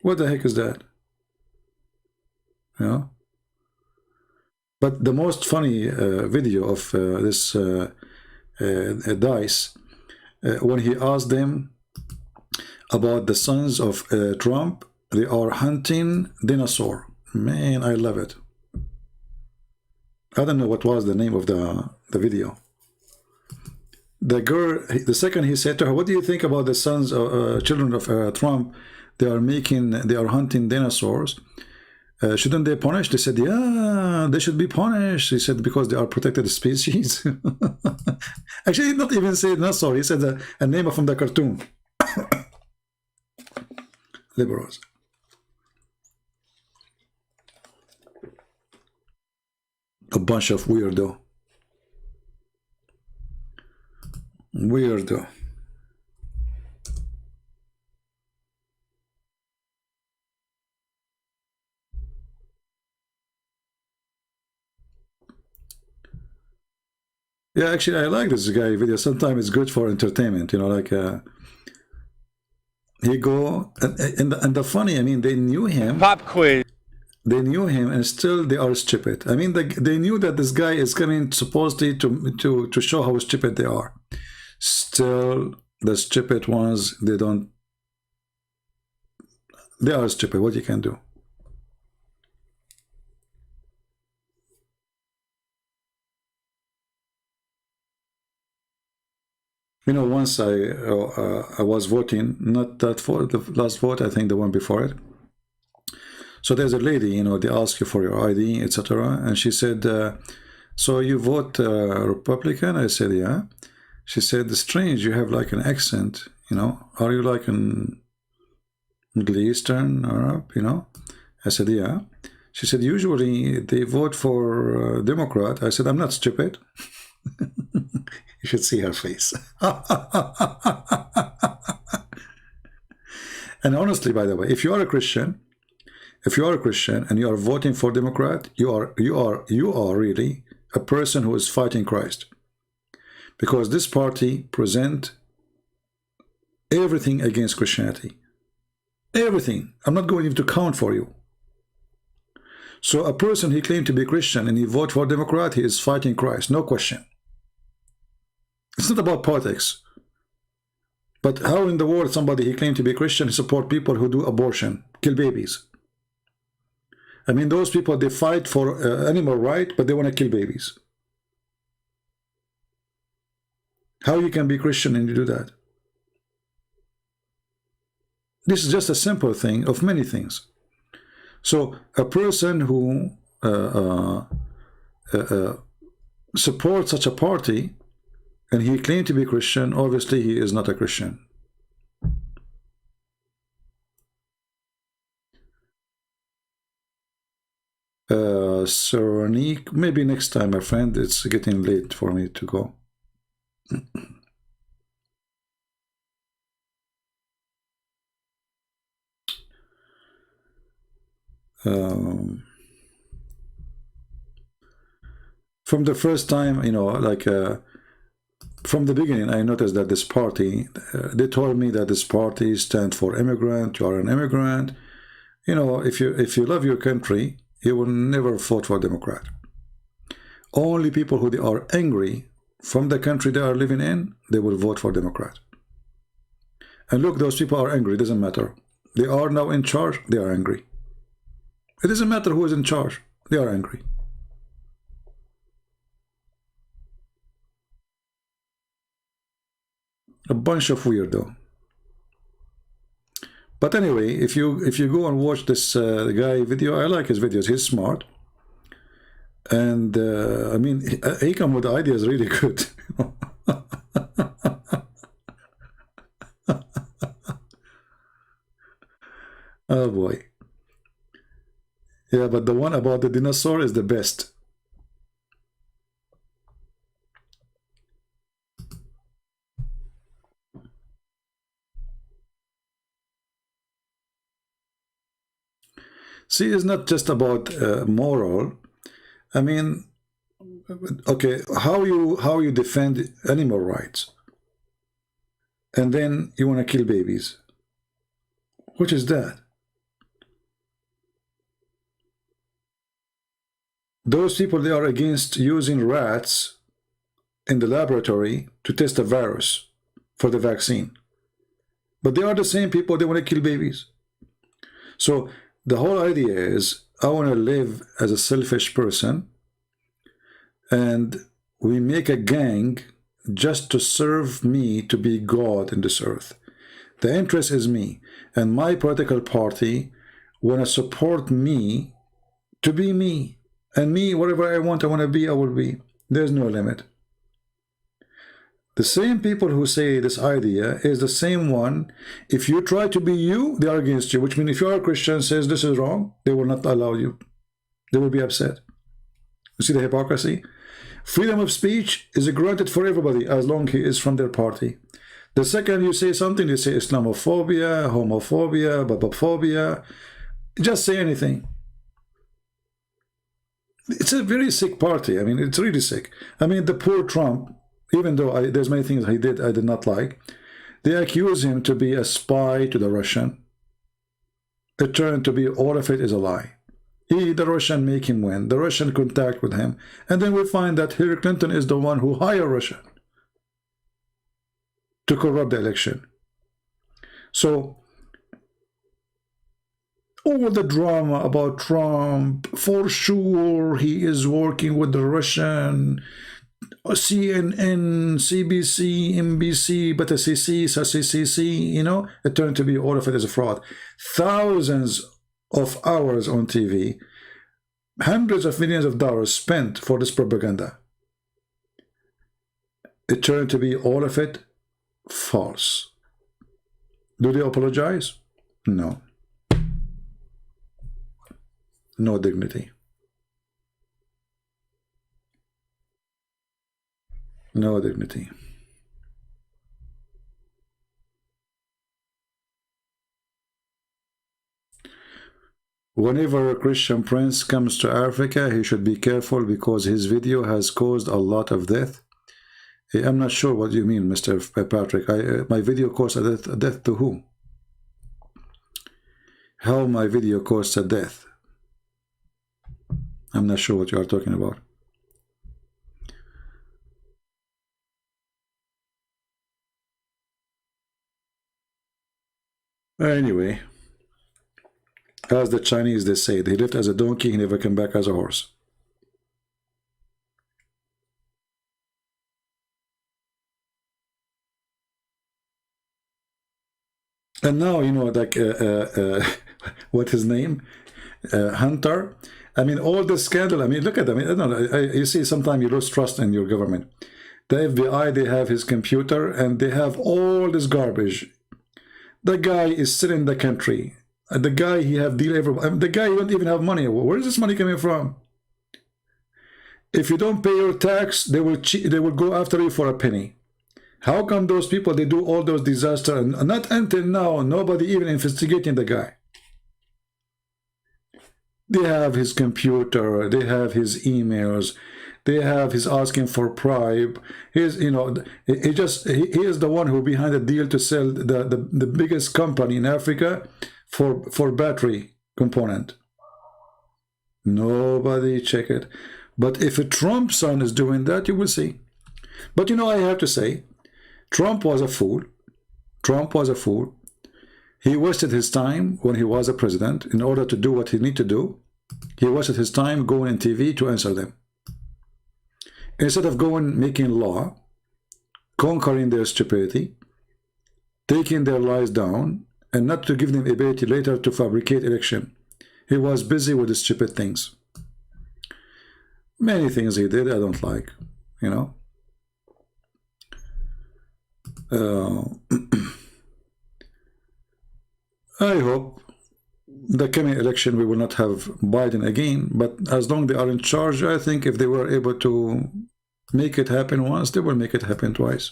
What the heck is that? But the most funny video of this Dice, when he asked them about the sons of Trump, they are hunting dinosaur. Man, I love it. I don't know what was the name of the video. The girl, the second he said to her, what do you think about the sons, children of Trump? They are hunting dinosaurs. Shouldn't they punish? They said, yeah, they should be punished. He said, because they are protected species. Actually, he did not even say dinosaur. He said a name from the cartoon. Liberals. A bunch of weirdo. Weirdo. Yeah, actually, I like this guy video. Sometimes it's good for entertainment, you know, like he go and the funny, I mean, they knew him. Pop quiz. They knew him, and still they are stupid. I mean, they knew that this guy is coming supposedly to show how stupid they are. Still, the stupid ones, they don't. They are stupid. What you can do? You know, once I was voting, not that for the last vote, I think the one before it. So there's a lady, you know, they ask you for your ID, etc. And she said, so you vote Republican? I said, yeah. She said, strange, you have like an accent, you know. Are you like an Middle Eastern Arab, you know? I said, yeah. She said, usually they vote for Democrat. I said, I'm not stupid. You should see her face. And honestly, by the way, if you are a Christian, and you are voting for Democrat, you are really a person who is fighting Christ, because this party present everything against Christianity, everything. I'm not going to count for you. So a person, he claimed to be Christian and he vote for Democrat, he is fighting Christ, no question. It's not about politics. But how in the world somebody, he claimed to be Christian, he support people who do abortion, kill babies? I mean, those people, they fight for animal right, but they want to kill babies. How you can be Christian and you do that? This is just a simple thing of many things. So a person who supports such a party and he claimed to be Christian, obviously he is not a Christian. Sir Naik, maybe next time, my friend. It's getting late for me to go. From the first time, you know, like from the beginning, I noticed that this party, they told me that this party stands for immigrant. You are an immigrant. You know, if you love your country, you will never vote for Democrat. Only people who they are angry from the country they are living in, they will vote for Democrat. And look, those people are angry. It doesn't matter. They are now in charge. They are angry. It doesn't matter who is in charge. They are angry. A bunch of weirdo. But anyway, if you go and watch this guy video, I like his videos. He's smart, and I mean, he come with ideas really good. Oh boy. Yeah, but the one about the dinosaur is the best. See, it's not just about moral. I mean, okay, how you defend animal rights, and then you want to kill babies? What is that? Those people, they are against using rats in the laboratory to test a virus for the vaccine. But they are the same people, they want to kill babies. So the whole idea is, I want to live as a selfish person, and we make a gang just to serve me, to be God in this earth. The interest is me, and my political party want to support me to be me. And me, whatever I want to be, I will be. There's no limit. The same people who say this idea is the same one. If you try to be you, they are against you. Which means if you are a Christian, says this is wrong, they will not allow you. They will be upset. You see the hypocrisy? Freedom of speech is granted for everybody as long as he is from their party. The second you say something, they say Islamophobia, homophobia, babophobia. Just say anything. It's a very sick party. I mean, it's really sick. I mean, the poor Trump, even though there's many things he did I did not like, they accuse him to be a spy to the Russian. It turned to be all of it is a lie. The Russian make him win. The Russian contact with him. And then we find that Hillary Clinton is the one who hired Russia to corrupt the election. So, all the drama about Trump, for sure he is working with the Russian, CNN, CBC, NBC, but CCC, you know, it turned to be all of it is a fraud. Thousands of hours on TV, hundreds of millions of dollars spent for this propaganda. It turned to be all of it false. Do they apologize? No. No dignity. No dignity. Whenever a Christian prince comes to Africa, he should be careful because his video has caused a lot of death. I'm not sure what you mean, Mr. Patrick. My video caused a death to who? How my video caused a death? I'm not sure what you are talking about. Anyway, as the Chinese, they say, he lived as a donkey, he never came back as a horse. And now, you know, like, what his name? Hunter. I mean, all the scandal, I mean, look at them. I don't know, you see, sometimes you lose trust in your government. The FBI, they have his computer, and they have all this garbage. The guy is sitting in the country. The guy, he have deal every. The guy, you don't even have money. Where is this money coming from? If you don't pay your tax, they will go after you for a penny. How come those people, they do all those disasters, and not until now, nobody even investigating the guy? They have his computer, they have his emails, they have his asking for bribe. He's, you know, he is the one who behind the deal to sell the biggest company in Africa for battery component. Nobody check it. But if a Trump son is doing that, you will see. But you know, I have to say, Trump was a fool. Trump was a fool. He wasted his time when he was a president in order to do what he need to do. He wasted his time going on TV to answer them. Instead of going making law, conquering their stupidity, taking their lies down, and not to give them ability later to fabricate election. He was busy with the stupid things. Many things he did I don't like, you know. I hope the coming election we will not have Biden again, but as long as they are in charge, I think if they were able to make it happen once, they will make it happen twice.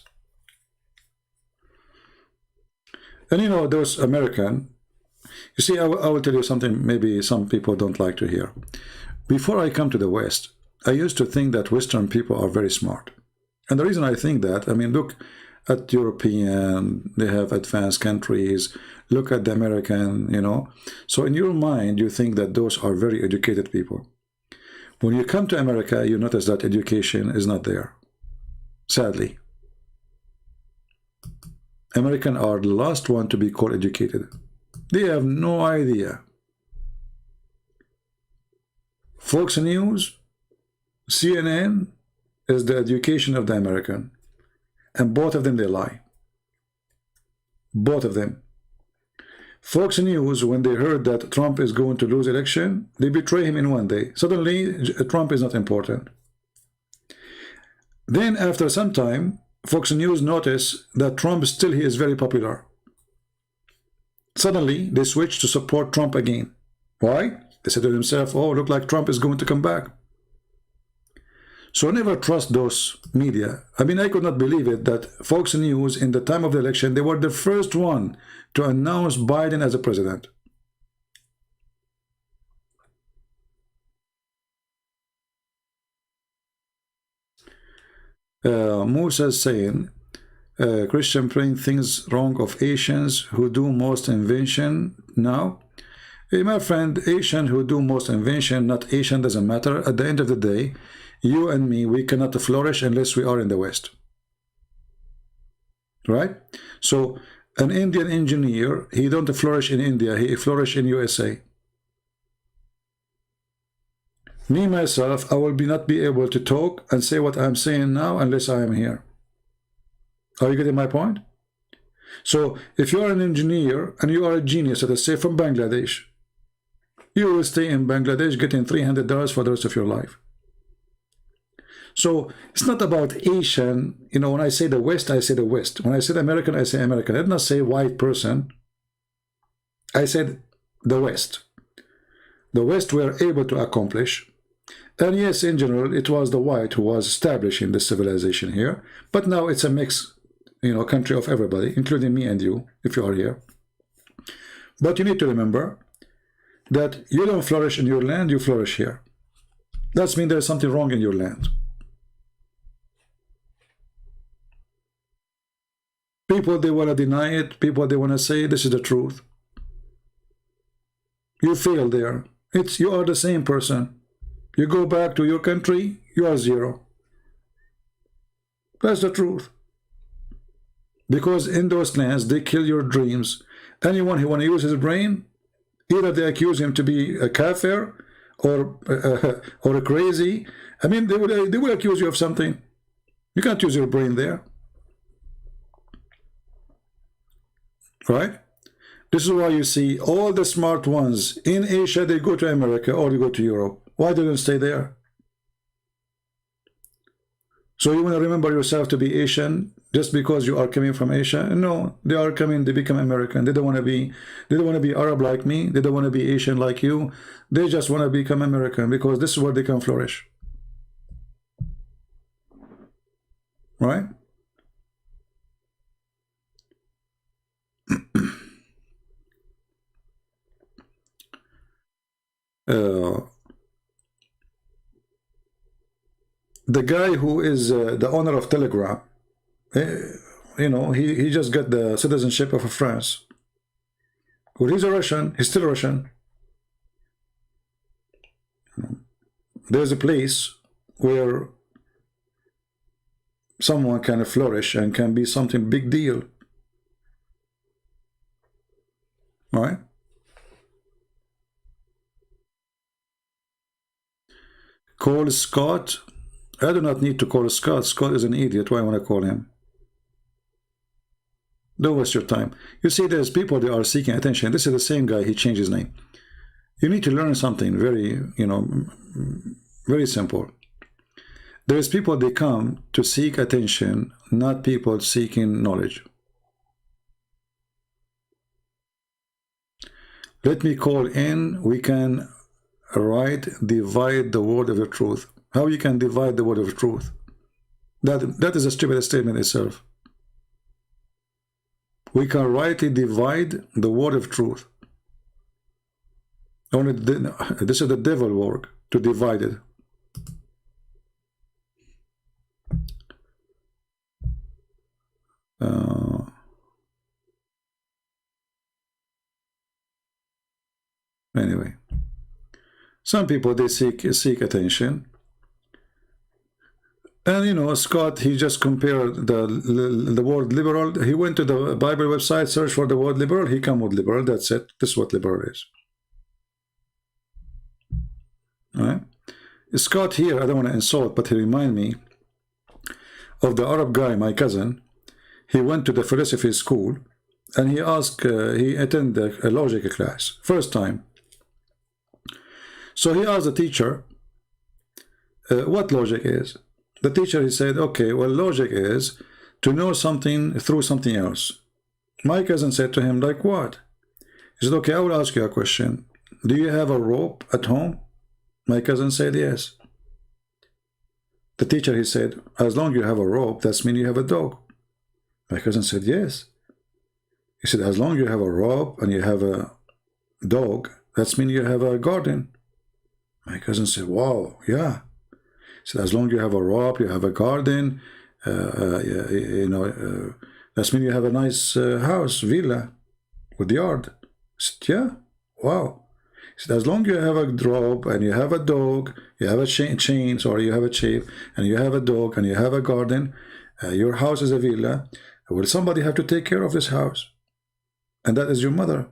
And you know, those American, you see, I will tell you something maybe some people don't like to hear. Before I come to the West, I used to think that Western people are very smart. And the reason I think that, I mean, look at European, they have advanced countries, look at the American, you know. So in your mind, you think that those are very educated people. When you come to America, you notice that education is not there, sadly. Americans are the last one to be called educated. They have no idea. Fox News, CNN is the education of the American. And both of them, they lie. Both of them. Fox News, when they heard that Trump is going to lose election, they betray him in one day. Suddenly, Trump is not important. Then, after some time, Fox News noticed that Trump still he is very popular. Suddenly, they switched to support Trump again. Why? They said to themselves, oh, look like Trump is going to come back. So never trust those media. I mean, I could not believe it that Fox News, in the time of the election, they were the first one to announce Biden as a president. Musa is saying, Christian praying things wrong of Asians who do most invention now. Hey, my friend, Asian who do most invention, not Asian, doesn't matter. At the end of the day, you and me, we cannot flourish unless we are in the West. Right? So, an Indian engineer, he don't flourish in India, he flourish in USA. Me, myself, I will not be able to talk and say what I'm saying now unless I am here. Are you getting my point? So, if you are an engineer and you are a genius, let us say from Bangladesh, you will stay in Bangladesh getting $300 for the rest of your life. So, it's not about Asian. You know, when I say the West, I say the West. When I said American, I say American. I did not say white person. I said the West. The West were able to accomplish. And yes, in general, it was the white who was establishing the civilization here. But now it's a mix, you know, country of everybody, including me and you, if you are here. But you need to remember that you don't flourish in your land, you flourish here. That means there's something wrong in your land. People, they want to deny it. People, they want to say this is the truth. You fail there. You are the same person. You go back to your country, you are zero. That's the truth. Because in those lands, they kill your dreams. Anyone who want to use his brain, either they accuse him to be a kafir or a crazy. I mean, they will accuse you of something. You can't use your brain there. Right? This is why you see all the smart ones in Asia, they go to America or they go to Europe. Why do they stay there? So you want to remember yourself to be Asian just because you are coming from Asia? No, they are coming, they become American. They don't want to be Arab like me. They don't want to be Asian like you. They just want to become American because this is where they can flourish. Right? The guy who is the owner of Telegram, you know, he just got the citizenship of France. Well, he's a Russian. He's still Russian. There's a place where someone can flourish and can be something big deal. All right? Call Scott. I do not need to call Scott. Scott is an idiot. Why want to call him? Don't waste your time. You see, there's people that are seeking attention. This is the same guy. He changed his name. You need to learn something very, you know, very simple. There's people, they come to seek attention, not people seeking knowledge. Let me call in. We can divide the word of the truth. How you can divide the word of truth? That is a stupid statement itself. We can rightly divide the word of truth. Only this is the devil work, to divide it. Anyway, some people, they seek attention. And you know, Scott, he just compared the word liberal. He went to the Bible website, searched for the word liberal, he come with liberal. That's it. This is what liberal is. All right? Scott here, I don't want to insult, but he remind me of the Arab guy, my cousin. He went to the philosophy school and he asked, he attended a logic class, first time. So he asked the teacher, what logic is? The teacher, he said, okay, well, logic is to know something through something else. My cousin said to him, like what? He said, okay, I will ask you a question. Do you have a rope at home? My cousin said, yes. The teacher, he said, as long as you have a rope, that means you have a dog. My cousin said, yes. He said, as long as you have a rope and you have a dog, that means you have a garden. My cousin said, wow, yeah. He said, as long as you have a rope, you have a garden, That's mean you have a nice house, villa, with yard. I said, yeah, wow. He said, as long as you have a drop and you have a dog, you have a chain, sorry, you have a sheep, and you have a dog and you have a garden, your house is a villa. Will somebody have to take care of this house? And that is your mother.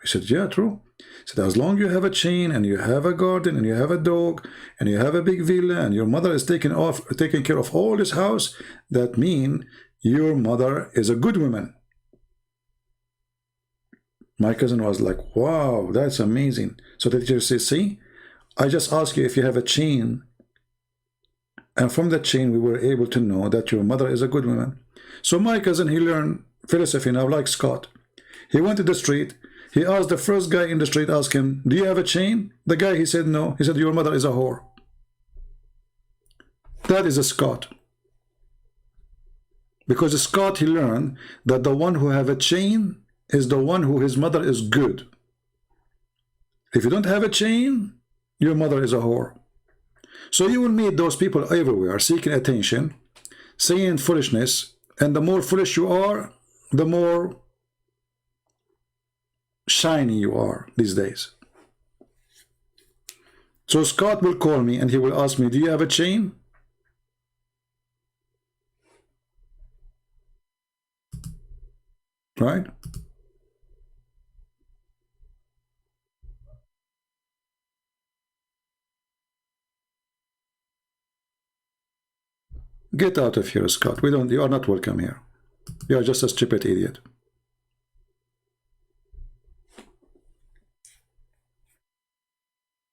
He said, yeah, true. He said, as long as you have a chain and you have a garden and you have a dog and you have a big villa and your mother is taking care of all this house, that means your mother is a good woman. My cousin was like, wow, that's amazing. So the teacher says, see, I just asked you if you have a chain, and from that chain we were able to know that your mother is a good woman. So my cousin, he learned philosophy now like Scott. He went to the street. He asked the first guy in the street, asked him, do you have a chain? The guy, he said no. He said, your mother is a whore. That is a Scott. Because a Scott, he learned that the one who have a chain is the one who his mother is good. If you don't have a chain, your mother is a whore. So you will meet those people everywhere, seeking attention, saying foolishness, and the more foolish you are, the more shiny you are these days. So Scott will call me and he will ask me, do you have a chain? Right? Get out of here, Scott. You are not welcome here. You are just a stupid idiot.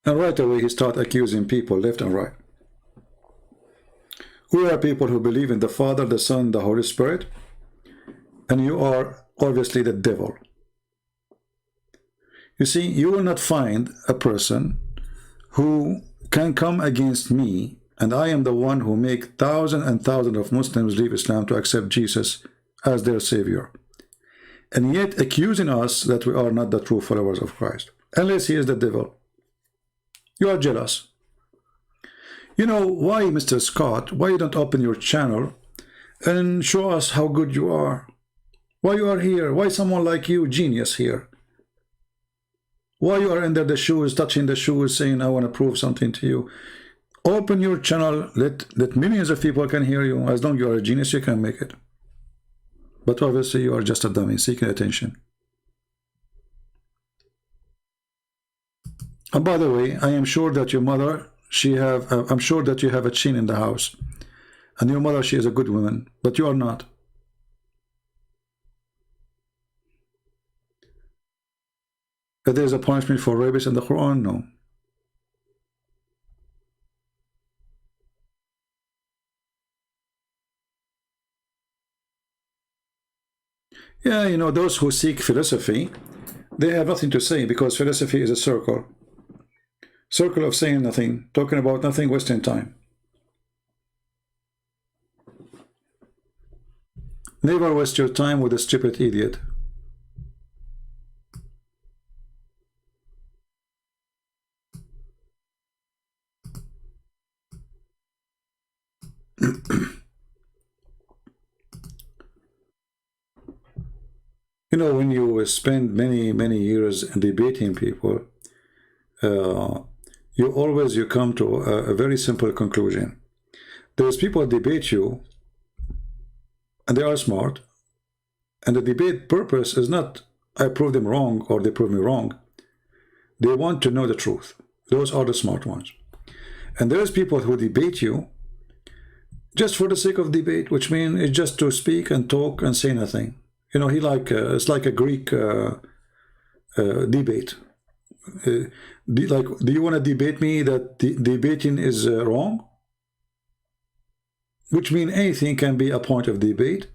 And right away he started accusing people left and right. We are people who believe in the Father, the Son, the Holy Spirit, and you are obviously the devil. You see, you will not find a person who can come against me, and I am the one who make thousands and thousands of Muslims leave Islam to accept Jesus as their savior, and yet accusing us that we are not the true followers of Christ, unless he is the devil. You are jealous. You know why, Mr. Scott, why you don't open your channel and show us how good you are? Why you are here? Why someone like you, genius, here? Why you are under the shoes, touching the shoes, saying, I want to prove something to you? Open your channel, let millions of people can hear you. As long as you are a genius, you can make it. But obviously you are just a dummy, seeking attention. And by the way, I am sure that your mother, I'm sure that you have a chain in the house. And your mother, she is a good woman, but you are not. If there is a punishment for rapists in the Quran, no. Yeah, you know, those who seek philosophy, they have nothing to say because philosophy is a circle. Circle of saying nothing, talking about nothing, wasting time. Never waste your time with a stupid idiot. You know, when you spend many years debating people, you come to a very simple conclusion. There's people debate you, and they are smart, and the debate purpose is not I prove them wrong or they prove me wrong. They want to know the truth. Those are the smart ones. And there's people who debate you just for the sake of debate, which means it's just to speak and talk and say nothing. You know, it's like a Greek debate. Do you want to debate me that debating is wrong? Which means anything can be a point of debate.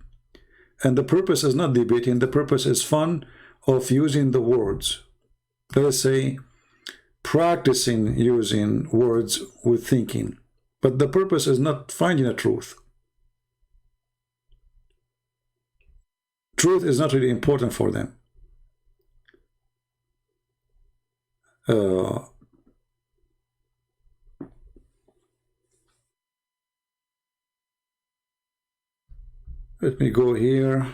And the purpose is not debating. The purpose is fun of using the words. Let us say, practicing using words with thinking. But the purpose is not finding a truth. Truth is not really important for them. Let me go here.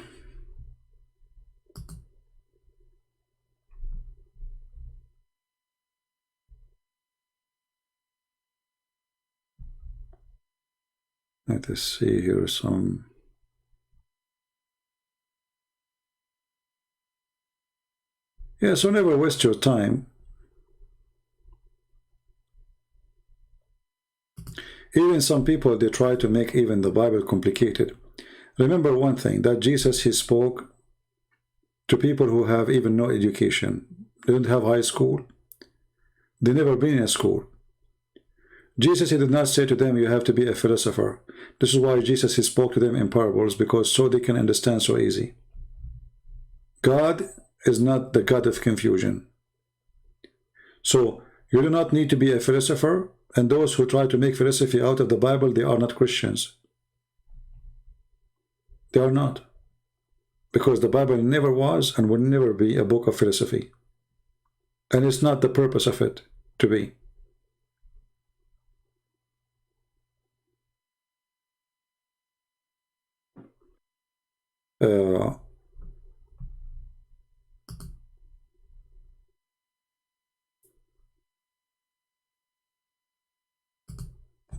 Let us see here some. Yeah, so never waste your time. Even some people, they try to make even the Bible complicated. Remember one thing, that Jesus, he spoke to people who have even no education. They don't have high school. They never been in a school. Jesus, he did not say to them, you have to be a philosopher. This is why Jesus, he spoke to them in parables, because so they can understand so easy. God is not the God of confusion. So you do not need to be a philosopher, and those who try to make philosophy out of the Bible, they are not Christians. They are not. Because the Bible never was and will never be a book of philosophy. And it's not the purpose of it to be.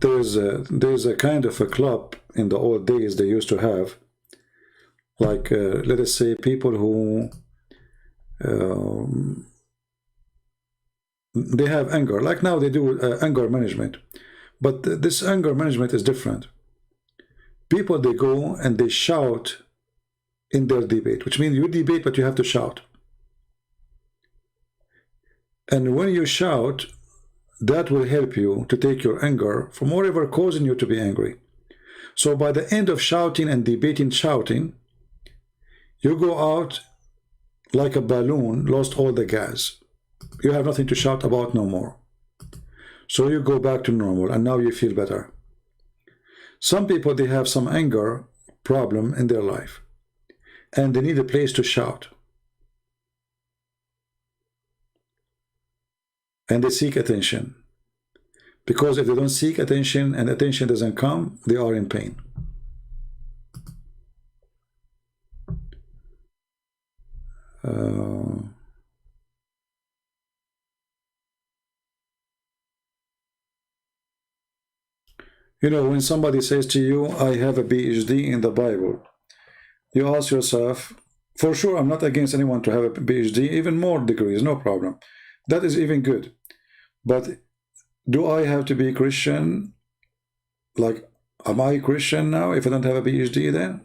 There's a kind of a club in the old days they used to have, like let us say people who they have anger, like now they do anger management, but this anger management is different. People, they go and they shout in their debate, which means you debate but you have to shout, and when you shout, that will help you to take your anger from whatever causing you to be angry. So by the end of shouting and debating, shouting, you go out like a balloon, lost all the gas. You have nothing to shout about no more. So you go back to normal, and now you feel better. Some people, they have some anger problem in their life, and they need a place to shout. And they seek attention. Because if they don't seek attention and attention doesn't come, they are in pain. You know, when somebody says to you, I have a PhD in the Bible, you ask yourself, for sure, I'm not against anyone to have a PhD, even more degrees, no problem. That is even good. But do I have to be Christian? Like, am I Christian now if I don't have a PhD then?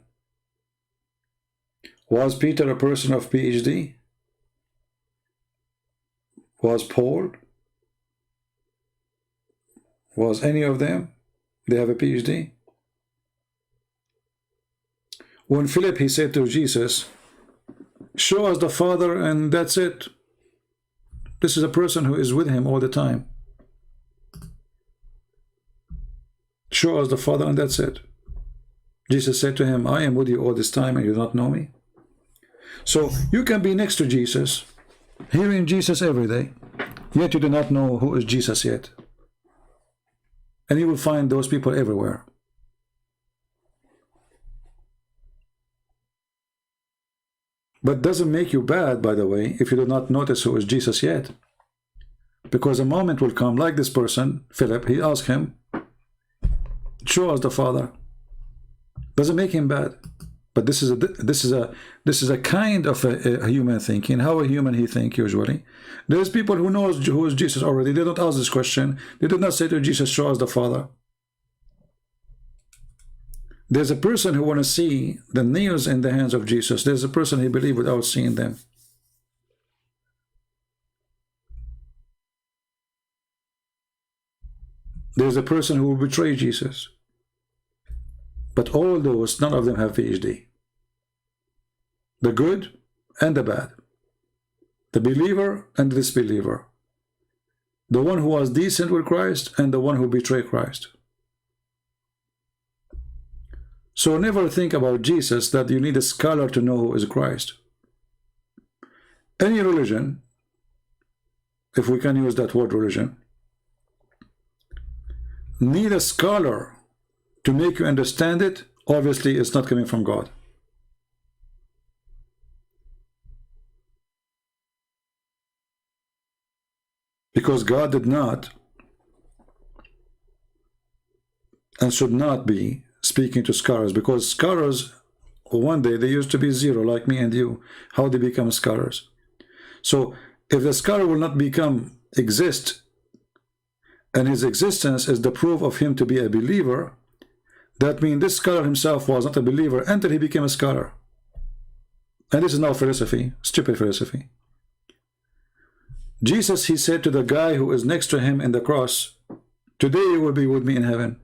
Was Peter a person of PhD? Was Paul? Was any of them? They have a PhD? When Philip, he said to Jesus, show us the Father and that's it. This is a person who is with him all the time. Show us the Father and that's it. Jesus said to him, I am with you all this time and you do not know me. So you can be next to Jesus, hearing Jesus every day, yet you do not know who is Jesus yet. And you will find those people everywhere. But doesn't make you bad, by the way, if you do not notice who is Jesus yet. Because a moment will come, like this person, Philip, he asked him, show us the Father. Doesn't make him bad. But this is a kind of a human thinking. How a human he think usually. There's people who knows who is Jesus already. They don't ask this question. They did not say to Jesus, show us the Father. There's a person who want to see the nails in the hands of Jesus. There's a person who believes without seeing them. There's a person who will betray Jesus. But all those, none of them have PhD. The good and the bad. The believer and the disbeliever. The one who was decent with Christ and the one who betrayed Christ. So never think about Jesus that you need a scholar to know who is Christ. Any religion, if we can use that word religion, need a scholar to make you understand it, obviously it's not coming from God. Because God did not and should not be speaking to scholars, because scholars, one day they used to be zero like me and you. How they become scholars? So if the scholar will not exist, and his existence is the proof of him to be a believer, that means this scholar himself was not a believer until he became a scholar. And this is now philosophy, stupid philosophy. Jesus, he said to the guy who is next to him in the cross, today you will be with me in heaven.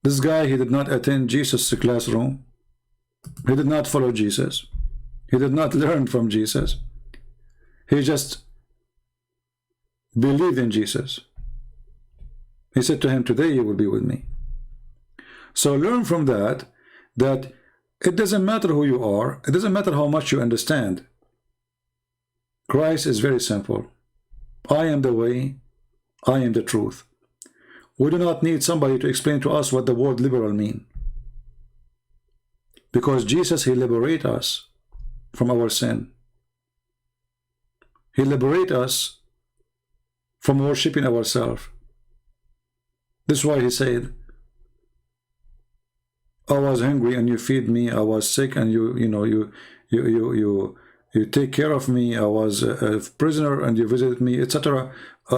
This guy, he did not attend Jesus' classroom. He did not follow Jesus. He did not learn from Jesus. He just believed in Jesus. He said to him, today you will be with me. So learn from that it doesn't matter who you are. It doesn't matter how much you understand. Christ is very simple. I am the way. I am the truth. We do not need somebody to explain to us what the word liberal means. Because Jesus, he liberates us from our sin. He liberates us from worshipping ourselves. This is why he said, I was hungry and you feed me. I was sick and you take care of me. I was a prisoner and you visited me, etc.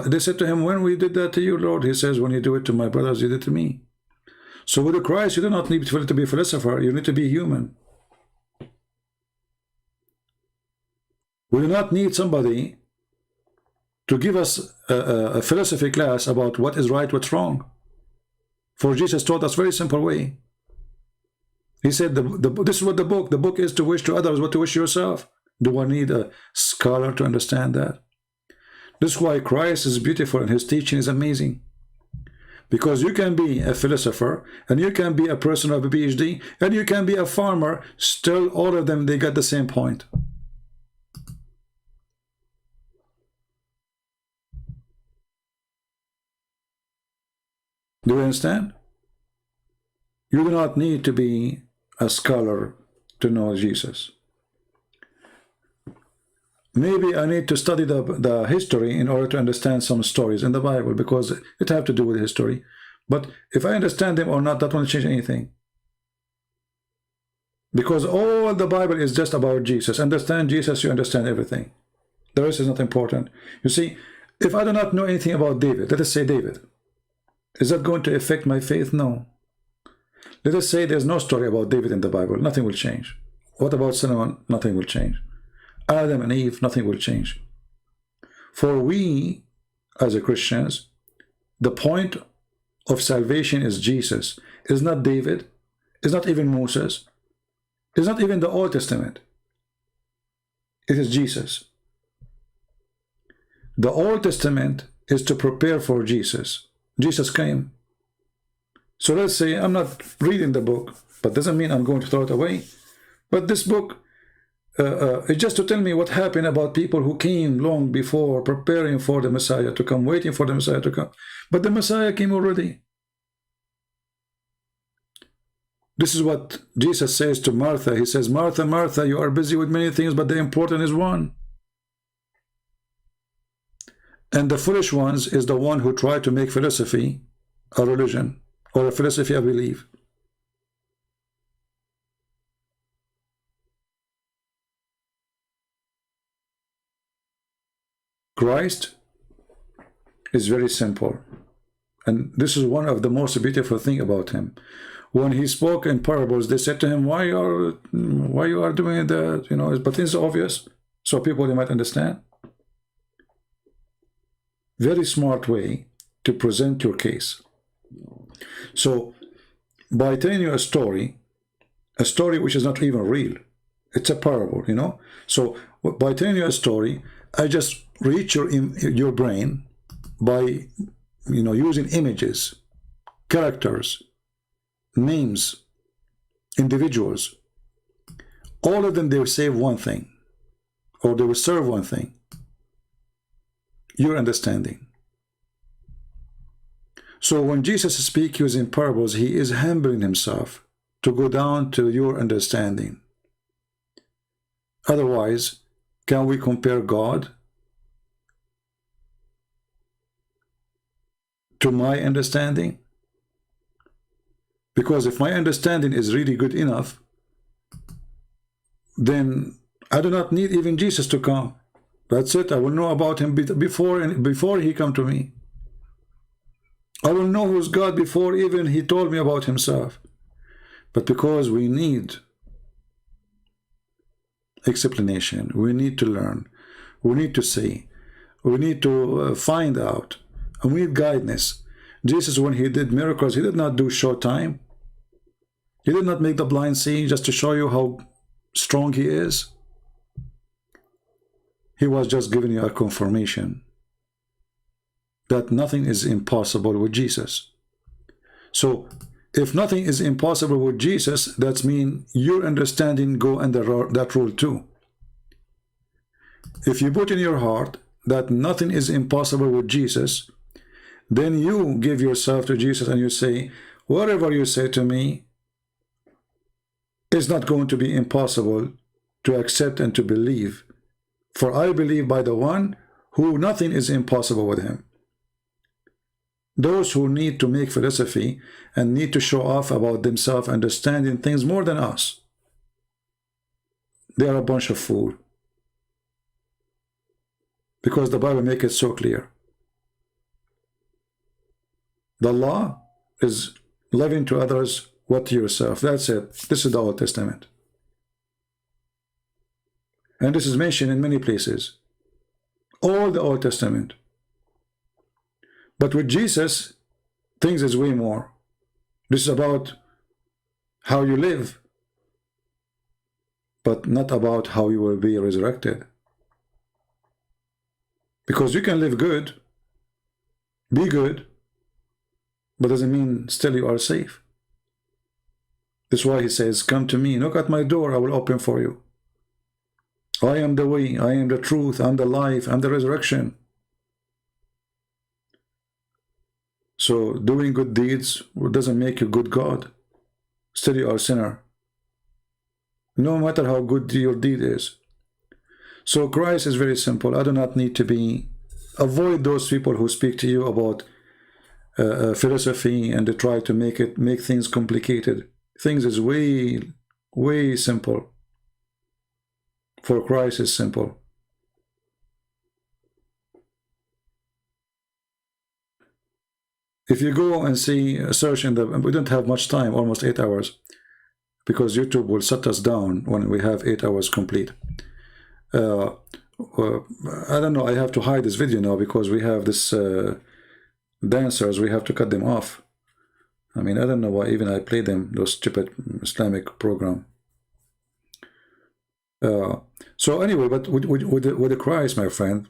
They said to him, when we did that to you, Lord? He says, when you do it to my brothers, you did it to me. So with the Christ, you do not need to be a philosopher. You need to be human. We do not need somebody to give us a philosophy class about what is right, what's wrong. For Jesus taught us very simple way. He said, this is what the book is, to wish to others what to wish yourself. Do I need a scholar to understand that? This is why Christ is beautiful and his teaching is amazing. Because you can be a philosopher, and you can be a person of a PhD, and you can be a farmer, still all of them, they got the same point. Do you understand? You do not need to be a scholar to know Jesus. Maybe I need to study the history in order to understand some stories in the Bible, because it have to do with history. But if I understand them or not, that won't change anything. Because all the Bible is just about Jesus. Understand Jesus, you understand everything. The rest is not important. You see, if I do not know anything about David, let us say David, is that going to affect my faith? No. Let us say there's no story about David in the Bible. Nothing will change. What about Solomon? Nothing will change. Adam and Eve, nothing will change. For we, as a Christians, the point of salvation is Jesus. It's not David. It's not even Moses. It's not even the Old Testament. It is Jesus. The Old Testament is to prepare for Jesus. Jesus came. So let's say I'm not reading the book, but doesn't mean I'm going to throw it away. But this book, it's just to tell me what happened about people who came long before, preparing for the Messiah to come, waiting for the Messiah to come. But the Messiah came already. This is what Jesus says to Martha. He says, Martha, Martha, you are busy with many things, but the important is one. And the foolish ones is the one who try to make philosophy a religion, or a philosophy a belief. Christ is very simple, and this is one of the most beautiful thing about him. When he spoke in parables, they said to him, why you are doing that? You know, but it's obvious, so people, they might understand. Very smart way to present your case. So by telling you a story which is not even real, it's a parable, you know. So by telling you a story, I just reach your brain by, you know, using images, characters, names, individuals. All of them, they will say one thing, or they will serve one thing: your understanding. So when Jesus speaks using parables, he is humbling himself to go down to your understanding. Otherwise, can we compare God to my understanding? Because if my understanding is really good enough, then I do not need even Jesus to come. That's it. I will know about him before he come to me. I will know who's God before even he told me about himself. But because we need explanation, we need to learn, we need to see, we need to find out, and we need guidance. Jesus, when he did miracles, he did not do short time. He did not make the blind see just to show you how strong he is. He was just giving you a confirmation that nothing is impossible with Jesus. So if nothing is impossible with Jesus, that means your understanding go under that rule too. If you put in your heart that nothing is impossible with Jesus, then you give yourself to Jesus and you say, whatever you say to me is not going to be impossible to accept and to believe. For I believe by the one who nothing is impossible with him. Those who need to make philosophy and need to show off about themselves understanding things more than us, they are a bunch of fools. Because the Bible makes it so clear. The law is loving to others what to yourself. That's it. This is the Old Testament. And this is mentioned in many places. All the Old Testament. But with Jesus, things is way more. This is about how you live, but not about how you will be resurrected. Because you can live good, be good, but doesn't mean still you are safe. That's why he says, come to me, knock at my door, I will open for you. I am the way, I am the truth, I am the life, I am the resurrection. So doing good deeds doesn't make you good God. Still you are a sinner. No matter how good your deed is. So Christ is very simple. I do not need to be... Avoid those people who speak to you about philosophy and they try to make things complicated. Things is way simple. For Christ is simple. If you go and see a search in the... We don't have much time, almost 8 hours, because YouTube will shut us down when we have 8 hours complete. I don't know, I have to hide this video now because we have this dancers, we have to cut them off. I mean, I don't know why even I play them, those stupid Islamic program. So anyway, but with the Christ, my friend,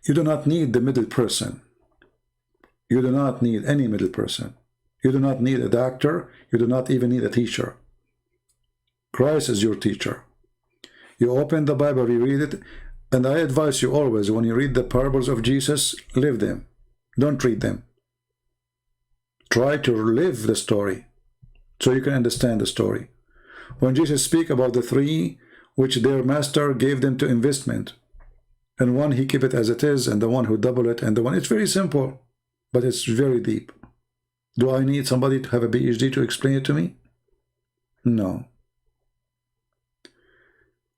you do not need the middle person. You do not need any middle person. You do not need a doctor. You do not even need a teacher. Christ is your teacher. You open the Bible, you read it, and I advise you always, when you read the parables of Jesus, live them. Don't read them. Try to live the story so you can understand the story. When Jesus speaks about the three which their master gave them to investment, and one he keep it as it is, and the one who double it, and the one, it's very simple, but it's very deep. Do I need somebody to have a PhD to explain it to me? No.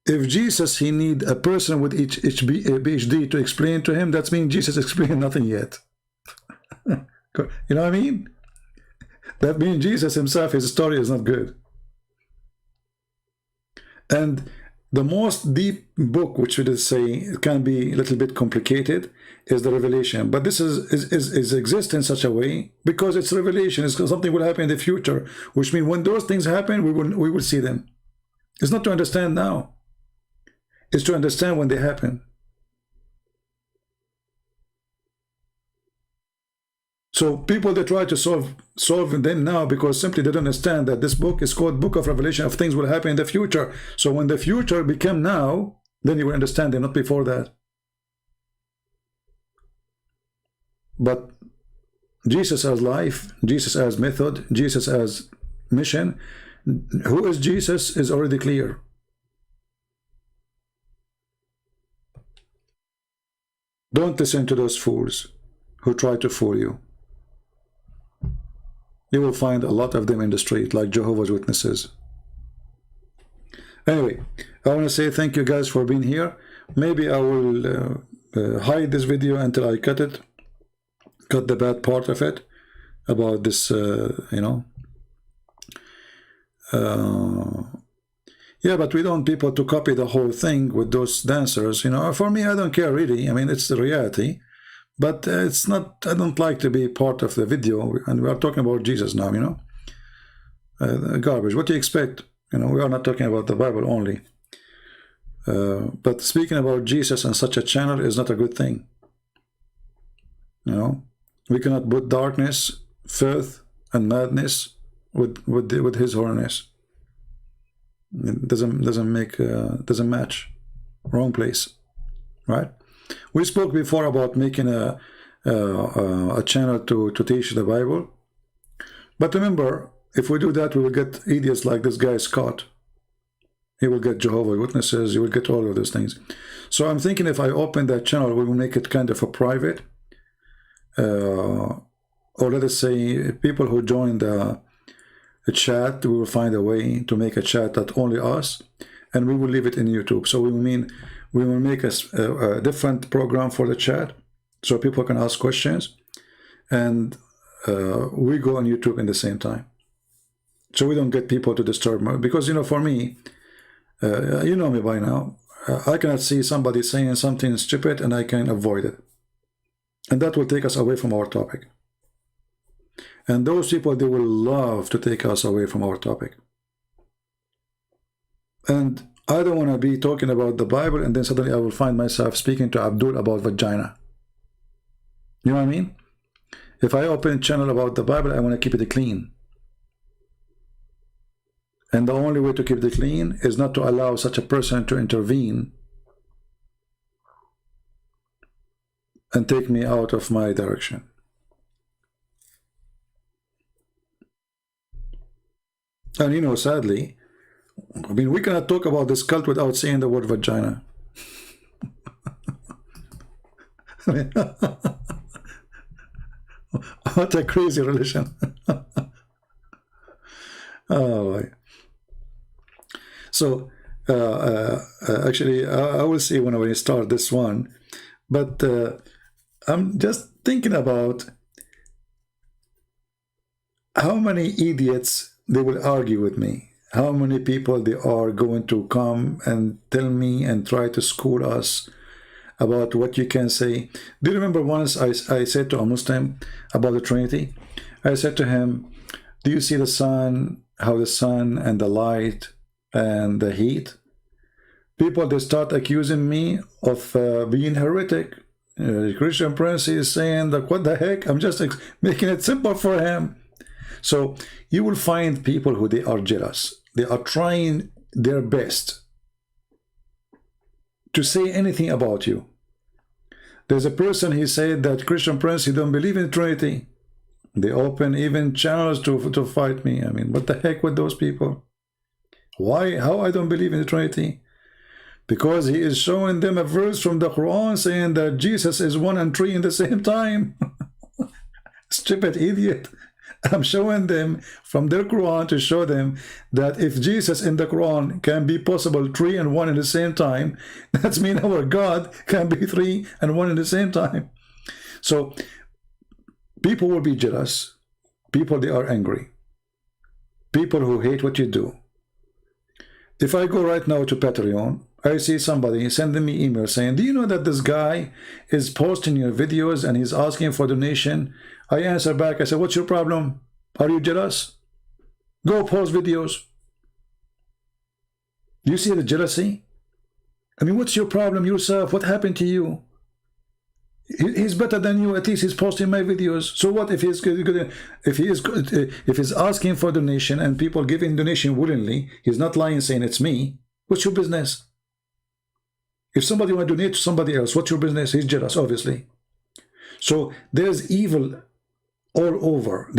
If Jesus, he need a person with each PhD to explain to him, that means Jesus explained nothing yet. You know what I mean? That means Jesus himself, his story is not good. And the most deep book, which we would say it can be a little bit complicated, is the Revelation. But this is exist in such a way because it's revelation. It's something will happen in the future, which means when those things happen, we will see them. It's not to understand now. It's to understand when they happen. So people, they try to solve them now because simply they don't understand that this book is called Book of Revelation, of things will happen in the future. So when the future become now, then you will understand them, not before that. But Jesus as life, Jesus as method, Jesus as mission. Who is Jesus is already clear. Don't listen to those fools who try to fool you. You will find a lot of them in the street, like Jehovah's Witnesses. Anyway, I want to say thank you guys for being here. Maybe I will hide this video until I cut it, cut the bad part of it about this, you know. Yeah, but we don't want people to copy the whole thing with those dancers, you know. For me, I don't care really. I mean, it's the reality, but it's not. I don't like to be part of the video, and we are talking about Jesus now, you know. Garbage. What do you expect? You know, we are not talking about the Bible only. But speaking about Jesus on such a channel is not a good thing. You know, we cannot put darkness, filth, and madness with His holiness. It doesn't match. Wrong place, right? We spoke before about making a channel to teach the Bible, but remember, if we do that, we will get idiots like this guy Scott. He will get Jehovah's Witnesses. You will get all of those things. So I'm thinking if I open that channel, we will make it kind of a private, or let us say people who join the chat, we will find a way to make a chat that only us, and we will leave it in YouTube. So we will make a different program for the chat, so people can ask questions, and we go on YouTube in the same time, so we don't get people to disturb me. Because, you know, for me, you know me by now, I cannot see somebody saying something stupid and I can avoid it, and that will take us away from our topic. And those people, they will love to take us away from our topic. And I don't want to be talking about the Bible and then suddenly I will find myself speaking to Abdul about vagina. You know what I mean? If I open a channel about the Bible, I want to keep it clean. And the only way to keep it clean is not to allow such a person to intervene and take me out of my direction. And you know, sadly, I mean, we cannot talk about this cult without saying the word vagina. I mean, what a crazy religion. Oh, so actually, I will see when we start this one, but I'm just thinking about how many idiots they will argue with me. How many people they are going to come and tell me and try to school us about what you can say. Do you remember once I said to a Muslim about the Trinity? I said to him, do you see the sun, how the sun and the light and the heat? People, they start accusing me of being heretic. Christian Prince is saying that, what the heck? I'm just making it simple for him. So you will find people who they are jealous. They are trying their best to say anything about you. There's a person, he said that Christian Prince, he don't believe in Trinity. They open even channels to fight me. I mean, what the heck with those people? Why? How I don't believe in the Trinity? Because he is showing them a verse from the Quran saying that Jesus is 1 and 3 in the same time. Stupid idiot. I'm showing them from their Quran to show them that if Jesus in the Quran can be possible 3 and 1 in the same time, that means our God can be 3 and 1 in the same time. So people will be jealous. People, they are angry. People who hate what you do. If I go right now to Patreon, I see somebody sending me email saying, do you know that this guy is posting your videos and he's asking for donation? I answer back, I say, what's your problem? Are you jealous? Go post videos. Do you see the jealousy? I mean, what's your problem yourself? What happened to you? He's better than you. At least he's posting my videos. So what if he's asking for donation and people giving donation willingly? He's not lying saying it's me. What's your business? If somebody want to donate to somebody else, what's your business? He's jealous, obviously. So there's evil all over.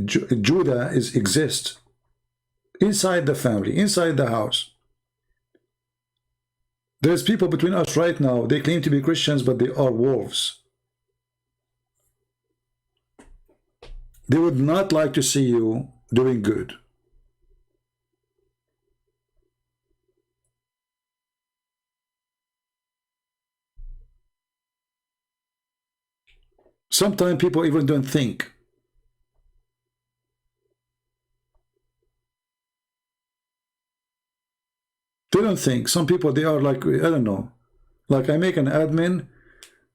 Judah exists inside the family, inside the house. There's people between us right now. They claim to be Christians, but they are wolves. They would not like to see you doing good. Sometimes people even don't think. They don't think. Some people, they are like, I don't know. Like I make an admin,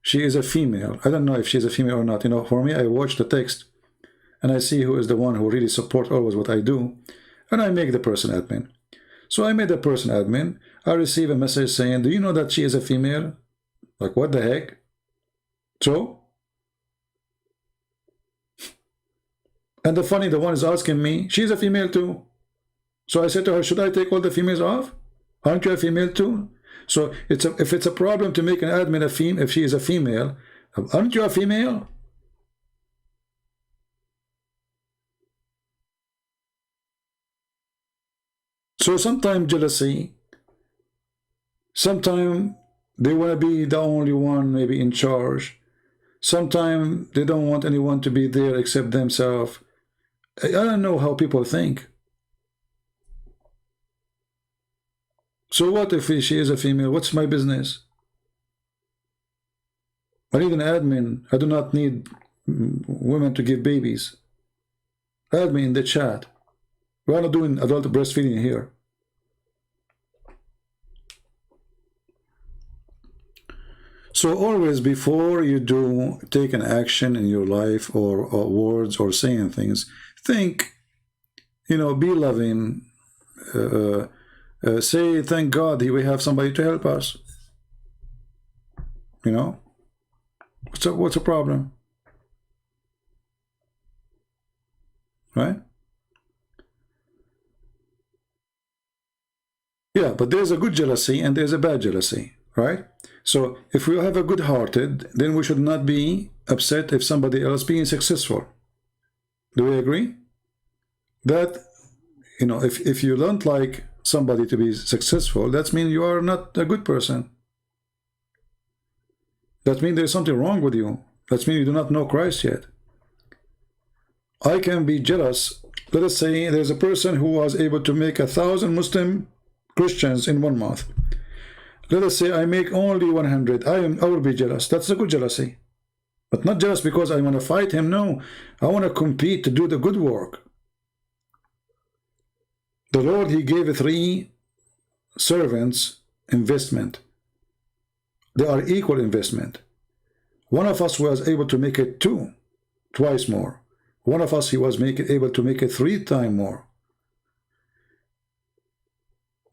she is a female. I don't know if she's a female or not. You know, for me, I watch the text and I see who is the one who really supports always what I do. And I make the person admin. So I made the person admin. I receive a message saying, do you know that she is a female? Like, what the heck? So? And the one is asking me, she's a female too. So I said to her, should I take all the females off? Aren't you a female too? So if it's a problem to make an admin a female, if she is a female, aren't you a female? So sometimes jealousy, sometimes they want to be the only one maybe in charge. Sometimes they don't want anyone to be there except themselves. I don't know how people think. So what if she is a female? What's my business? I need an admin. I do not need women to give babies. Add me in the chat. We are not doing adult breastfeeding here. So always before you do take an action in your life or words or saying things, think, you know, be loving, say thank God we have somebody to help us. You know, what's a problem? Right? Yeah, but there's a good jealousy and there's a bad jealousy, right? So if we have a good-hearted, then we should not be upset if somebody else being successful. Do we agree? That, you know, if you don't like somebody to be successful, that means you are not a good person. That means there's something wrong with you. That means you do not know Christ yet. I can be jealous. Let us say there's a person who was able to make 1,000 Muslim Christians in 1 month. Let us say I make only 100. I will be jealous. That's a good jealousy. But not jealous because I want to fight him. No, I want to compete to do the good work. The Lord, He gave 3 servants investment. They are equal investment. One of us was able to make it 2, twice more. One of us, he was able to make it 3 times more.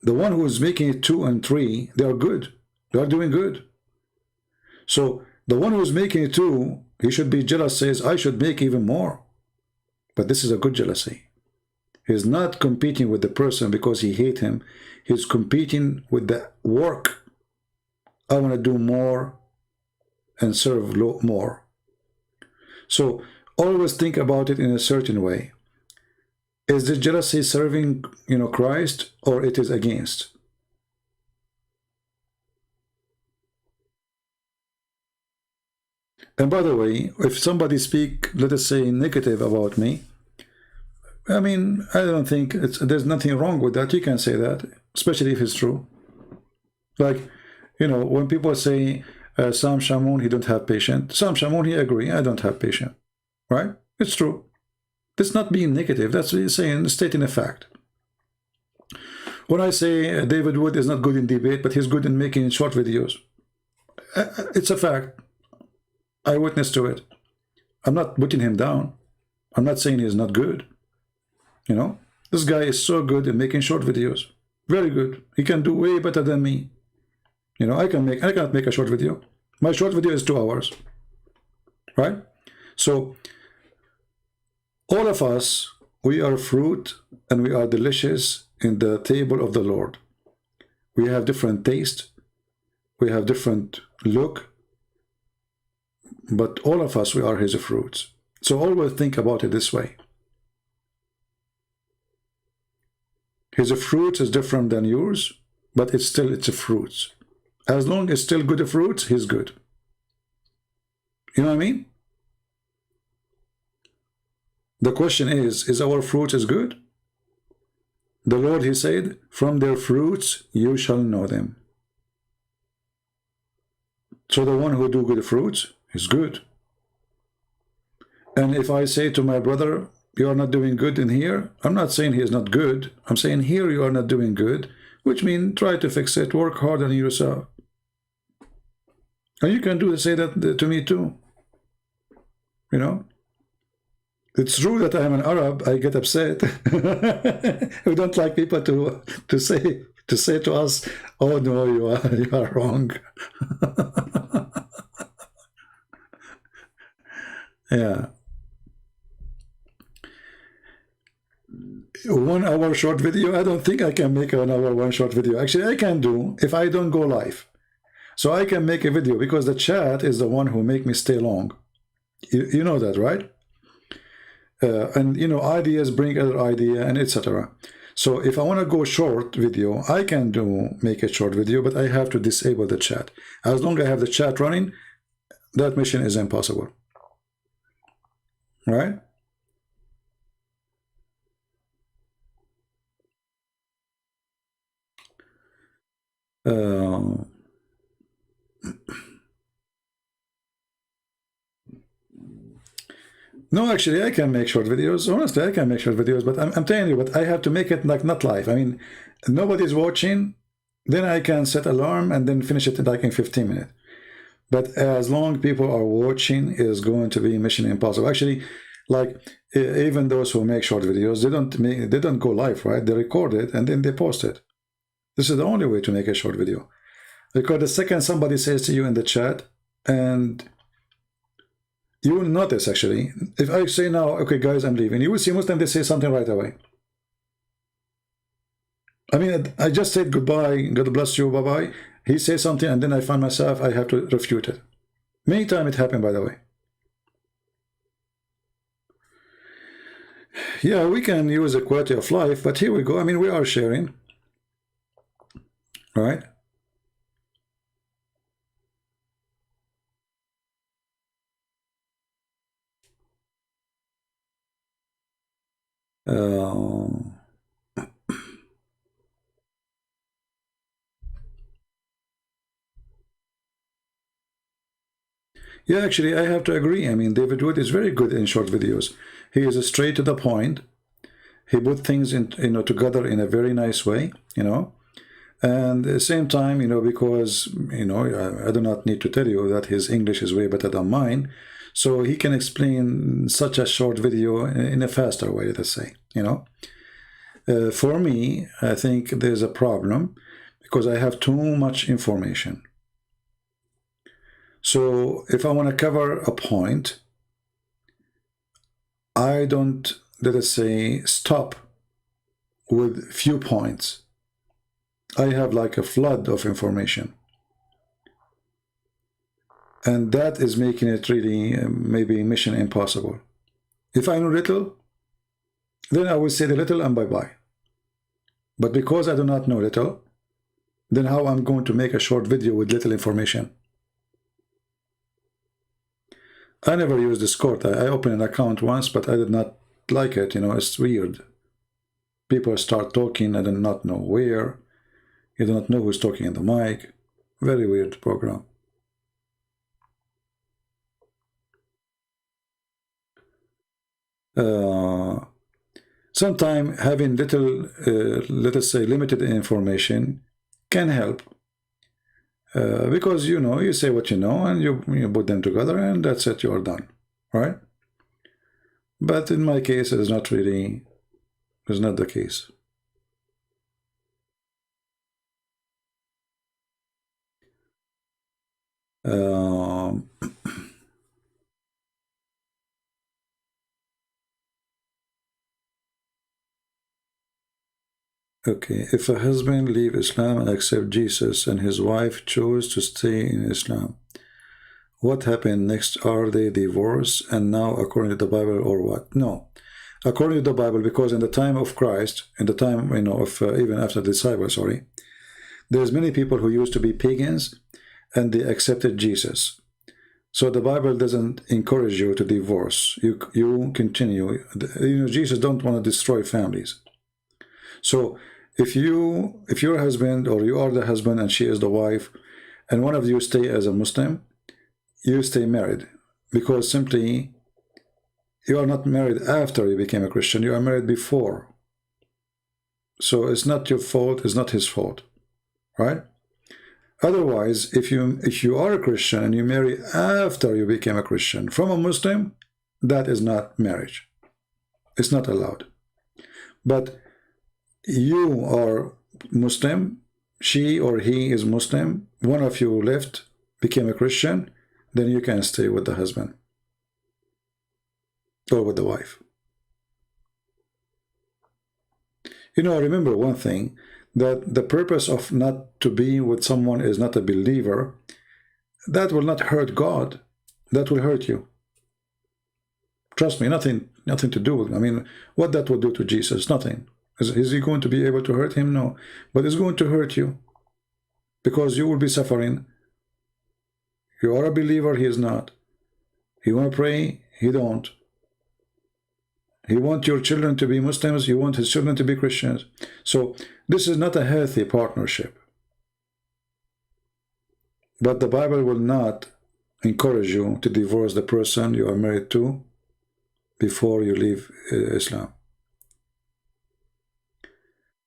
The one who is making it 2 and 3, they are good. They are doing good. So the one who is making it 2, he should be jealous, says, I should make even more. But this is a good jealousy. He's not competing with the person because he hates him. He's competing with the work. I want to do more and serve more. So always think about it in a certain way. Is this jealousy serving, you know, Christ, or it is against? And by the way, if somebody speak, let us say, negative about me, I mean, I don't think there's nothing wrong with that. You can say that, especially if it's true. Like, you know, when people say, Sam Shamoun, he don't have patience. Sam Shamoun, he agree, I don't have patience. Right? It's true. That's not being negative. That's saying, stating a fact. When I say David Wood is not good in debate, but he's good in making short videos, it's a fact. I witness to it. I'm not putting him down. I'm not saying he's not good. You know, this guy is so good in making short videos. Very good. He can do way better than me. You know, I cannot make a short video. My short video is 2 hours. Right? So all of us, we are fruit and we are delicious in the table of the Lord. We have different taste. We have different look. but all of us, we are his fruits. So always think about it this way. His fruit is different than yours, but it's a fruit. As long as it's still good fruits, he's good. You know what I mean? The question is our fruit is good? The Lord, he said, from their fruits you shall know them. So the one who do good fruits is good. And if I say to my brother, you are not doing good in here, I'm not saying he is not good. I'm saying here you are not doing good, which means try to fix it, work hard on yourself. And you can say that to me too. You know? It's true that I'm an Arab, I get upset. We don't like people to say to us, oh no, you are wrong. Yeah. 1 hour short video, I don't think I can make an hour one short video. Actually, I can do if I don't go live. So I can make a video because the chat is the one who make me stay long. You know that, right? And you know, ideas bring other idea and etc. So if I want to go short video, I can make a short video, but I have to disable the chat. As long as I have the chat running, that mission is impossible. Right? No, actually, I can make short videos. Honestly, I can make short videos, but I'm telling you, but I have to make it like not live. I mean, nobody's watching, then I can set alarm and then finish it like in 15 minutes. But as long people are watching, is going to be mission impossible. Actually, like even those who make short videos, they don't go live, right? They record it and then they post it. This is the only way to make a short video. Because the second somebody says to you in the chat, and you will notice, actually, if I say now, okay, guys, I'm leaving, you will see most of them, they say something right away. I mean, I just said goodbye, God bless you, bye-bye. He says something, and then I find myself, I have to refute it. Many times it happened, by the way. Yeah, we can use a quality of life, but here we go. I mean, we are sharing. All right? Yeah, actually, I have to agree. I mean, David Wood is very good in short videos. He is straight to the point. He put things in, together in a very nice way, And at the same time, because, I do not need to tell you that his English is way better than mine. So he can explain such a short video in a faster way, let's say, For me, I think there's a problem because I have too much information. So if I want to cover a point, I don't, let us say, stop with few points. I have like a flood of information. And that is making it really maybe mission impossible. If I know little, then I will say the little and bye-bye. But because I do not know little, then how I'm going to make a short video with little information? I never used Discord. I opened an account once, but I did not like it. It's weird. People start talking, I do not know where. You do not know who's talking in the mic. Very weird program. Sometimes having little, let us say, limited information can help. Because, you say what you know and you put them together and that's it, you're done, right? But in my case, it's not really, it's not the case. Okay, if a husband leave Islam and accept Jesus and his wife chose to stay in Islam, What happened next? Are they divorced and now according to the Bible or what? No. According to the Bible, because in the time of Christ, in the time, you know, of even after the disciples, sorry, there's many people who used to be pagans and they accepted Jesus. So the Bible doesn't encourage you to divorce. You continue. You know, Jesus don't want to destroy families. So if your husband, or you are the husband and she is the wife, and one of you stay as a Muslim, you stay married, because simply you are not married after you became a Christian, you are married before. So it's not your fault, it's not his fault, right? Otherwise, if you are a Christian and you marry after you became a Christian from a Muslim, that is not marriage. It's not allowed. But you are Muslim, she or he is Muslim, one of you left, became a Christian, then you can stay with the husband or with the wife. You know, remember one thing, that the purpose of not to be with someone is not a believer. That will not hurt God. That will hurt you. Trust me, nothing to do with, I mean, what that will do to Jesus? Nothing. Is he going to be able to hurt him? No. But it's going to hurt you, because you will be suffering. You are a believer, he is not. He want to pray, he don't. He wants your children to be Muslims, you want his children to be Christians. So this is not a healthy partnership. But the Bible will not encourage you to divorce the person you are married to before you leave Islam.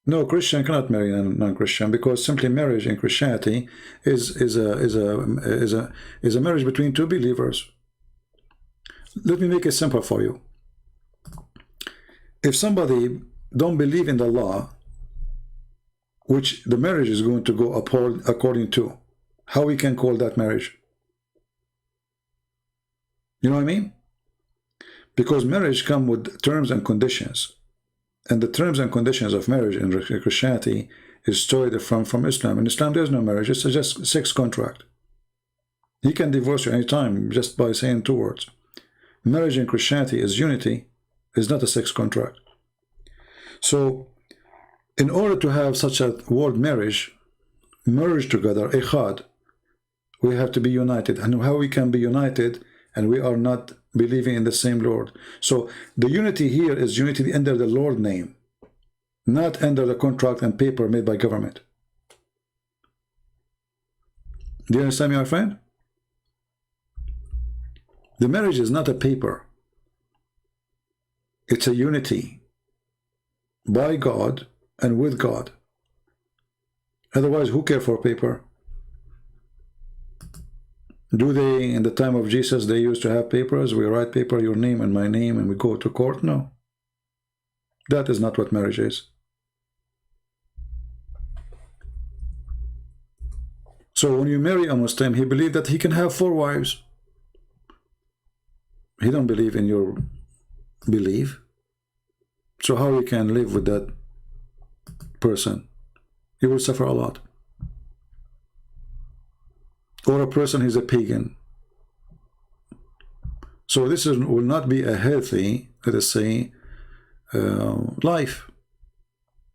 No, Christian cannot marry a non-Christian, because simply marriage in Christianity is a marriage between two believers. Let me make it simple for you. If somebody don't believe in the law, which the marriage is going to go according to, how we can call that marriage? You know what I mean? Because marriage comes with terms and conditions. And the terms and conditions of marriage in Christianity is totally different from Islam. In Islam, there's no marriage. It's just a sex contract. He can divorce you anytime just by saying two words. Marriage in Christianity is unity. It's not a sex contract. So, in order to have such a word marriage, merge together, ikhad, we have to be united. And how we can be united and we are not believing in the same Lord? So the unity here is unity under the Lord name, not under the contract and paper made by government. Do you understand me, my friend? The marriage is not a paper. It's a unity by God and with God. Otherwise, who cares for paper? Do they, in the time of Jesus, they used to have papers? We write paper, your name and my name, and we go to court? No. That is not what marriage is. So when you marry a Muslim, he believes that he can have 4 wives. He don't believe in your belief. So how you can live with that person? You will suffer a lot. Or a person is a pagan. So this will not be a healthy, let us say, life.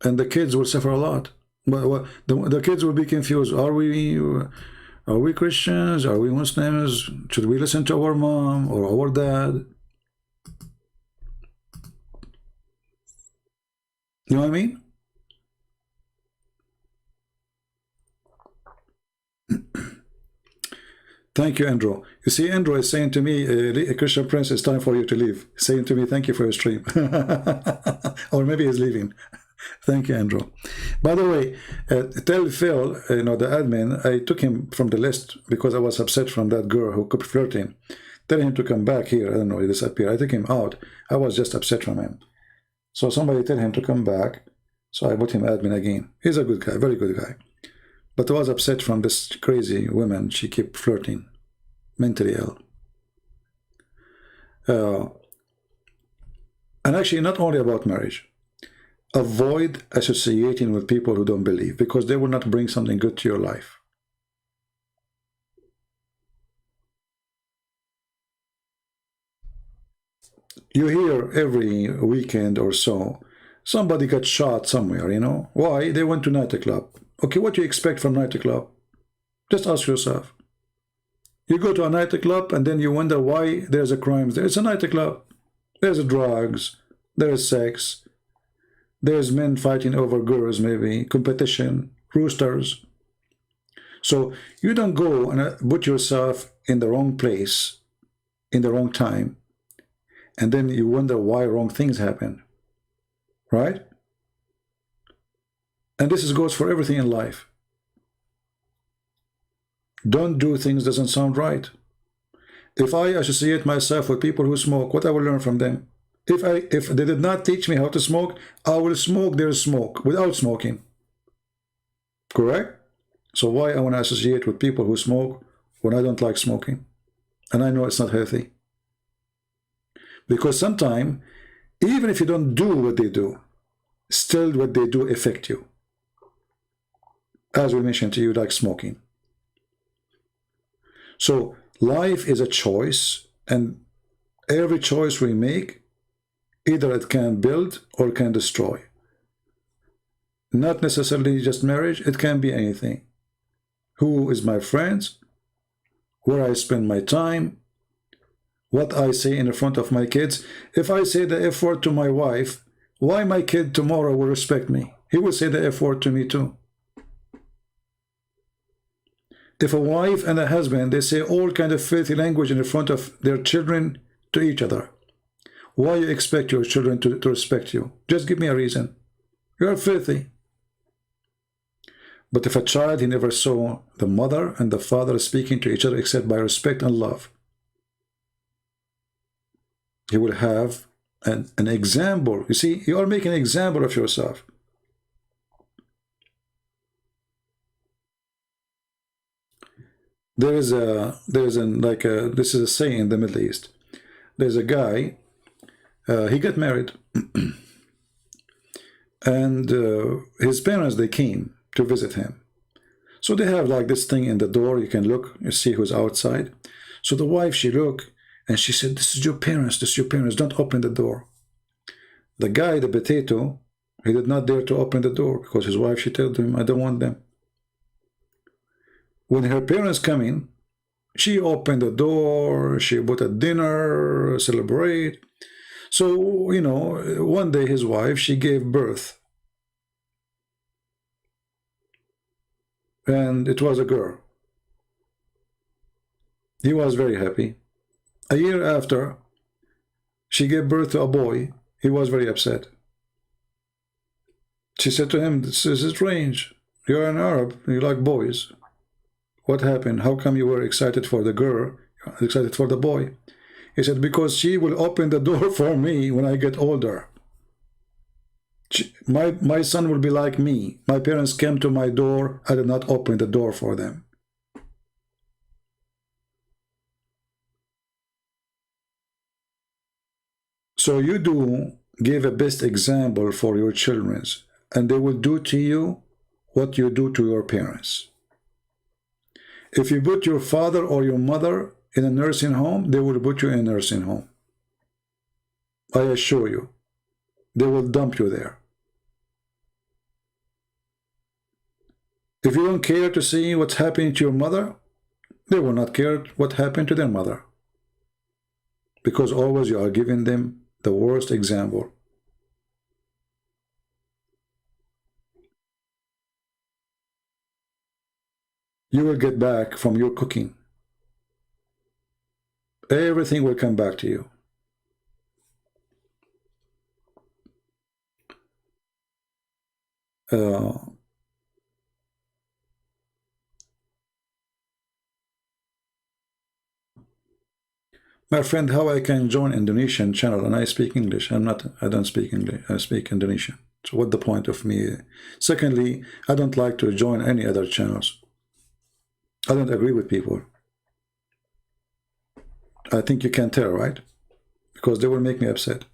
And the kids will suffer a lot. But the kids will be confused. Are we Christians? Are we Muslims? Should we listen to our mom or our dad? You know what I mean? Thank you, Andrew. You see, Andrew is saying to me, Christian Prince, it's time for you to leave. Saying to me, thank you for your stream. Or maybe he's leaving. Thank you, Andrew. By the way, tell Phil, you know, the admin, I took him from the list because I was upset from that girl who kept flirting. Tell him to come back here. I don't know, he disappeared. I took him out. I was just upset from him. So somebody tell him to come back. So I put him admin again. He's a good guy, very good guy. But I was upset from this crazy woman. She kept flirting, mentally ill. And actually, not only about marriage. Avoid associating with people who don't believe, because they will not bring something good to your life. You hear every weekend or so, somebody got shot somewhere, you know. Why? They went to nightclub. Okay, what do you expect from nightclub? Just ask yourself. You go to a nightclub and then you wonder why there's a crime there. It's a nightclub. There's drugs. There's sex. There's men fighting over girls, maybe. Competition. Roosters. So you don't go and put yourself in the wrong place, in the wrong time, and then you wonder why wrong things happen. Right? And this goes for everything in life. Don't do things doesn't sound right. If I associate myself with people who smoke, what I will learn from them? If they did not teach me how to smoke, I will smoke their smoke without smoking. Correct? So why I want to associate with people who smoke when I don't like smoking? And I know it's not healthy. Because sometimes, even if you don't do what they do, still what they do affect you. As we mentioned to you, like smoking. So life is a choice, and every choice we make, either it can build or can destroy. Not necessarily just marriage, it can be anything. Who is my friends, where I spend my time, what I say in front of my kids. If I say the F word to my wife, why my kid tomorrow will respect me? He will say the F word to me too. If a wife and a husband, they say all kind of filthy language in front of their children to each other, why you expect your children to respect you? Just give me a reason. You're filthy. But if a child, he never saw the mother and the father speaking to each other except by respect and love, he will have an example. You see, you are making an example of yourself. This is a saying in the Middle East. There's a guy, he got married, and his parents, they came to visit him. So they have like this thing in the door, you can look, you see who's outside. So the wife, she looked, and she said, this is your parents, don't open the door. The guy, the potato, he did not dare to open the door, because his wife, she told him, I don't want them. When her parents come in, she opened the door, she bought a dinner, celebrate. So, you know, one day his wife, she gave birth. And it was a girl. He was very happy. A year after, she gave birth to a boy. He was very upset. She said to him, this is strange. You're an Arab, you like boys. What happened? How come you were excited for the girl, excited for the boy? He said, because she will open the door for me when I get older. My son will be like me. My parents came to my door. I did not open the door for them. So you do give a best example for your children, and they will do to you what you do to your parents. If you put your father or your mother in a nursing home, they will put you in a nursing home. I assure you, they will dump you there. If you don't care to see what's happening to your mother, they will not care what happened to their mother. Because always you are giving them the worst example. You will get back from your cooking. Everything will come back to you. My friend, how I can join Indonesian channel and I speak English? I don't speak English. I speak Indonesian. So what the point of me? Secondly, I don't like to join any other channels. I don't agree with people. I think you can tell, right? Because they will make me upset.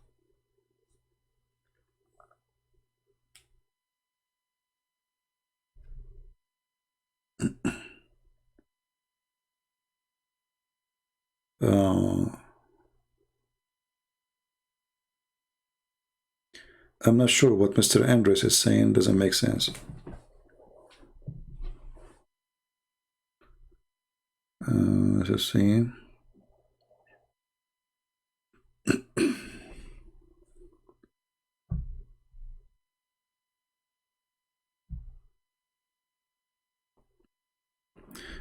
I'm not sure what Mr. Andres is saying. Doesn't make sense. Just seeing.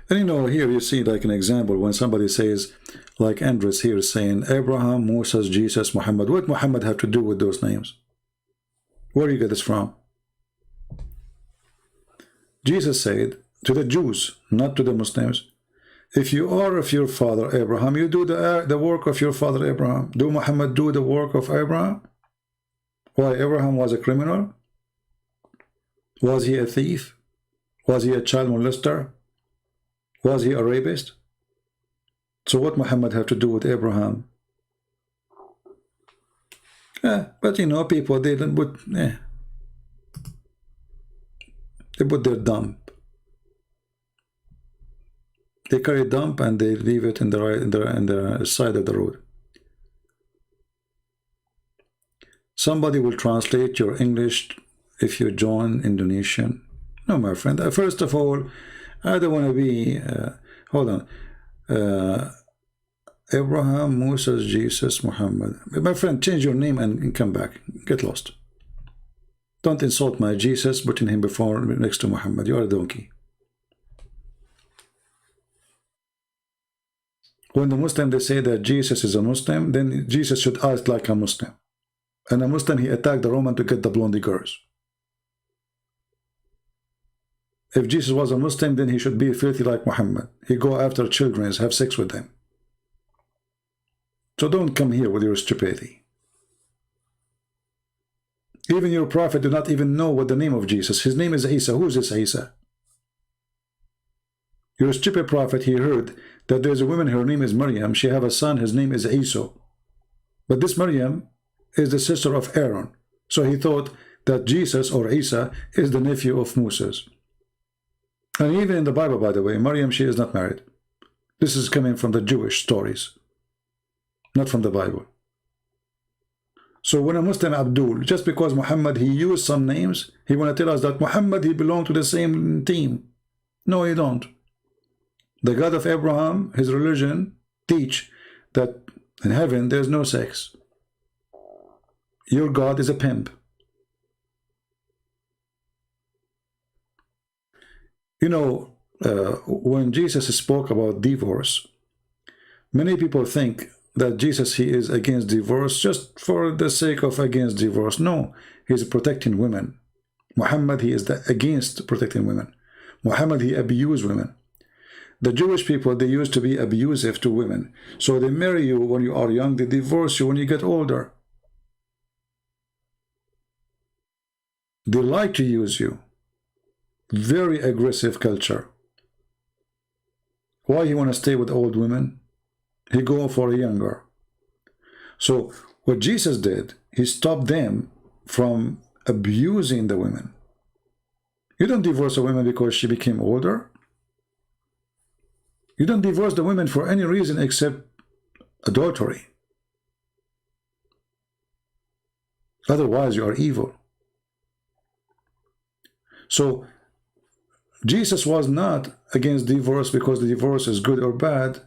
And you know, here you see like an example when somebody says, like Andres here is saying, Abraham, Moses, Jesus, Muhammad. What Muhammad have to do with those names? Where do you get this from? Jesus said to the Jews, not to the Muslims, if you are of your father Abraham, you do the work of your father Abraham. Do Muhammad do the work of Abraham? Why, Abraham was a criminal? Was he a thief? Was he a child molester? Was he a rapist? So what Muhammad have to do with Abraham? But you know, people, they don't put, they put their dump. They carry dump and they leave it in the side of the road. Somebody will translate your English if you join Indonesian. No, my friend. First of all, I don't want to be, hold on, Abraham, Moses, Jesus, Muhammad. My friend, change your name and come back. Get lost. Don't insult my Jesus, putting him before next to Muhammad. You are a donkey. When the Muslim, they say that Jesus is a Muslim, then Jesus should act like a Muslim. And a Muslim, he attacked the Roman to get the blondie girls. If Jesus was a Muslim, then he should be filthy like Muhammad. He go after children, have sex with them. So don't come here with your stupidity. Even your prophet do not even know what the name of Jesus. His name is Isa. Who is this Isa? Your stupid prophet, he heard that there's a woman, her name is Maryam. She have a son, his name is Isa. But this Maryam is the sister of Aaron. So he thought that Jesus or Isa is the nephew of Moses. And even in the Bible, by the way, Maryam, she is not married. This is coming from the Jewish stories, not from the Bible. So when a Muslim Abdul, just because Muhammad, he used some names, he want to tell us that Muhammad, he belonged to the same team. No, he don't. The God of Abraham, his religion, teach that in heaven there's no sex. Your God is a pimp. You know, when Jesus spoke about divorce, many people think that Jesus, he is against divorce just for the sake of against divorce. No, he's protecting women. Muhammad, he is against protecting women. Muhammad, he abused women. The Jewish people, they used to be abusive to women. So they marry you when you are young, they divorce you when you get older. They like to use you. Very aggressive culture. Why he want to stay with old women? He go for a younger. So what Jesus did, he stopped them from abusing the women. You don't divorce a woman because she became older. You don't divorce the women for any reason except adultery. Otherwise, you are evil. So Jesus was not against divorce because the divorce is good or bad.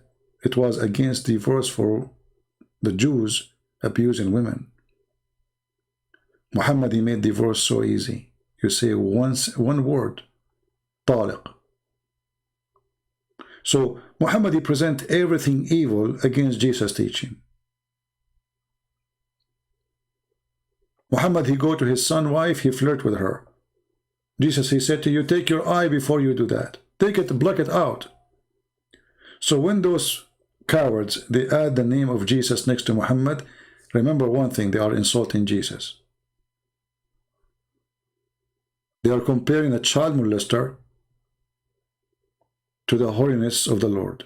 It was against divorce for the Jews abusing women. Muhammad, he made divorce so easy. You say one word, Tariq. So Muhammad, he present everything evil against Jesus' teaching. Muhammad, he go to his son's wife, he flirt with her. Jesus, he said to you, take your eye before you do that. Take it, block it out. So when those cowards, they add the name of Jesus next to Muhammad, remember one thing, they are insulting Jesus. They are comparing a child molester to the holiness of the Lord.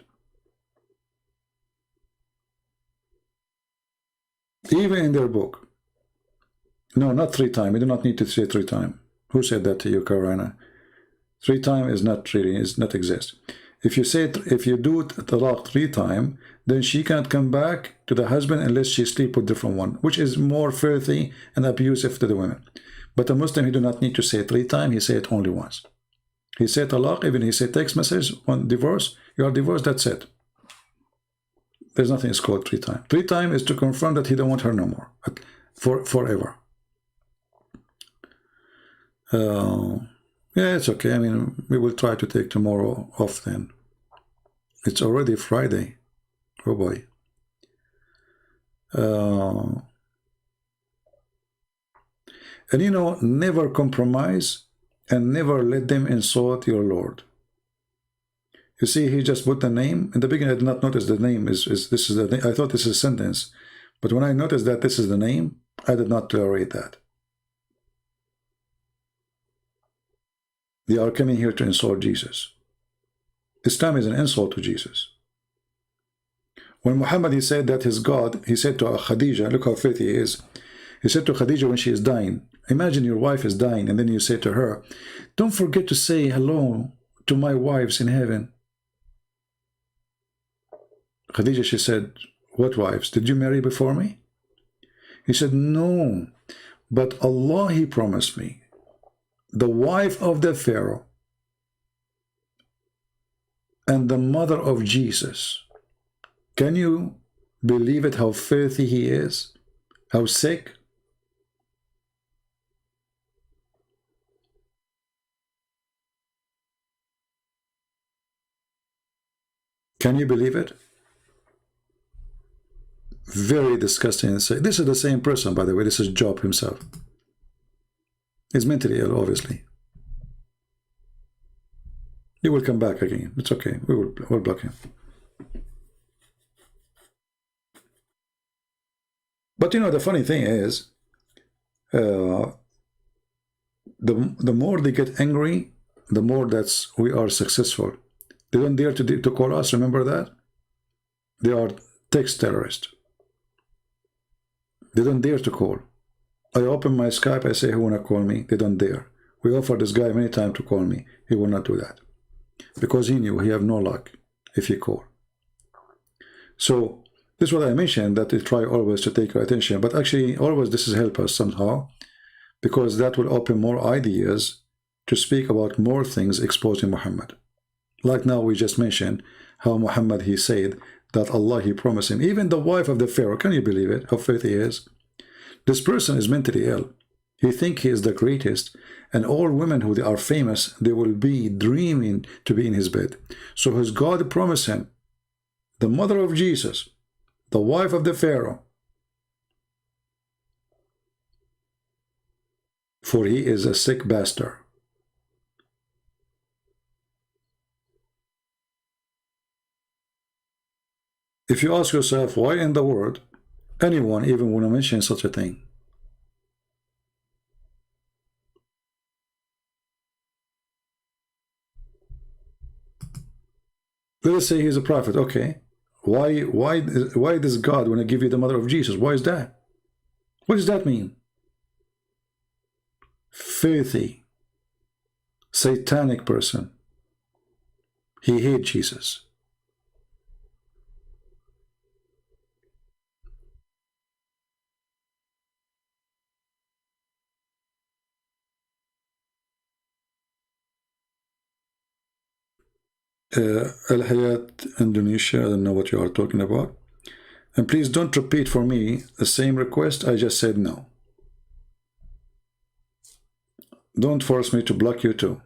Even in their book. No, not 3 times. You do not need to say 3 times. Who said that to you, Koran? 3 times is not really, is not exist. If you do talaq 3 times, then she can't come back to the husband unless she sleep with different one, which is more filthy and abusive to the women. But a Muslim, he do not need to say it 3 times, he say it only once. He said talaq, even he said text message, on divorce, you are divorced, that's it. There's nothing is called 3 times. 3 times is to confirm that he don't want her no more, forever. Yeah, it's okay. I mean, we will try to take tomorrow off then. It's already Friday. Oh boy. And you know, never compromise and never let them insult your Lord. You see, he just put the name. In the beginning, I did not notice the name. This is the name. I thought this is a sentence. But when I noticed that this is the name, I did not tolerate that. They are coming here to insult Jesus. Islam is an insult to Jesus. When Muhammad, he said that his God, he said to Khadija, look how filthy he is. He said to Khadija when she is dying, imagine your wife is dying, and then you say to her, don't forget to say hello to my wives in heaven. Khadija, she said, what wives? Did you marry before me? He said, no, but Allah, he promised me, the wife of the Pharaoh and the mother of Jesus. Can you believe it, how filthy he is? How sick? Can you believe it? Very disgusting. This is the same person, by the way. This is Job himself. He's mentally ill, obviously. He will come back again. It's okay. We'll block him. But you know, the funny thing is, the more they get angry, the more we are successful. They don't dare to call us. Remember that? They are text terrorists. They don't dare to call. I open my Skype, I say, who wanna call me? They don't dare. We offer this guy many times to call me. He will not do that. Because he knew he have no luck if he call. So this is what I mentioned, that they try always to take your attention. But actually, always this has helped us somehow, because that will open more ideas to speak about more things exposing Muhammad. Like now we just mentioned how Muhammad, he said that Allah, he promised him, even the wife of the Pharaoh, can you believe it, how filthy he is? This person is mentally ill. He thinks he is the greatest, and all women who are famous, they will be dreaming to be in his bed. So his God promised him, the mother of Jesus, the wife of the Pharaoh, for he is a sick bastard. If you ask yourself, why in the world anyone even want to mention such a thing? Let us say he's a prophet. Okay, why does God want to give you the mother of Jesus? Why is that? What does that mean? Filthy, satanic person. He hates Jesus. Al-Hayat, Indonesia, I don't know what you are talking about. And please don't repeat for me the same request. I just said no. Don't force me to block you too.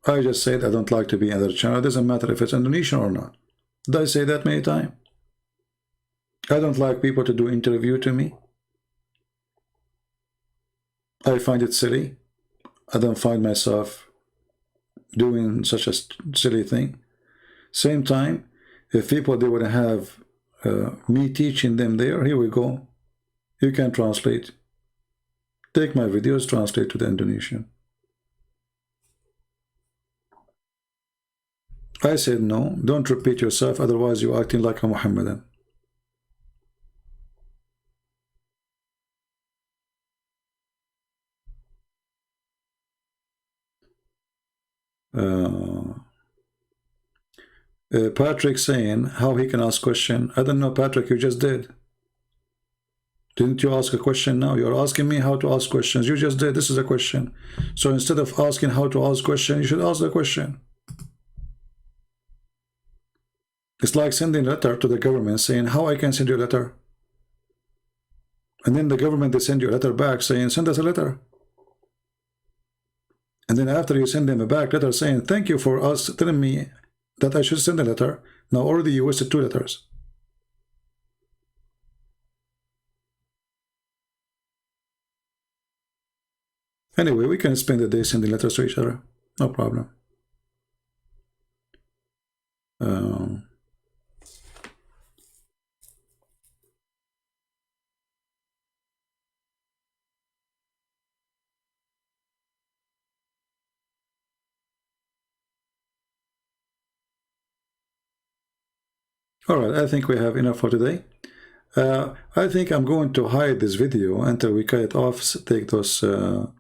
I just said I don't like to be in other channel. It doesn't matter if it's Indonesian or not. Did I say that many times? I don't like people to do interview to me. I find it silly. I don't find myself doing such a silly thing. Same time, if people, they want to have me teaching them there, here we go. You can translate. Take my videos, translate to the Indonesian. I said no, don't repeat yourself, otherwise you're acting like a Muhammadan. Patrick saying how he can ask question. I don't know, Patrick, you just did. Didn't you ask a question now? You're asking me how to ask questions. You just did. This is a question. So instead of asking how to ask question, you should ask the question. It's like sending a letter to the government saying how I can send you a letter. And then the government, they send you a letter back saying send us a letter. And then after you send them a back letter saying thank you for us telling me that I should send a letter, now already you wasted 2 letters. Anyway, we can spend the day sending letters to each other. No problem. All right, I think we have enough for today. I think I'm going to hide this video until we cut it off. Take those. Are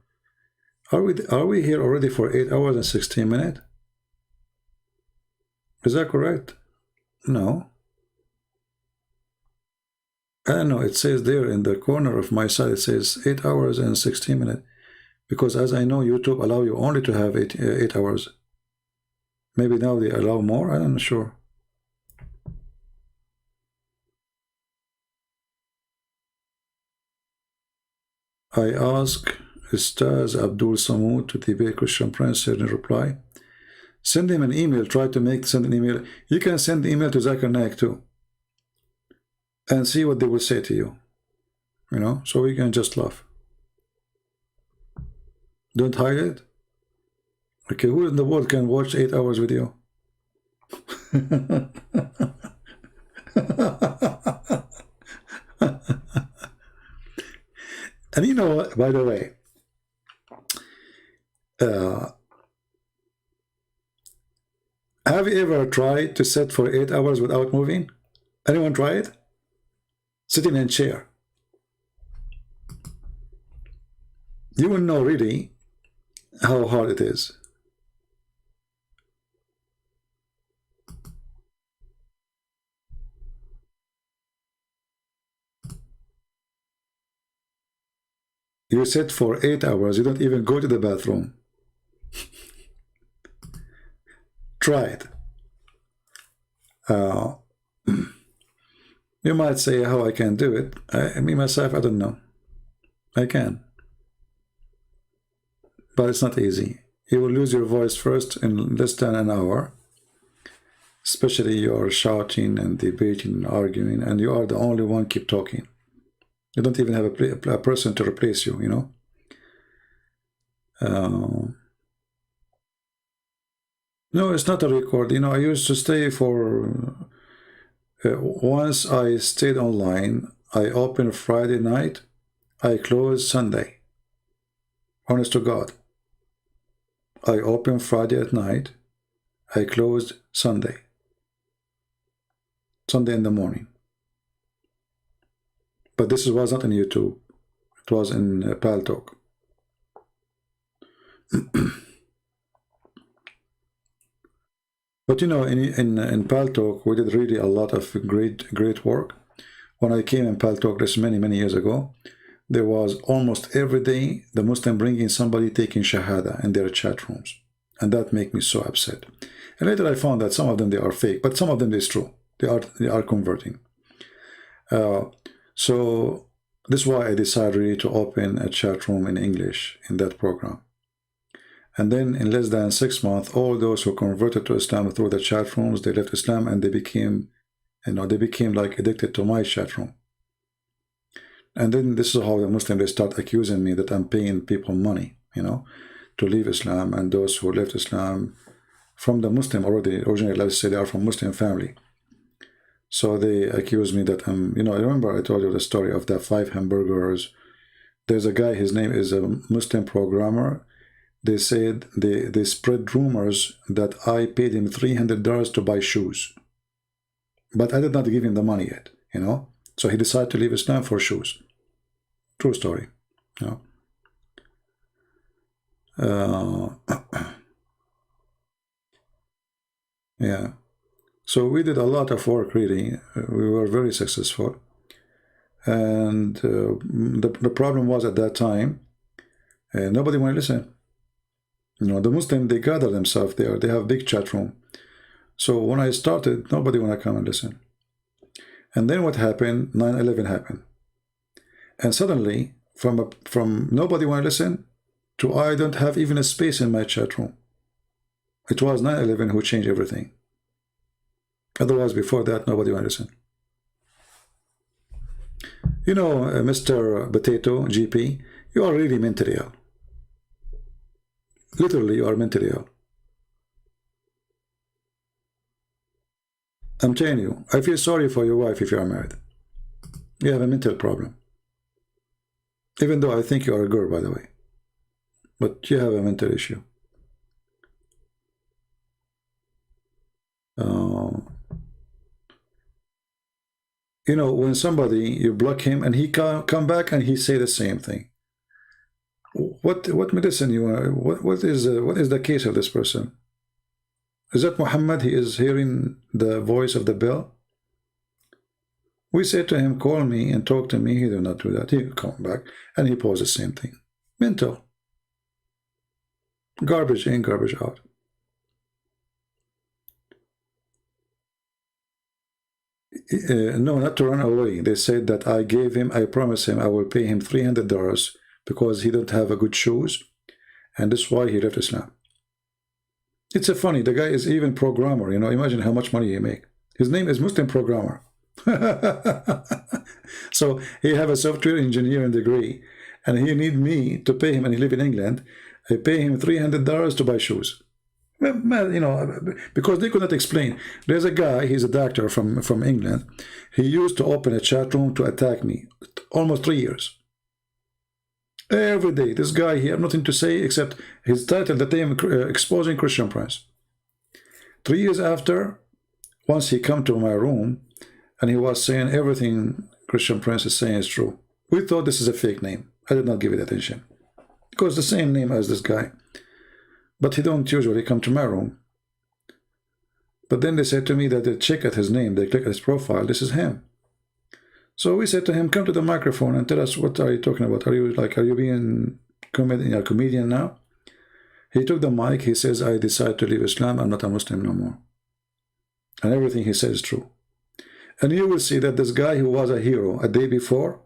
we here already for 8 hours and 16 minutes? Is that correct? No. I don't know. It says there in the corner of my side. It says 8 hours and 16 minutes. Because as I know, YouTube allow you only to have 8 hours. Maybe now they allow more. I'm not sure. I ask Ustaz Abdul Samud to debate Christian Prince in reply. Send him an email. Try to send an email. You can send the email to Zakir Naik too. And see what they will say to you. You know, so we can just laugh. Don't hide it. Okay, who in the world can watch 8 hours video? And you know, by the way, have you ever tried to sit for 8 hours without moving? Anyone try it? Sitting in a chair. You will know really how hard it is. You sit for 8 hours, you don't even go to the bathroom. Try it. You might say how I can do it. Me myself, I don't know. I can. But it's not easy. You will lose your voice first in less than an hour. Especially you're shouting and debating and arguing, and you are the only one keep talking. You don't even have a person to replace you, you know. No, it's not a record. You know, I used to stay for... once I stayed online, I opened Friday night, I closed Sunday. Honest to God. I opened Friday at night, I closed Sunday. Sunday in the morning. But this was not in YouTube. It was in Paltalk. But you know, in Paltalk, we did really a lot of great work. When I came in Paltalk this many years ago, there was almost every day the Muslim bringing somebody taking Shahada in their chat rooms. And that made me so upset. And later I found that some of them, they are fake, but some of them is true. They are converting. So this is why I decided really to open a chat room in English in that program. And then in less than 6 months, all those who converted to Islam through the chat rooms, they left Islam and they became, you know, they became like addicted to my chat room. And then this is how the Muslims, they start accusing me that I'm paying people money, you know, to leave Islam. And those who left Islam from the Muslim already, originally, let's say they are from Muslim family. So they accuse me that I'm, you know, I remember I told you the story of the 5 hamburgers. There's a guy, his name is a Muslim programmer. They said they spread rumors that I paid him $300 to buy shoes. But I did not give him the money yet, you know. So he decided to leave Islam for shoes. True story, you know. Yeah. So we did a lot of work, really. We were very successful. And the problem was at that time, nobody wanted to listen. You know, the Muslims, they gather themselves there. They have a big chat room. So when I started, nobody wanted to come and listen. And then what happened? 9/11 happened. And suddenly, from nobody want to listen to I don't have even a space in my chat room. It was 9/11 who changed everything. Otherwise, before that, nobody want to listen. You know, Mr. Potato, GP, you are really mentally ill. Literally, you are mentally ill. I'm telling you, I feel sorry for your wife if you are married. You have a mental problem. Even though I think you are a girl, by the way. But you have a mental issue. You know, when somebody, you block him and he come back and he say the same thing. What medicine you want? What is the case of this person? Is that Muhammad? He is hearing the voice of the bell. We said to him, call me and talk to me. He did not do that. He come back and he posed the same thing. Mental. Garbage in, garbage out. No, not to run away. They said that I promised him I will pay him $300 because he don't have a good shoes, and that's why he left Islam. It's a funny, the guy is even programmer, you know, imagine how much money he make. His name is Muslim Programmer. So he have a software engineering degree, and he need me to pay him, and he live in England. I pay him $300 to buy shoes. Well, you know, because they could not explain. There's a guy, he's a doctor from England. He used to open a chat room to attack me. Almost 3 years. Every day, this guy, he had nothing to say except his title that they are exposing Christian Prince. 3 years after, once he come to my room, and he was saying everything Christian Prince is saying is true. We thought this is a fake name. I did not give it attention. Because the same name as this guy. But he don't usually come to my room. But then they said to me that they check at his name, they click at his profile, this is him. So we said to him, come to the microphone and tell us, what are you talking about? Are you being a comedian now? He took the mic, he says, I decide to leave Islam, I'm not a Muslim no more. And everything he says is true. And you will see that this guy who was a hero a day before,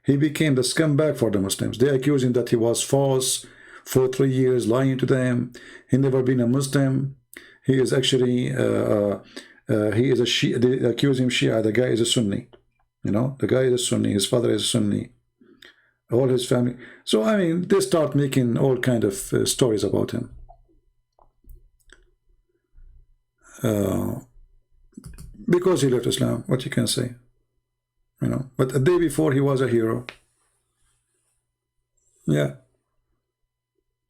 he became the scumbag for the Muslims. They accuse him that he was false for 3 years, lying to them. He never been a Muslim. He is actually, he is a Shia. They accuse him Shia. The guy is a Sunni. You know, the guy is a Sunni. His father is a Sunni. All his family. So, I mean, they start making all kind of stories about him. Because he left Islam, what you can say. You know, but a day before he was a hero. Yeah.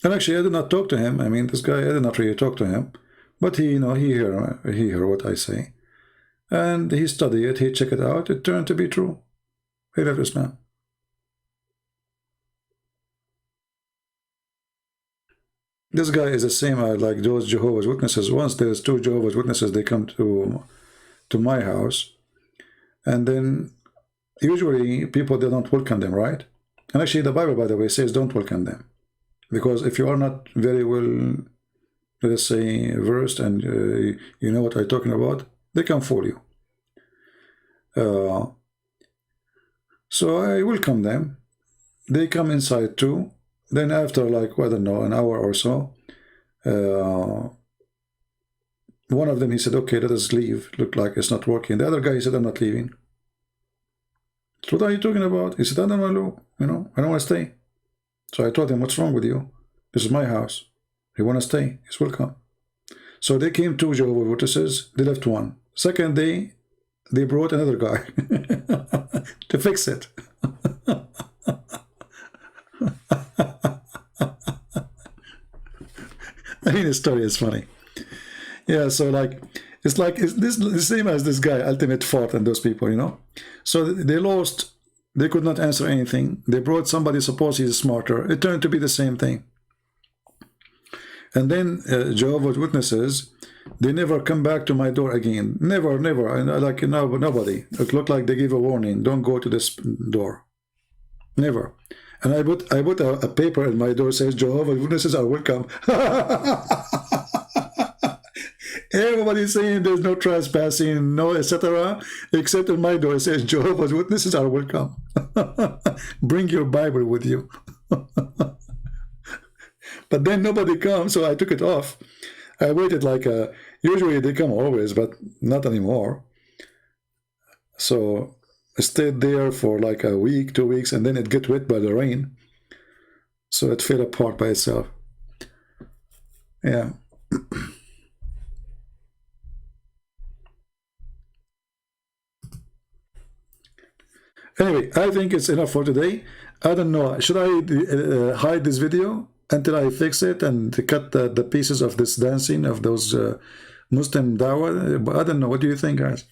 And actually, I did not talk to him. I mean, this guy, I did not really talk to him. But he, you know, he hear what I say. And he studied it, he checked it out. It turned to be true. He left Islam. This guy is the same like those Jehovah's Witnesses. Once there's 2 Jehovah's Witnesses, they come to my house. And then usually people, they don't welcome them, right? And actually the Bible, by the way, says don't welcome them. Because if you are not very well, let us say, versed and you know what I'm talking about, they can fool you. So I welcome them. They come inside too. Then after like, I don't know, an hour or so, one of them, he said, okay, let us leave. Look like it's not working. The other guy, he said, I'm not leaving. So what are you talking about? He said, I don't want to, you know, I don't want to stay. So I told him, what's wrong with you? This is my house. You want to stay? He's welcome. So they came 2 Jehovah's Witnesses. They left 1. Second day, they brought another guy to fix it. I mean, the story is funny. Yeah, so like, it's this the same as this guy, Ultimate Fort, and those people, you know. So they lost. They could not answer anything. They brought somebody supposed he's smarter. It turned to be the same thing. And then Jehovah's Witnesses, They never come back to my door again. Never, never. And like, no, nobody. It looked like they give a warning. Don't go to this door. Never. And I put a paper in my door says Jehovah's Witnesses are welcome. Everybody's saying there's no trespassing, no etc. Except in my door it says Jehovah's Witnesses are welcome. Bring your Bible with you. But then nobody comes, so I took it off. I waited like usually they come always, but not anymore. So I stayed there for like a week, 2 weeks, and then it got wet by the rain. So it fell apart by itself. Yeah. Anyway, I think it's enough for today. I don't know. Should I hide this video until I fix it and cut the pieces of this dancing of those Muslim Dawah? I don't know. What do you think, guys?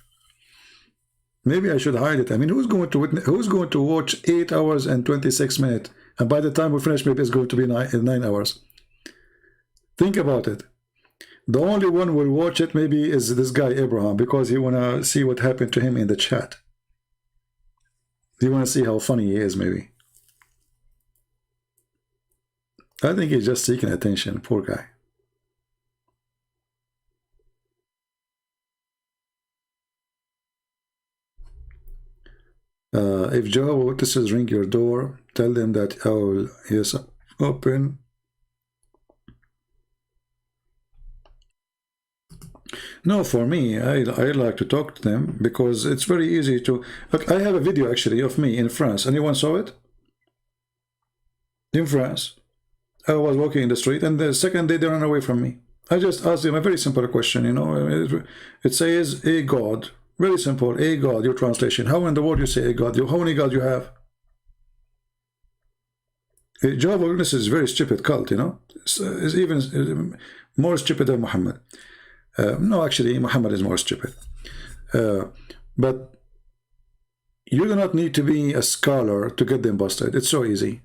Maybe I should hide it. I mean, who's going to watch 8 hours and 26 minutes? And by the time we finish, maybe it's going to be 9 hours. Think about it. The only one who will watch it maybe is this guy Abraham, because he wanna see what happened to him in the chat. You want to see how funny he is, maybe. I think he's just seeking attention. Poor guy. If Jehovah's Witnesses ring your door, tell them that I will, yes, open. No, for me, I like to talk to them because it's very easy to... Look, I have a video actually of me in France. Anyone saw it? In France. I was walking in the street and the second day they ran away from me. I just asked them a very simple question, you know. It says, a God. Very simple, a God, your translation. How in the world you say a God? How many gods you have? Jehovah's Witnesses is a very stupid cult, you know. It's even more stupid than Muhammad. No, actually, Muhammad is more stupid. But you do not need to be a scholar to get them busted. It's so easy.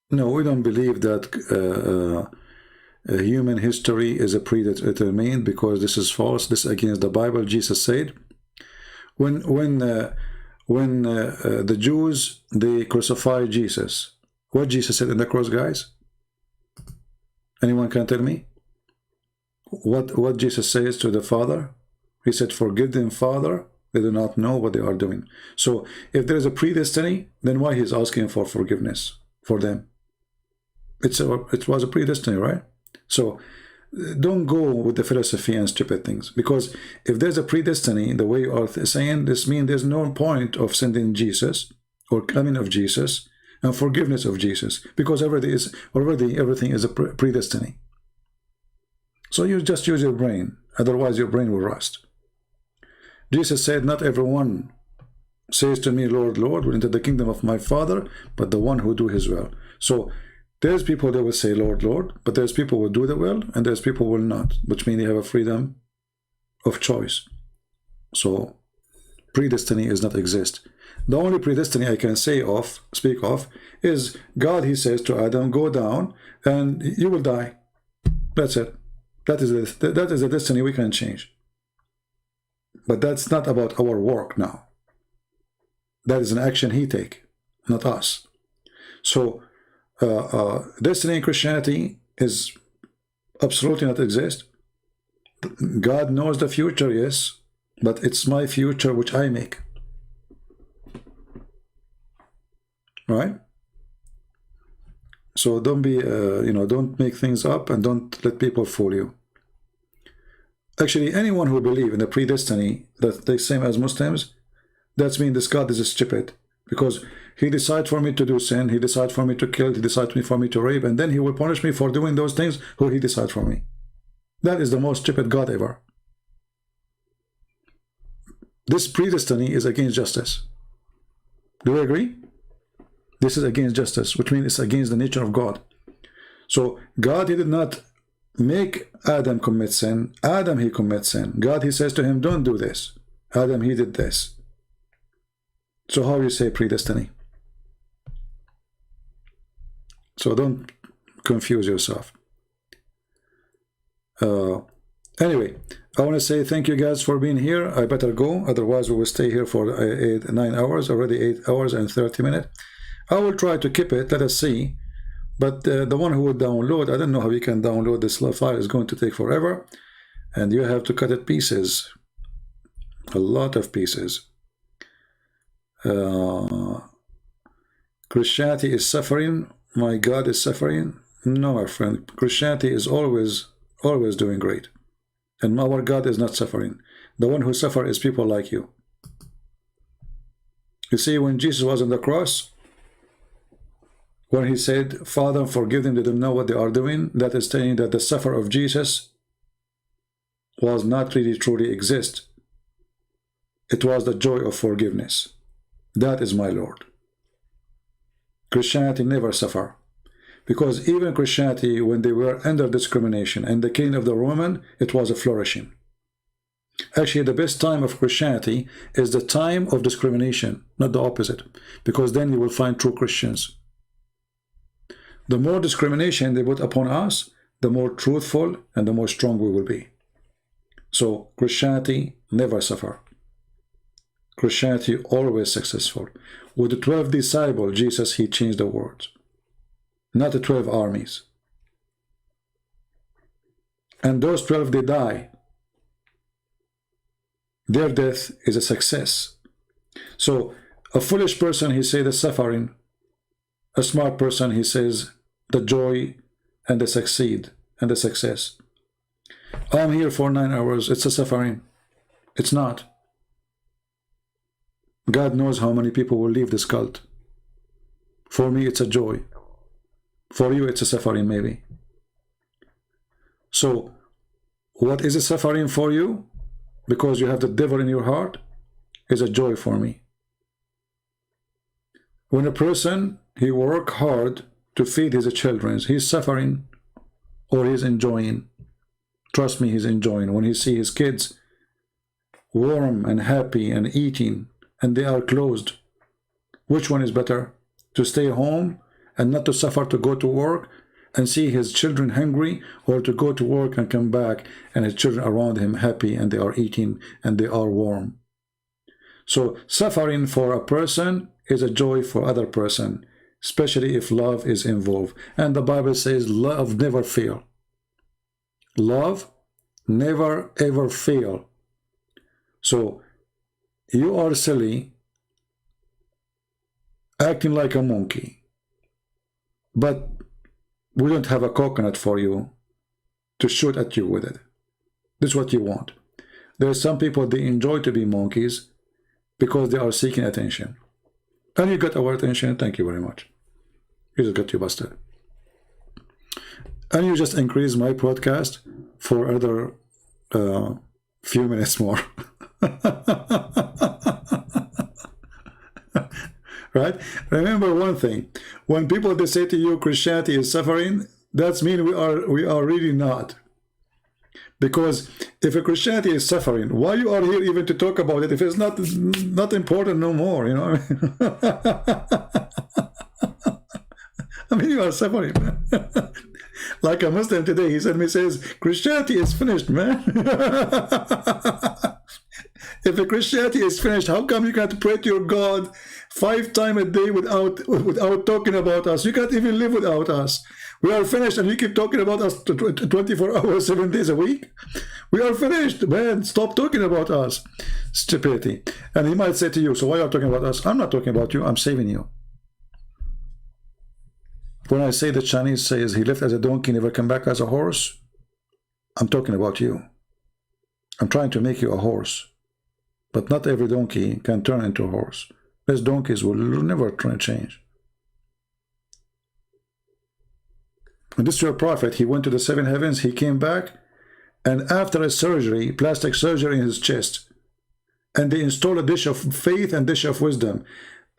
No, we don't believe that human history is a predetermined, because this is false. This is against the Bible. Jesus said, when the Jews, they crucified Jesus, what Jesus said in the cross, guys? Anyone can tell me? What Jesus says to the Father? He said, forgive them, Father, they do not know what they are doing. So if there is a predestiny, then why he's asking for forgiveness for them? It was a predestiny, right? So don't go with the philosophy and stupid things, because if there's a predestiny, the way you are saying, this means there's no point of sending Jesus or coming of Jesus and forgiveness of Jesus, because everything is a predestiny. So you just use your brain, otherwise your brain will rust. Jesus said, not everyone says to me, Lord, Lord, will enter the kingdom of my Father, but the one who do his will. So there's people that will say, Lord, Lord, but there's people who will do the will, and there's people who will not, which means they have a freedom of choice. So predestiny does not exist. The only predestiny I can speak of, is God, he says to Adam, go down and you will die. That's it. That is a destiny we can change. But that's not about our work now. That is an action he take, not us. So destiny in Christianity is absolutely not exist. God knows the future, yes, but it's my future which I make. Right? So don't be, don't make things up, and don't let people fool you. Actually, anyone who believes in the predestiny, that the same as Muslims, that's mean this God is stupid, because he decides for me to do sin, he decides for me to kill, he decides for me to rape, and then he will punish me for doing those things who he decides for me. That is the most stupid God ever. This predestiny is against justice. Do you agree? This is against justice, which means it's against the nature of God. So God, he did not make Adam commit sin. Adam, he commits sin. God, he says to him, don't do this. Adam, he did this. So how you say predestiny? So don't confuse yourself. Anyway, I want to say thank you guys for being here. I better go, otherwise we will stay here for 9 hours, already 8 hours and 30 minutes. I will try to keep it, let us see. But the one who will download, I don't know how you can download this file, is going to take forever. And you have to cut it pieces. A lot of pieces. Christianity is suffering. My God is suffering. No, my friend. Christianity is always doing great. And our God is not suffering. The one who suffers is people like you. You see, when Jesus was on the cross, when he said, Father, forgive them, they don't know what they are doing, that is saying that the suffer of Jesus was not really truly exist. It was the joy of forgiveness. That is my Lord. Christianity never suffer. Because even Christianity, when they were under discrimination and the king of the Roman, it was a flourishing. Actually, the best time of Christianity is the time of discrimination, not the opposite. Because then you will find true Christians. The more discrimination they put upon us, the more truthful and the more strong we will be. So Christianity never suffer. Christianity always successful. With the 12 disciples, Jesus, he changed the world. Not the 12 armies. And those 12, they die. Their death is a success. So a foolish person, he says the suffering. A smart person, he says the joy and the succeed and the success. I'm here for 9 hours. It's a suffering. It's not. God knows how many people will leave this cult. For me, it's a joy. For you, it's a suffering, maybe. So, what is a suffering for you? Because you have the devil in your heart, is a joy for me. When a person, he work hard to feed his children, he's suffering or he's enjoying. Trust me, he's enjoying. When he see his kids warm and happy and eating, and they are closed, which one is better? To stay home and not to suffer to go to work and see his children hungry, or to go to work and come back and his children around him happy and they are eating and they are warm? So suffering for a person is a joy for other person, especially if love is involved. And the Bible says love never fail. Love never ever fail. So you are silly, acting like a monkey, but we don't have a coconut for you to shoot at you with it. This is what you want. There are some people, they enjoy to be monkeys because they are seeking attention. And you got our attention, thank you very much. You just got you busted. And you just increase my podcast for another few minutes more. Right? Remember one thing. When people, they say to you Christianity is suffering, that's mean we are really not. Because if a Christianity is suffering, why you are here even to talk about it if it's not important no more, you know? I mean, you are suffering, man. Like a Muslim today, he sent me, says, Christianity is finished, man. If a Christianity is finished, how come you can't pray to your God 5 times a day without talking about us? You can't even live without us. We are finished, and you keep talking about us 24 hours, 7 days a week. We are finished, man. Stop talking about us. Stupidity. And he might say to you, so why are you talking about us? I'm not talking about you. I'm saving you. When I say the Chinese says he left as a donkey, never come back as a horse, I'm talking about you. I'm trying to make you a horse. But not every donkey can turn into a horse. These donkeys will never try to change. When this your prophet, he went to the 7 heavens, he came back, and after a surgery, plastic surgery in his chest, and they installed a dish of faith and dish of wisdom.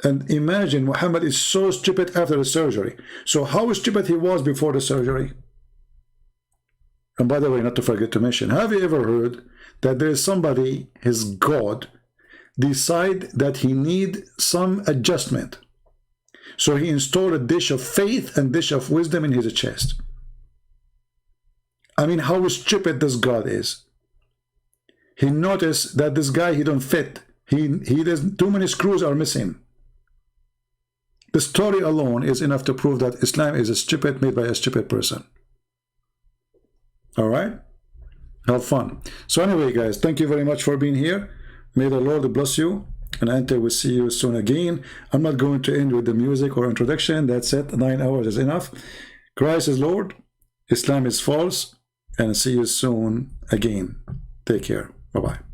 And imagine, Muhammad is so stupid after the surgery. So how stupid he was before the surgery? And by the way, not to forget to mention, have you ever heard that there is somebody, his God, decide that he need some adjustment. So he installed a dish of faith and dish of wisdom in his chest. I mean, how stupid this God is. He noticed that this guy, he don't fit. He does, too many screws are missing. The story alone is enough to prove that Islam is a stupid made by a stupid person. All right? Have fun. So anyway, guys, thank you very much for being here. May the Lord bless you. And until we see you soon again, I'm not going to end with the music or introduction. That's it. 9 hours is enough. Christ is Lord. Islam is false. And see you soon again. Take care. Bye-bye.